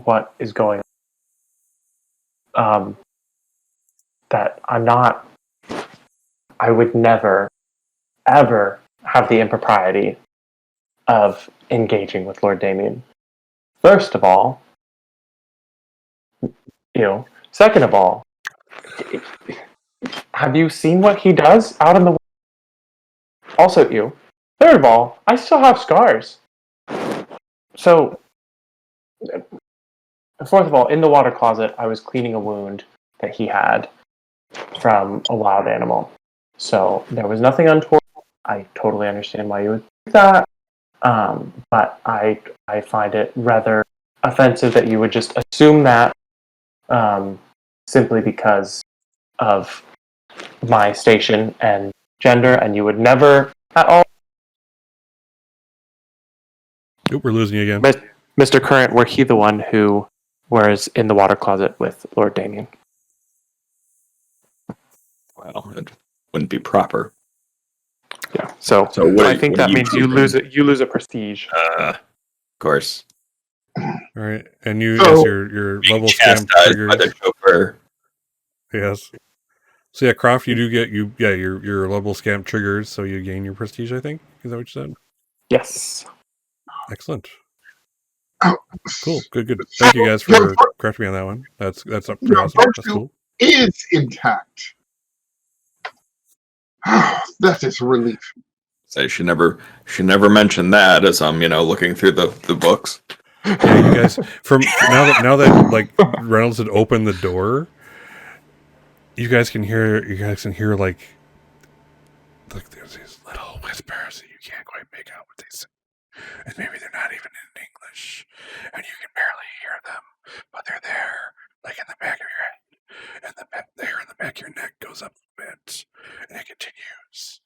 what is going on. That I would never, ever have the impropriety of engaging with Lord Damien. First of all, second of all, have you seen what he does out in the world? Also, third of all, I still have scars. So, fourth of all, in the water closet, I was cleaning a wound that he had from a wild animal. So, there was nothing untoward. I totally understand why you would do that. But I find it rather offensive that you would just assume that simply because of my station and gender, and you would never at all. Oop, we're losing you again. Mr. Current, were he the one who was in the water closet with Lord Damien? Well, it wouldn't be proper. Yeah. So I think that means you lose a prestige. Of course. All right, and you, So- yes, your level scam Chastised by the triggers. chauffeur. Yes. So yeah, Croft, you do get your level scamp triggers, so you gain your prestige. I think is that what you said? Yes. Excellent. Oh, Cool. Good. So, Thank you guys your for fir- correcting me on that one. That's pretty your awesome. That's virtue cool. is intact. That is a relief. So she never mentioned that as I'm looking through the books. Yeah, you guys from now that like Reynolds had opened the door, you guys can hear like there's these little whispers that you can't quite make out what they say. And maybe they're not even in English. And you can barely hear them, but they're there, like in the back of your head. And the hair in the back of your neck goes up a bit. And it continues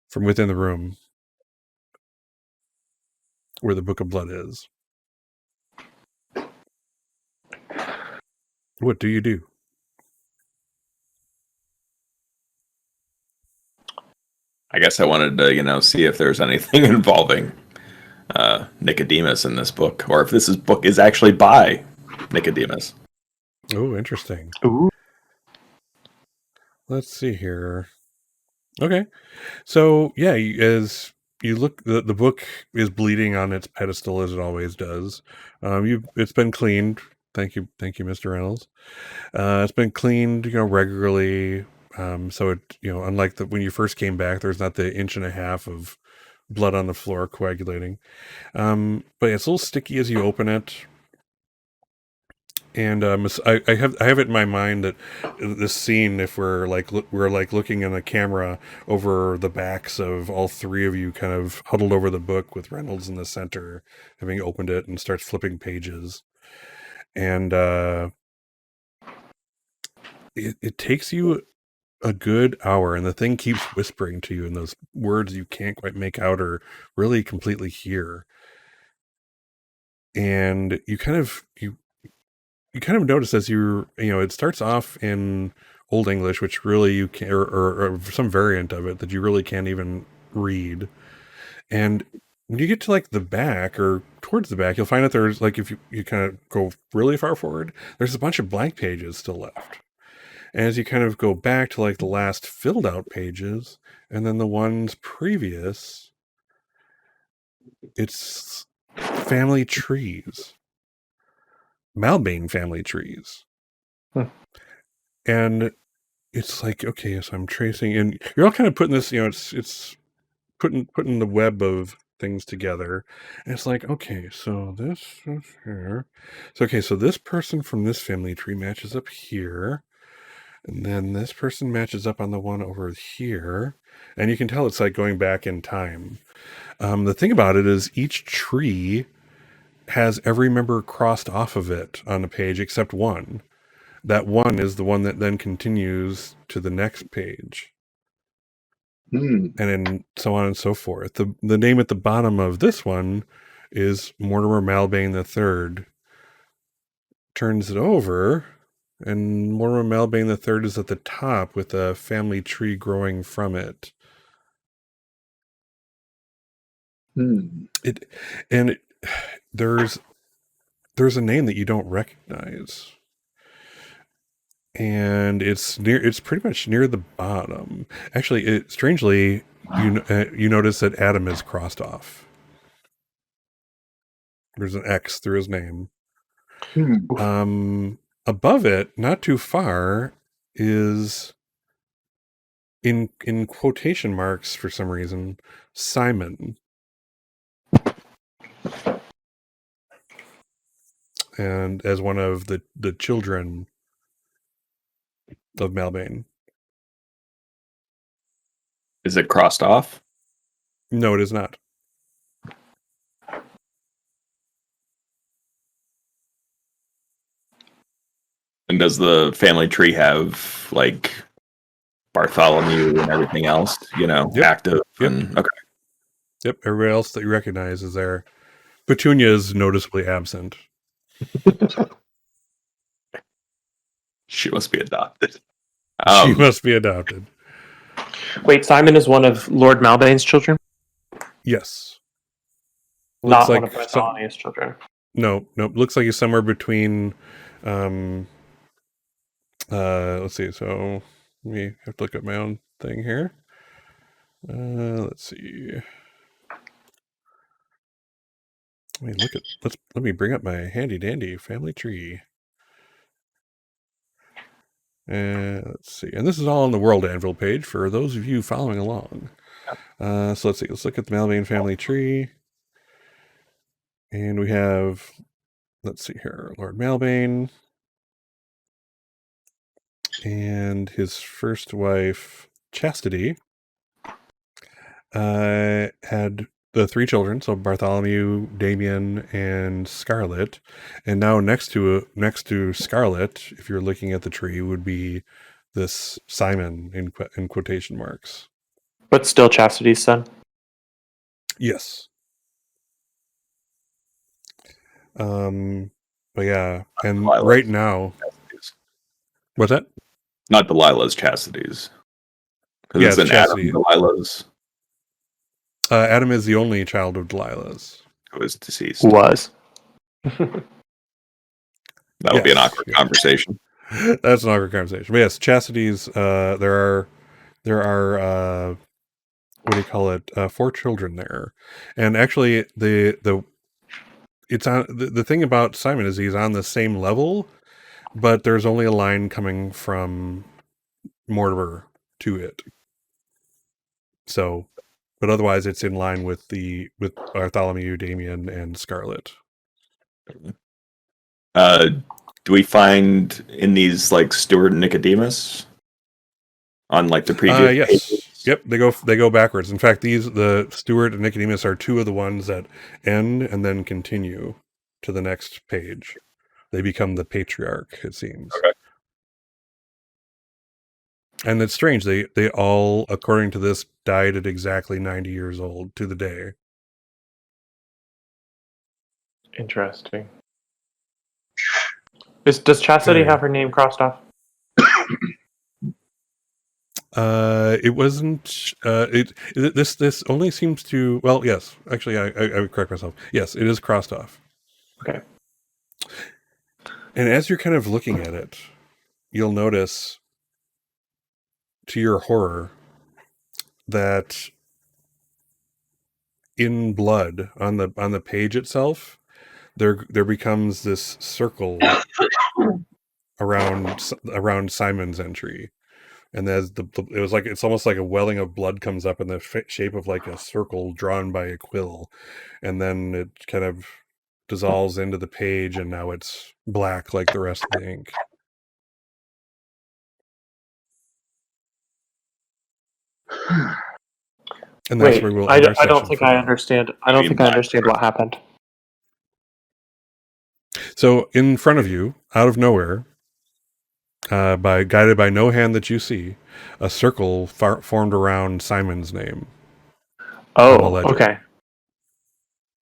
from within the room where the Book of Blood is. What do you do? I guess I wanted to see if there's anything involving Nicodemus in this book, or if this book is actually by Nicodemus. Oh, interesting. Ooh. Let's see here. Okay. So, yeah, as you look, the book is bleeding on its pedestal as it always does. It's been cleaned. Thank you, Mr. Reynolds. It's been cleaned, regularly. So it, unlike when you first came back, there's not the 1.5 inches of blood on the floor coagulating. But it's a little sticky as you open it. And I have it in my mind that this scene, if we're looking in a camera over the backs of all three of you, kind of huddled over the book with Reynolds in the center, having opened it and starts flipping pages, and it takes you a good hour, and the thing keeps whispering to you in those words you can't quite make out or really completely hear, and you kind of notice as it starts off in Old English, which really you can, or some variant of it that you really can't even read. And when you get to like the back or towards the back, you'll find that there's like, if you kind of go really far forward, there's a bunch of blank pages still left. And as you kind of go back to like the last filled out pages, and then the ones previous, it's family trees. Malbane family trees. And it's like, okay, so I'm tracing, and you're all kind of putting this, it's putting the web of things together. And it's like, okay, so this is here. So, okay, so this person from this family tree matches up here. And then this person matches up on the one over here. And you can tell it's like going back in time. The thing about it is each tree has every member crossed off of it on the page except one. That one is the one that then continues to the next page. And then so on and so forth. The name at the bottom of this one is Mortimer Malbane III. Turns it over, and Mortimer Malbane III is at the top with a family tree growing from it. There's a name that you don't recognize. And it's pretty much near the bottom. Actually, strangely, you notice that Adam is crossed off. There's an X through his name. Above it, not too far, is in quotation marks for some reason, Simon. And as one of the children of Malbane. Is it crossed off? No, it is not. And does the family tree have like Bartholomew and everything else? Yep. Active. Yep. And okay. Yep. Everybody else that you recognize is there. Petunia is noticeably absent. She must be adopted. She must be adopted. Wait, Simon is one of Lord Malbane's children? Yes. Not one of Bartholomew's children. No. Looks like he's somewhere between. Let's see. So we have to look at my own thing here. Let's see. Let me bring up my handy dandy family tree. Let's see. And this is all on the World Anvil page for those of you following along. So let's see. Let's look at the Malbane family tree. And we have, let's see here, Lord Malbane and his first wife, Chastity, had the 3 children, so Bartholomew, Damien, and Scarlet. And now next to Scarlet, if you're looking at the tree, would be this Simon in quotation marks. But still Chastity's son? Yes. But yeah, and Delilah's right now, Chastity's. what's that? Not Delilah's Chastity's. Because Yeah, it's an Chastity. Adam Delilah's Adam is the only child of Delilah's. who is deceased. Was. That would be an awkward conversation. That's an awkward conversation. But yes, Chastity's. There are what do you call it? 4 children there, and actually the thing about Simon is he's on the same level, but there's only a line coming from Mortimer to it. So, but otherwise it's in line with Bartholomew, Damien, and Scarlet. Do we find in these like Stuart and Nicodemus on like the previous yes. pages? Yep, they go backwards. In fact, the Stuart and Nicodemus are 2 of the ones that end and then continue to the next page. They become the patriarch, it seems. Okay. And it's strange. They all, according to this, died at exactly 90 years old to the day. Interesting. Does Chastity have her name crossed off? It wasn't. This only seems to. Well, yes. Actually, I would correct myself. Yes, it is crossed off. Okay. And as you're kind of looking at it, you'll notice, to your horror, that in blood on the page itself, there becomes this circle around Simon's entry. And as it's almost like a welling of blood comes up in the shape of like a circle drawn by a quill, and then it kind of dissolves into the page, and now it's black like the rest of the ink. And that's where we'll end our I don't session think for I now. understand. I don't think I understand what happened. So in front of you, out of nowhere, guided by no hand that you see, a circle formed around Simon's name. Oh, okay.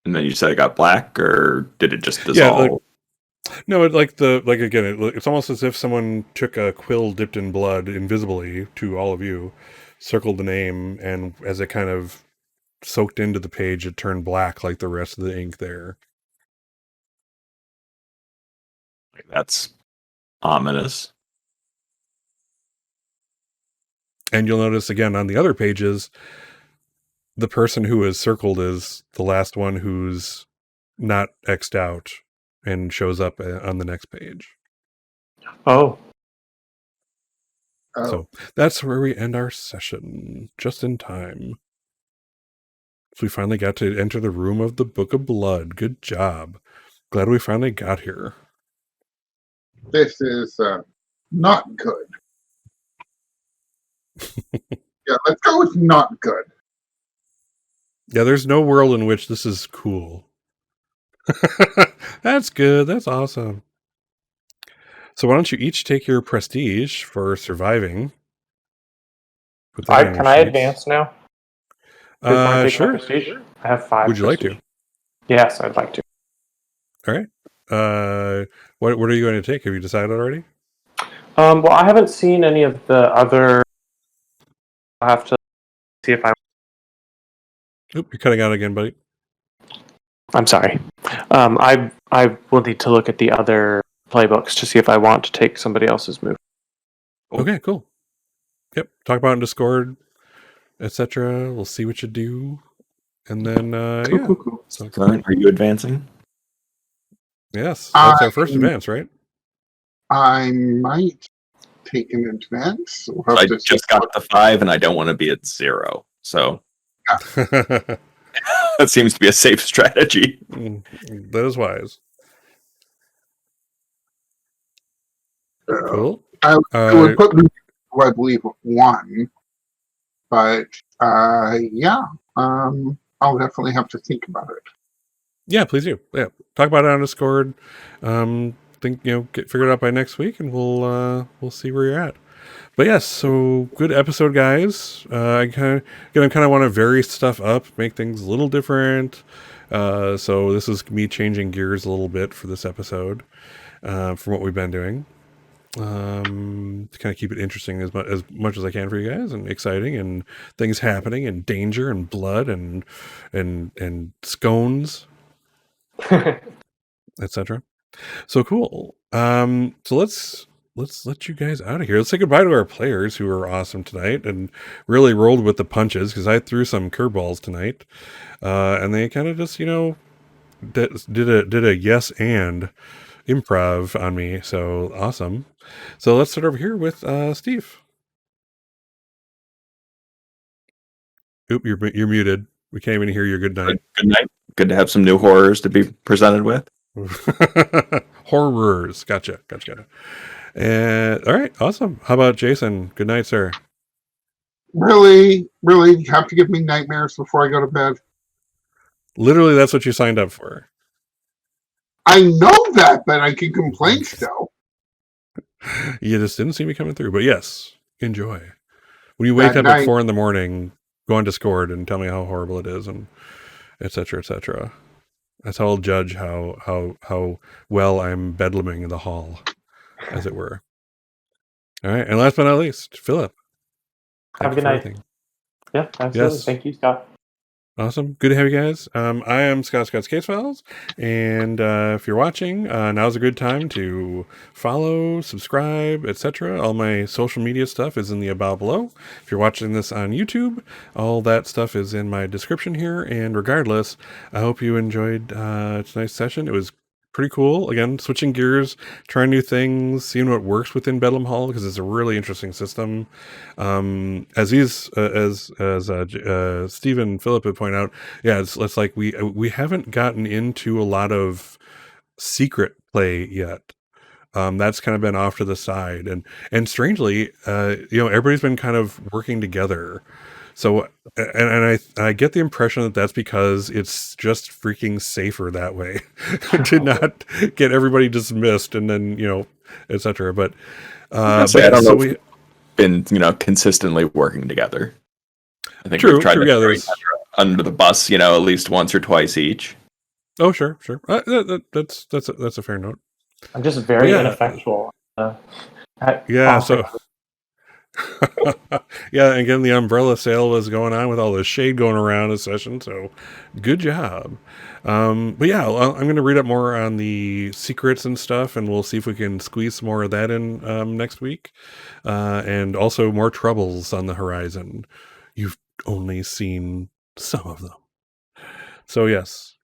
And then you said it got black, or did it just dissolve? No, it's almost as if someone took a quill dipped in blood invisibly to all of you, circled the name, and as it kind of soaked into the page, it turned black like the rest of the ink there. That's ominous. And you'll notice again on the other pages, the person who is circled is the last one who's not X'd out and shows up on the next page. Oh. So that's where we end our session, just in time. So we finally got to enter the room of the Book of Blood. Good job. Glad we finally got here. This is not good. Yeah, let's go with not good. Yeah, there's no world in which this is cool. That's good. That's awesome. So why don't you each take your prestige for surviving? Put that on your Can I sheets. advance now? Before I take Sure. my prestige? I have 5 Would you like prestige. to? Yes, I'd like to. All right. What are you going to take? Have you decided already? Well, I haven't seen any of the other. I'll have to see if Oop, you're cutting out again, buddy. I'm sorry. I will need to look at the other playbooks to see if I want to take somebody else's move. Okay, cool. Yep. Talk about it in Discord, etc. We'll see what you do. And then yeah. Cool. So Current, are you advancing? yes. That's our first I'm- advance, right? I might take an advance. We'll have I to see. just got the 5 and I don't want to be at 0. So that seems to be a safe strategy. That is wise. Cool. It would put me, I believe, 1. But yeah, I'll definitely have to think about it. Yeah, please do. Yeah, talk about it on Discord. Think get figured out by next week, and we'll see where you're at. But yes, so good episode, guys. I kind of want to vary stuff up, make things a little different. So this is me changing gears a little bit for this episode from what we've been doing. To kind of keep it interesting as much as I can for you guys, and exciting, and things happening, and danger, and blood, and scones, etc. So cool. So let's let you guys out of here. Let's say goodbye to our players who were awesome tonight and really rolled with the punches, because I threw some curveballs tonight, and they kind of just did a yes and improv on me. So awesome. So let's start over here with Steve. Oop, you're muted. We can't even hear your good night. Good night. Good to have some new horrors to be presented with. Horrors. Gotcha. And all right, awesome. How about Jason? Good night, sir. Really have to give me nightmares before I go to bed. Literally, that's what you signed up for. I know that, but I can complain still. You just didn't see me coming through. But yes, enjoy. When you wake up at 4 a.m, go on Discord and tell me how horrible it is, and etc. etc. That's how I'll judge how well I'm bedlaming the hall, as it were. All right, and last but not least, Philip. Have a good night. Yeah, absolutely. Yes. Thank you, Scott. Awesome. Good to have you guys. I am Scott's Case Files. And if you're watching, now's a good time to follow, subscribe, etc. All my social media stuff is in the about below. If you're watching this on YouTube, all that stuff is in my description here. And regardless, I hope you enjoyed tonight's session. It was pretty cool. Again, switching gears, trying new things, seeing what works within Bedlam Hall, because it's a really interesting system. As Steve and Philip would point out, yeah, it's like we haven't gotten into a lot of secret play yet. That's kind of been off to the side, and strangely, everybody's been kind of working together. So, and I get the impression that that's because it's just freaking safer that way to not get everybody dismissed and then, etc. But, I don't know if we've been, consistently working together. I think we've tried to throw each other under the bus, at least once or twice each. Oh, sure. That's a fair note. I'm just very ineffectual. Yeah, so yeah, again, the umbrella sale was going on with all the shade going around this session, so good job. But yeah, I'm going to read up more on the secrets and stuff, and we'll see if we can squeeze some more of that in next week. And also more troubles on the horizon. You've only seen some of them. So yes,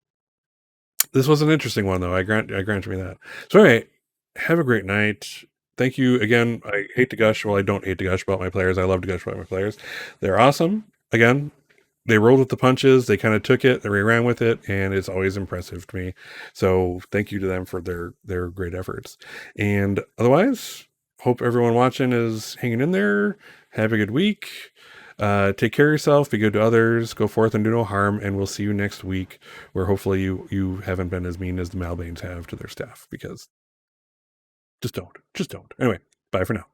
this was an interesting one, though. I grant you that. So anyway, have a great night. Thank you again. I hate to gush. Well, I don't hate to gush about my players. I love to gush about my players. They're awesome. Again, they rolled with the punches. They kind of took it. They ran with it, and it's always impressive to me. So thank you to them for their great efforts. And otherwise, hope everyone watching is hanging in there. Have a good week. Take care of yourself. Be good to others. Go forth and do no harm. And we'll see you next week, where hopefully you haven't been as mean as the Malbanes have to their staff, because Just don't. Just don't. Anyway, bye for now.